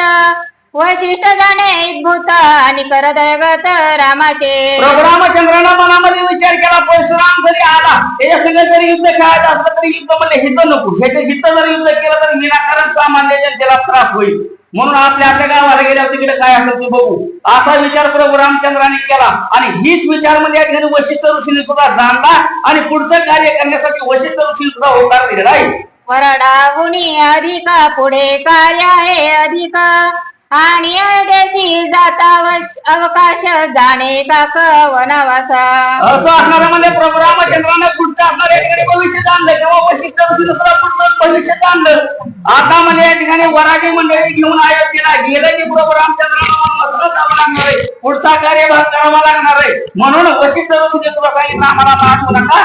वशिष्ठ जाणे भूत आणि करदयगत रामाचे. प्रभू रामचंद्राने मनामध्ये विचार केला परशुराम जरी आला त्याच्या संग जरी युद्ध खेळायचं असलं तरी युद्ध म्हणजे हित नको, ह्याचे हित जर युद्ध केलं तर विनाकारण सामान्य जनतेला त्रास होईल. म्हणून आपल्या गावाला गेल्यावर तिकडे काय असेल ते बघू असा विचार प्रभू रामचंद्राने केला. आणि हीच विचार म्हणजे या ठिकाणी वशिष्ठ ऋषीने सुद्धा जाणला आणि पुढचं कार्य करण्यासाठी वशिष्ठ ऋषीने सुद्धा होकार दिलेला आहे. वरडाहुनी अधिक पुढे कार्य आहे अधिक आणि अयोध्येशी जाता अवकाश जाणे काक वनवासा. असं असणारा म्हणजे प्रभू रामचंद्राने पुढचं असणाऱ्या ठिकाणी भविष्य जाणलं किंवा वशिष्ठ ऋषीने सुद्धा पुढचं भविष्य जाणलं. आता म्हणजे या ठिकाणी वराडी मंडळी घेऊन अयोध्येला गेलं की प्रभू रामचंद्राला जावं लागणार आहे, पुढचा कार्यभाग करावा लागणार आहे. म्हणून वशिष्ठ ऋषीने सुद्धा सांगितलं आम्हाला पाठवू नका,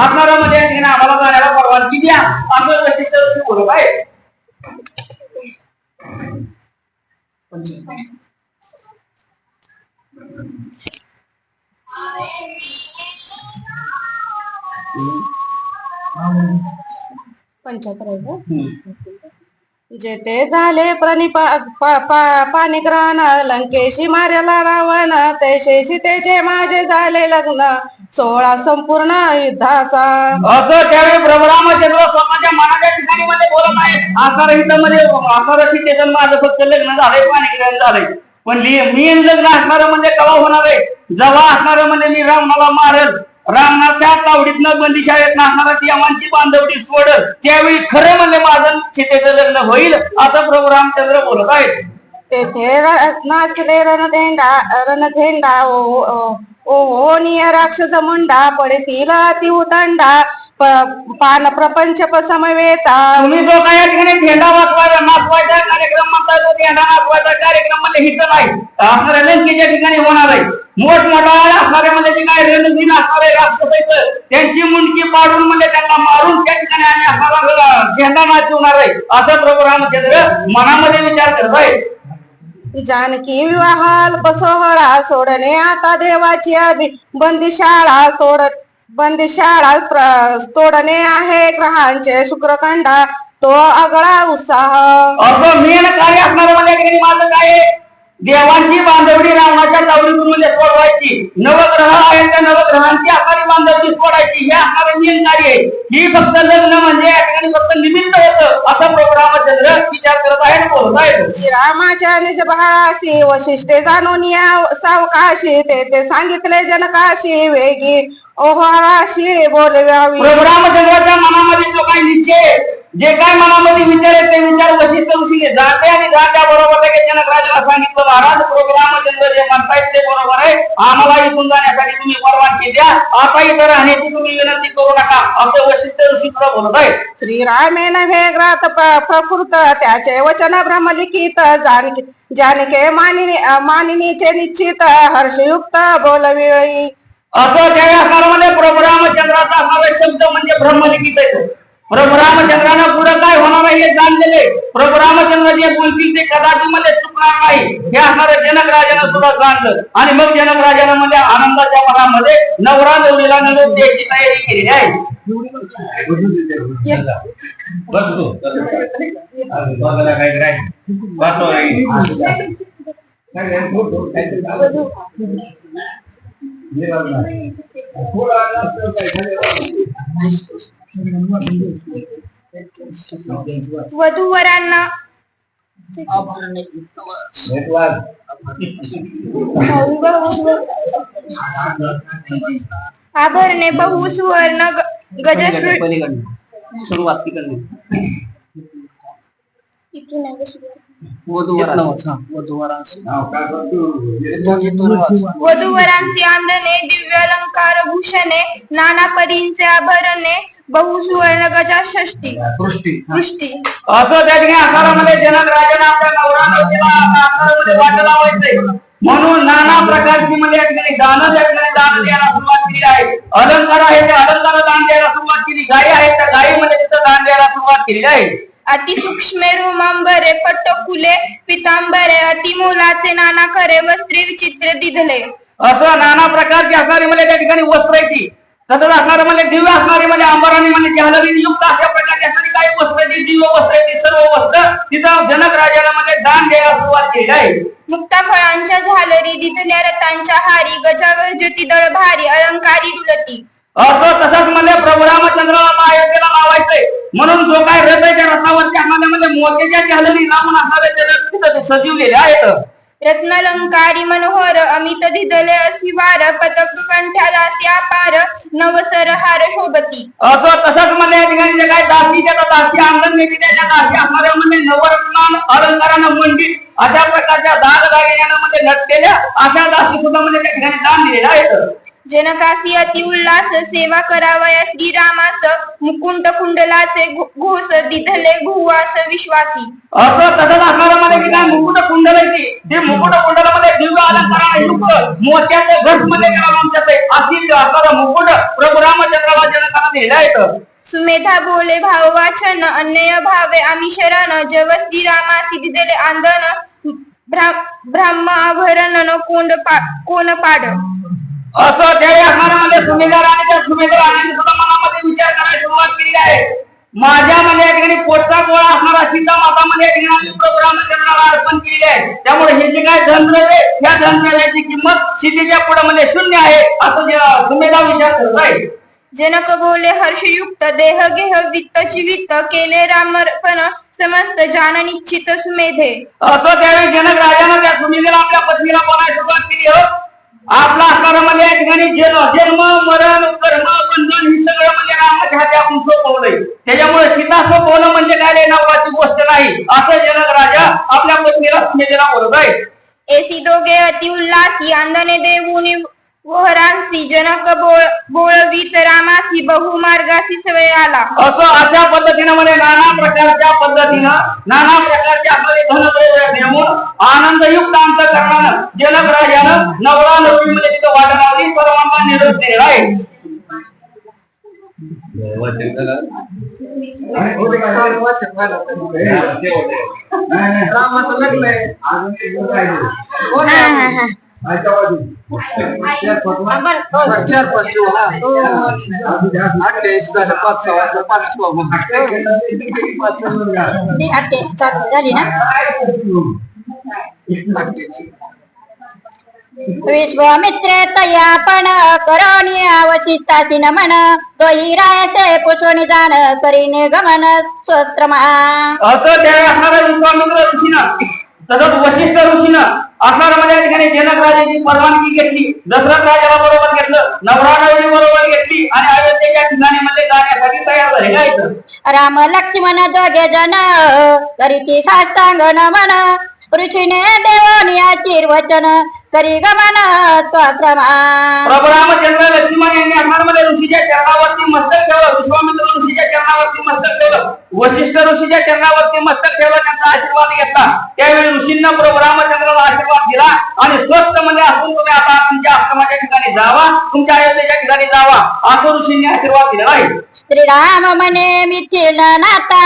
असणारा म्हणजे या ठिकाणी आम्हाला जाण्याला परवानगी द्या असं वशिष्ठ ऋषी बोलत आहे. जेथे झाले पाणिग्रहण लंकेशी मारला रावण तैसे सीतेचे माझे झाले लग्न 16 संपूर्ण युद्धाचा. असं त्यावेळी प्रभू रामचंद्र स्वतःच्या मनाच्या ठिकाणी मध्ये बोलत आहे असणार हित मध्ये असणार सीतेचं माझं फक्त लग्न झालंय, पाणिग्रहण झालंय, पण मी लग्न असणार म्हणजे केव्हा होणार आहे जेव्हा असणार म्हणजे मी रावणाला मारल, रावणाच्या तावडीतनं बंदिशाळेत असणारा देवांची बांधवडी सोडल, त्यावेळी खरं म्हणजे माझं सीतेचं लग्न होईल असं प्रभू रामचंद्र बोलत आहेत. तेथे नाचले रणधेंडा ओ निय राक्षस मुंडा पडतील अति उदंडा पान प्रपंच समवेता. तुम्ही जो काय या ठिकाणी धेंडा नाचवायचा कार्यक्रम म्हणताय तो धेंडा नाचवायचा कार्यक्रम म्हणजे हित नाही असणाऱ्या लंकेच्या ठिकाणी होणार आहे. मोठमोठा असणारे म्हणजे जे काय रणधीर असणारे राक्षस आहेत त्यांची मुंडकी पाडून म्हणजे त्यांना मारून त्या ठिकाणी आम्ही असणारा झेंडा नाचवणार आहे असं प्रभू रामचंद्र मनामध्ये विचार करत आहे. जानकी विवाहाल बसोहरा सोडणे आता देवाची बंदिशाळा तोडणे आहे ग्रहांचे शुक्रखंडा तो आगळा उत्साह. असं मेन कार्य असणार म्हणजे माझं काय देवांची बांधवडी रावणाच्या तावडीतून म्हणजे सोडवायची. नवग्रह आहेत त्या ग्रहांची आकारी बांधवती सोडायची हे असणारे नियम कार्य आहे. ही फक्त लग्न म्हणजे या ठिकाणी फक्त निमित्त होतं असं प्रभू रामचंद्र विचार करत आहे आणि बोलत आहे. रामाच्या निज बहाळाशी वशिष्ठे जाणून या सावकाशी ते सांगितले जनकाशी वेगी ओहाराशी बोलव्यावी. प्रभू रामचंद्राच्या मनामध्ये जो काही निश्चय जे काय मनामध्ये विचार आहे ते विचार वशिष्ठ ऋषीने जाते आणि जात्या बरोबर जनक राजाला सांगितलं महाराज प्रभू रामचंद्र जे म्हणतायत ते बरोबर आहे. आम्हाला इथून जाण्यासाठी तुम्ही परवानगी द्या. आता इथं राहण्याची तुम्ही विनंती करू नका असं वशिष्ठ ऋषी तुला बोलत आहे. श्रीरामे नव्हे ग्रात प्रकृत त्याचे वचन ब्रह्मलिखित जानके मानिनीचे निश्चित हर्षयुक्त बोलविळी. असं त्या असणाऱ्यामध्ये प्रभू रामचंद्राचा असणारा शब्द म्हणजे ब्रह्मलिखित आहे. प्रभू रामचंद्रानं पुढे काय होणार आहे हे जाणलेले. प्रभू रामचंद्र जे बोलतील ते कदाचित मध्ये चुकणार नाही हे असणाऱ्या जनक राजानं सुद्धा जाणलं. आणि मग जनक राजानं म्हणजे आनंदाच्या मनामध्ये नवरा नवरीला निरोप द्यायची तयारी केलेली आहे. वधूवरांना आभरणे बहु सुवर्ण सुरुवात करणे वधूवरांची आंदणे दिव्य अलंकार भूषणे नाना परींचे आभरणे बहु सुवर्ण गजा षष्टी पृष्टी. असं त्या ठिकाणी आकारामध्ये जनक राजाने आपल्या नवरा नवरीला आकारामध्ये वाट लावायचंय म्हणून नाना प्रकारची म्हणजे या ठिकाणी दान द्यायला सुरुवात केली आहे. अलंकार आहे ते अलंकार दान द्यायला सुरुवात केली. गायी आहेत त्या गायीमध्ये तिथं दान द्यायला सुरुवात केली आहे. अति सूक्ष्मे रोमांबरे पट्टकुले पितांबरे अतिमोलाचे नाना खरे वस्त्रे विचित्र दिधले. असं नाना प्रकारची असणारी म्हणजे त्या ठिकाणी वस्त्र येते. तसंच असणारे म्हणजे दिव्य असणारी म्हणजे अंबराने म्हणजे जालरी युक्त अशा प्रकारची असणारी काही वस्त्र दिव्य वस्त्र येते सर्व वस्त्र तिथं जनक राजाला म्हणजे दान द्यायला सुरुवात केली आहे. मुक्ता फळांच्या झालरी दिधल्या रथांच्या हारी गजागर्जती दळ भारी अलंकारी डुलती. असं तसंच म्हणजे प्रभू रामचंद्राला अयोध्येला लावायचंय म्हणून जो काय रथ आहे त्या रथावरती आम्हाला म्हणजे मोत्याच्या जालरी लावून असावे ते रथ तिथं सजवलेले आहेत. रत्नालंकारी मनोहर अमित धिदले असी वार पदक कंठ्या दासी अपार नवसर हार शोभती. असं तसंच म्हणजे या ठिकाणी जे काय दासी अंगण वेगळी त्या दासी असणाऱ्या म्हणजे नवरत्न अलंकारानं मंडित अशा प्रकारच्या दागदागिन्यानं म्हणजे नटलेल्या अशा दासी सुद्धा म्हणजे त्या ठिकाणी दान दिलेल्या आहेत. जनकासी अति उल्लास सेवा करावया श्रीरामास मुकुंट कुंडलाचे घोष दिधले भुवास विश्वासी. असं तसंच असणारा मध्ये की काय मुकुट कुंडल आहे जे मुकुट कुंडलामध्ये दिव्य अलंकाराने युक्त मोत्याचे घस मध्ये अशी असणारा मुकुट प्रभू रामचंद्राला जनकाला दिलेला आहे. सुमेधा बोले भाव वाचन अन्य भावे आम्ही शरण जव श्रीरामासी दिधले आंदन ब्राह्म आभरण कोण पाड. असं त्यावेळी असणाऱ्यामध्ये सुमेधार आणि त्या सुमेधार आणि सुद्धा मनामध्ये विचार करायला सुरुवात केली आहे. माझ्या मध्ये या ठिकाणी पोटचा गोळा असणारा सीता माता मध्ये या ठिकाणी प्रभू रामचंद्राला अर्पण केलेले आहे. त्यामुळे हे जे काय धनद्रव्य या धनद्रव्याची किंमत सीतेच्या पुढे मध्ये शून्य आहे असं सुमेधा विचार करत आहे. जनक बोले हर्षयुक्त देह गेह वित्त जीवित केले रामर्पण समस्त जान निश्चित सुमेधे. असं त्यावेळी जनक राजाने त्या सुमेधेला आपल्या पत्नीला बोलायला सुरुवात केली हो. आपला असणारा म्हणजे या ठिकाणी जन्म मरण कर्म बंधन ही सगळं म्हणजे रामाच्या हाती आपण सोपवलंय. त्याच्यामुळे सीता सोपवणं म्हणजे काय नावाची गोष्ट नाही असं जनक राजा आपल्या पत्नीला सुमेधेला बोलत आहे. एसी दोघे अति उल्लासी आंदने देऊनी वहरांसी जनक बोळवीत रामासी बहुमार्गासी सवय आला. असं अशा पद्धतीनं म्हणजे नाना प्रकारच्या पद्धतीनं नाना प्रकारच्या धनद्रव्य देऊन आनंदयुक्त अंतःकरणानं जनक राजानं नवरा नवरी मध्ये तिथं वाट लावली सर्वांना निरोप दिला आहे. रामाचं लग्न आहे चार पाच झाली ना. विश्वामित्रे तया पण करोनिया वशिष्ठासी नमन तोही रायाचे पुष्पणी दान करीने गमन स्वस्त्रमा. असं त्या असणारा विश्वामित्र ऋषीनं तसंच वशिष्ठ ऋषीनं असणारा मध्ये ठिकाणी जनक राजाची परवानगी घेतली. दशरथ राजाला बरोबर घेतलं, नवरा नवरी बरोबर घेतली आणि अयोध्येच्या ठिकाणी मध्ये जाण्यासाठी तयार झाले. काय राम लक्ष्मण दोघे जण करीती साष्टांग नमन ऋषीने देवनियाची वचन करी गमन स्वस्त्रमा. प्रभू रामचंद्र लक्ष्मण यांनी असणाऱ्यामध्ये ऋषीच्या चरणावरती मस्तक ठेवलं, विश्वामित्र ऋषीच्या चरणावरती मस्तक ठेवलं, वशिष्ठ ऋषीच्या चरणावरती मस्तक ठेवलं, त्यांचा आशीर्वाद घेतला. त्यावेळी ऋषींना प्रभू रामचंद्राला आशीर्वाद दिला आणि स्वस्थ मध्ये असून तुम्ही आता तुमच्या आश्रमाच्या ठिकाणी जावा, तुमच्या अयोध्येच्या ठिकाणी जावा असं ऋषींनी आशीर्वाद दिलेला आहे. श्रीराम म्हणे मिथिल नाता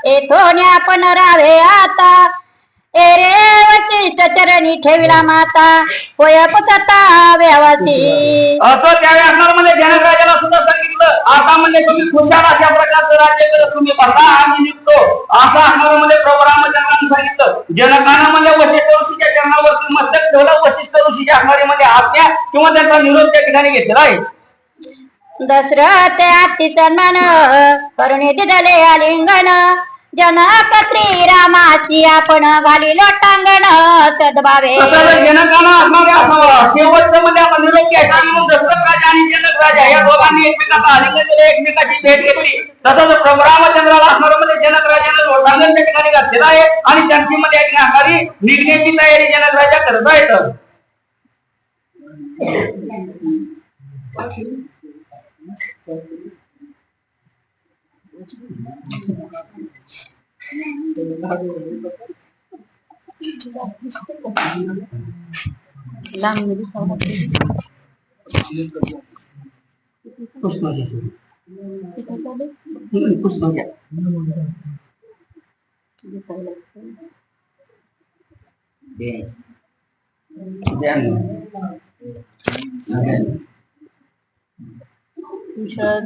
येथून आपण राहावे आता ए रे वशिष्ठ चरणी ठेविला माता होय पुसता व्यवासी. असं त्यावेळी असणार म्हणजे जनक राजाला सुद्धा सांगितलं आता म्हणजे तुम्ही खुशाल अशा प्रकारचं राज्य करत तुम्ही बसा आम्ही निघतो असं असणार म्हणजे प्रभू रामचंद्रांनी सांगितलं. जनकानं म्हणजे वशिष्ठ ऋषीच्या चरणावरती मस्तक ठेवलं, वशिष्ठ ऋषीच्या असणारी मध्ये आज्ञा किंवा त्यांचा निरोप त्या ठिकाणी घेतलेला आहे. दशरथ अति सन्मान करुणे दिदले आलिंगन जनक श्रीरामाची आपण घाली लोटांगण सद्भावे. जनकानं असणाऱ्या शेवटचं मध्ये आपण निरोप घ्यायचा म्हणून दशरथ राजा आणि जनक राजा या दोघांनी एकमेकाचा आलिंगन केलं, एकमेकाची भेट घेतली. तसंच प्रभू रामचंद्राला असणार मध्ये जनक राजानं लोटांगण त्या ठिकाणी घातलेलं आहे आणि त्यांची मध्ये असणारी निघण्याची तयारी जनक राजा करत आहेत.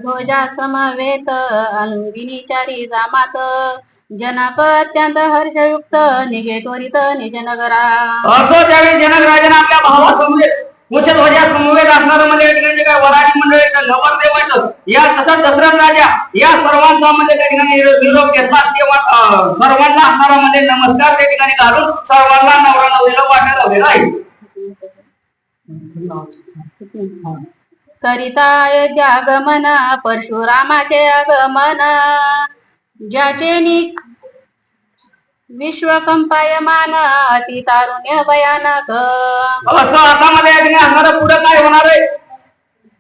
ध्वजा समवेत अनुविनिचारी जामात जनक अत्यंत हर्षयुक्त निघे त्वरित निज नगरा. असं त्यावेळी जनक राजाने आपल्या भावासमवेत कुशध्वजा समवेत असणारं म्हणजे काय वराडी मंडळी नवरदेवाचं या तसंच दशरथ राजा या सर्वांचा म्हणजे त्या ठिकाणी निरोप घेतला. सर्वांना असणारा म्हणजे नमस्कार त्या ठिकाणी घालून सर्वांना नवरा नवरीला वाटायला लावलेला आहे. करिता अयोध्या गमन परशुरामाचे आगमन ज्याचे विश्वकंपायमान अति तारुण्य भयानक. असं आता मध्ये असणारं पुढे काय होणार आहे.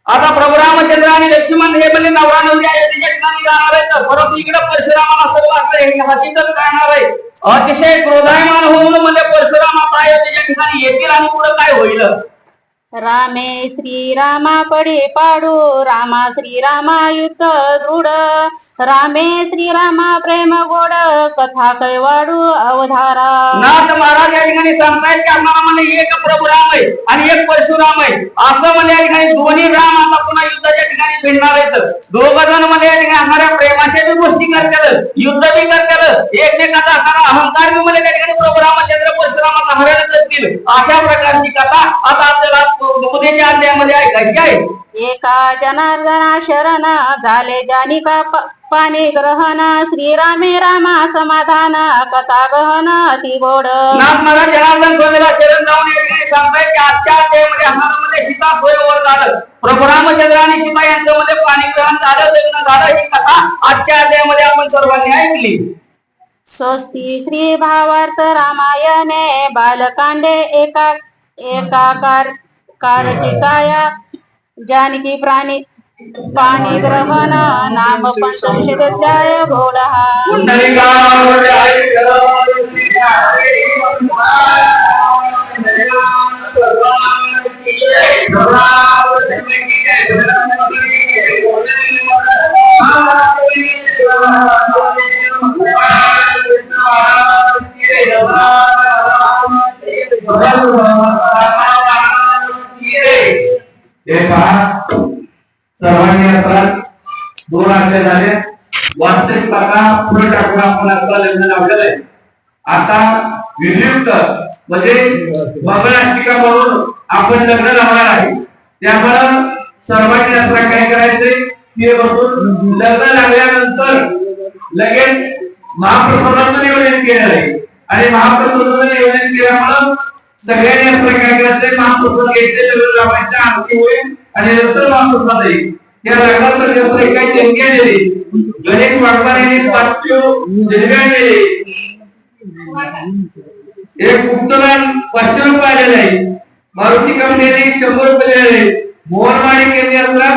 आता प्रभू रामचंद्र आणि लक्ष्मण हे म्हणजे नवरा नवरी अयोध्येच्या ठिकाणी जाणार आहेत, परंतु इकडे परशुरामाला सर्व असं हकीकत करणार आहे. अतिशय क्रोधायमान होऊन म्हणजे परशुराम आता अयोध्येच्या ठिकाणी येतील आणि पुढे काय होईल. रामे श्रीरामा पडे पाडू रामा श्रीरामा युद्ध दृढ रामे श्रीरामा प्रेम गोड कथा कैवाडू अवधारा. नाथ महाराज या ठिकाणी सांगतायत की आम्हाला म्हणजे एक प्रभू राम आहे आणि एक परशुराम आहे असं म्हणजे या ठिकाणी दोन्ही राम आता पुन्हा युद्धाच्या ठिकाणी भिडणार आहेत. दोघ जण म्हणजे या ठिकाणी असणाऱ्या प्रेमाच्या बी गोष्टी करतात, युद्ध बी करतात, एकमेकाचा असणारा अहंकार बी म्हणजे त्या ठिकाणी प्रभू रामचंद्र परशुरामाला हरण करतील अशा प्रकारची कथा आता आपल्याला उद्याच्या अध्यायामध्ये ऐकायची आहे. एका जनार्दना शरण झाले जानिका पाणी ग्रहण श्रीरामे रामा समाधान कथा गहन अति गोड. नाथ महाराज जनार्दन स्वामीला शरण जाऊन या ठिकाणी सांगतायत की आजच्या अध्यायामध्ये असणाऱ्यामध्ये सीता स्वयंवर झालं, प्रभू रामचंद्र आणि सीता यांच्यामध्ये पाणी ग्रहण झालं, लग्न झालं, ही कथा आजच्या अध्यायामध्ये आपण सर्वांनी ऐकली. स्वस्ती श्री भावार्थ रामायणे बालकांडे एका कार्तिकाया जानकी प्राणी पाणी ग्रहण नाम पंचविंशत्याय घोडहा. सर्वांनी आता दोन आकडे झाले. वास्तविक आता पुढे टाकून आपण आता लग्न लावलेलं आहे. आता विनियुक्त म्हणजे मंगलाष्टिका म्हणून आपण लग्न लावणार आहे. त्यामुळं सर्वांनी आता काय करायचंय ते बघून लग्न लागल्यानंतर लगेच महाप्रसादाचं नियोजन केलं आहे आणि महाप्रसादाचं नियोजन केल्यामुळं सगळ्यांनी असं काय करायचंय महाप्रसाद घ्यायचे लग्न लावायचं आरती होईल आणि नंतर महाप्रसाद येईल. त्या लग्नाचं दिवस काही देणगी दिली गणेश वाघमारेंनी 500 देणगी दिली. एक उत्तरान 500 रुपये आलेले आहे. मारुती कंपनीने 100 रुपये दिलेले आहे. मोहन माणिक यांनी आता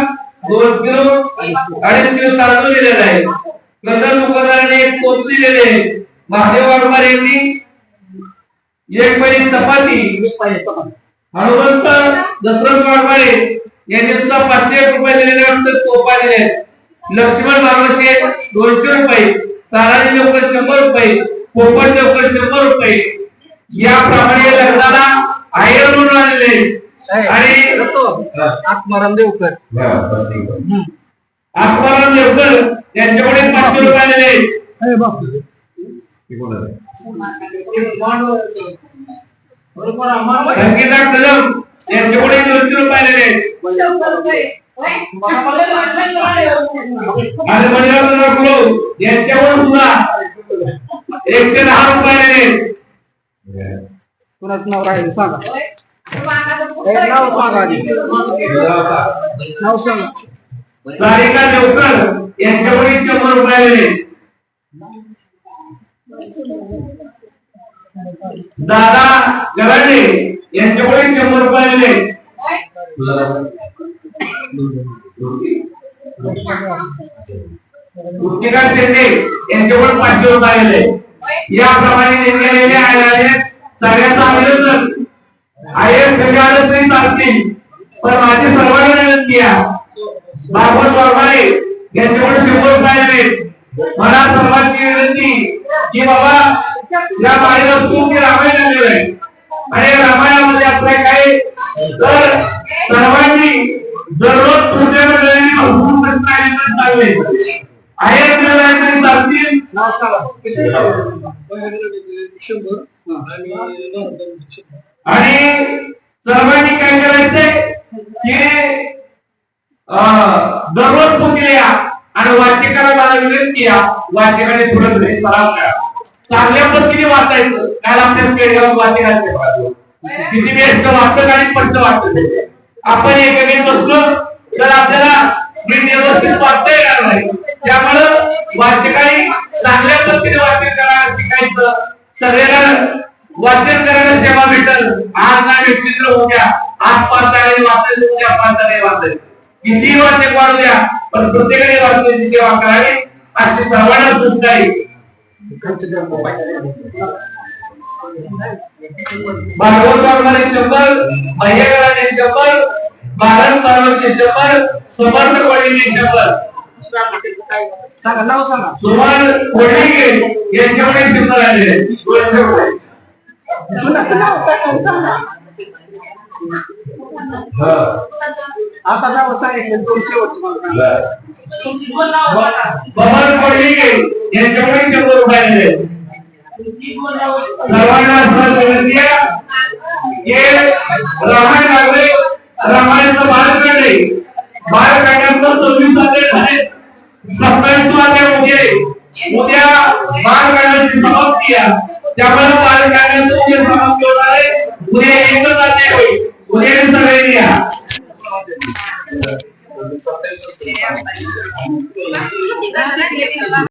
2 किलो 2.5 किलो तांदूळ दिलेला आहे. कदम मुखर्जीने 1 पोत दिलेले आहे. महादेव वाघमारे यांनी 1 पळी चपाती. हनुमंत दशरथ वाघमारे यांनी सुद्धा 500 रुपये दिलेले असतात. तोफा दिले. लक्ष्मण बारवशे 200 रुपये. तानाजी देवकर 100 रुपये. पोपट देवकर 100 रुपये. याप्रमाणे लग्नाला आयर म्हणून आलेले आणि आत्माराम देवकर आत्माराम देवकर यांच्याकडे 500 रुपये आलेले. संगीता कदम यांच्याकडे 200 रुपये आलेले. आणि मंडळाचा गुरु यांच्यावर सुद्धा 110 रुपये आलेले. कुणाचं नाव राहील सांगा. नाव सांगा आधी. नाव सांगा. सारिका देवकर यांच्याकडे 100 रुपये आलेले. दादा गलांडे यांच्याकडे 100 रुपये आलेले. उत्तिका शेंडे यांच्याकडे 500 रुपये आलेले. याप्रमाणे देणगी आलेले आहे. सगळ्यांचं अभिनंदन. आयएस गजानन तरी चालतील पण माझी सर्वांना विनंती आहे. भागवत वाघमारे यांच्याकडे 100 रुपये आलेले. मला सर्वांची विनंती की बाबा या बाळीला तू रामायण लिहिलं आहे आणि रामायणामध्ये आपल्या काय तर सर्वांनी दररोज तुमच्याकडे चांगले आयएस गजानन तरी चालतील. नाव सांगा. आणि सर्वांनी काय करायचंय की दररोज पोथी या आणि वाचकाला मला विनंती या वाचकाने थोडं सराव करा. चांगल्या पद्धतीने वाचायचं. काल आपल्या पेडगाव वाचकांचे किती वेळ वाचत आणि स्पष्ट वाचत. आपण एकमेक बसलो तर आपल्याला व्यवस्थित वाचता येणार नाही. त्यामुळं वाचकाने चांगल्या पद्धतीने वाचन करायला शिकायचं. सगळ्यांना वाचन करायला सेवा भेटल. आज ना भेटली तर उद्या आज 5 तारीख वाचायचं उद्या 5 तारीख वाचायचं. किती वाचक वाढू द्या पण प्रत्येकाने वाचण्याची सेवा करावी अशी सर्वांना सूचना आहे. भागवत वाघमारे 100, महेगराने 100, भारत बारवशे 100, समर्थ वडील 100. सांगा. नाव सांगा. सुमन वडील यांच्याकडे 100 आले. 200 रुपये. आता नाव सांगितलं 200 बबन वडील यांच्याकडे 100 रुपये आले. सर्वांना विनंती आहे रामायण लागले. रामायणाचं बाहेर काढले. बाहेर काढण्याचं 26 झाले. 27 उद्या बाहेर काढण्याची समाप्ती आहे. त्यामुळे बाहेर काढण्याचं उद्या समाप्ती होणार आहे. उद्या एकच अध्याय होईल. उद्या सगळे या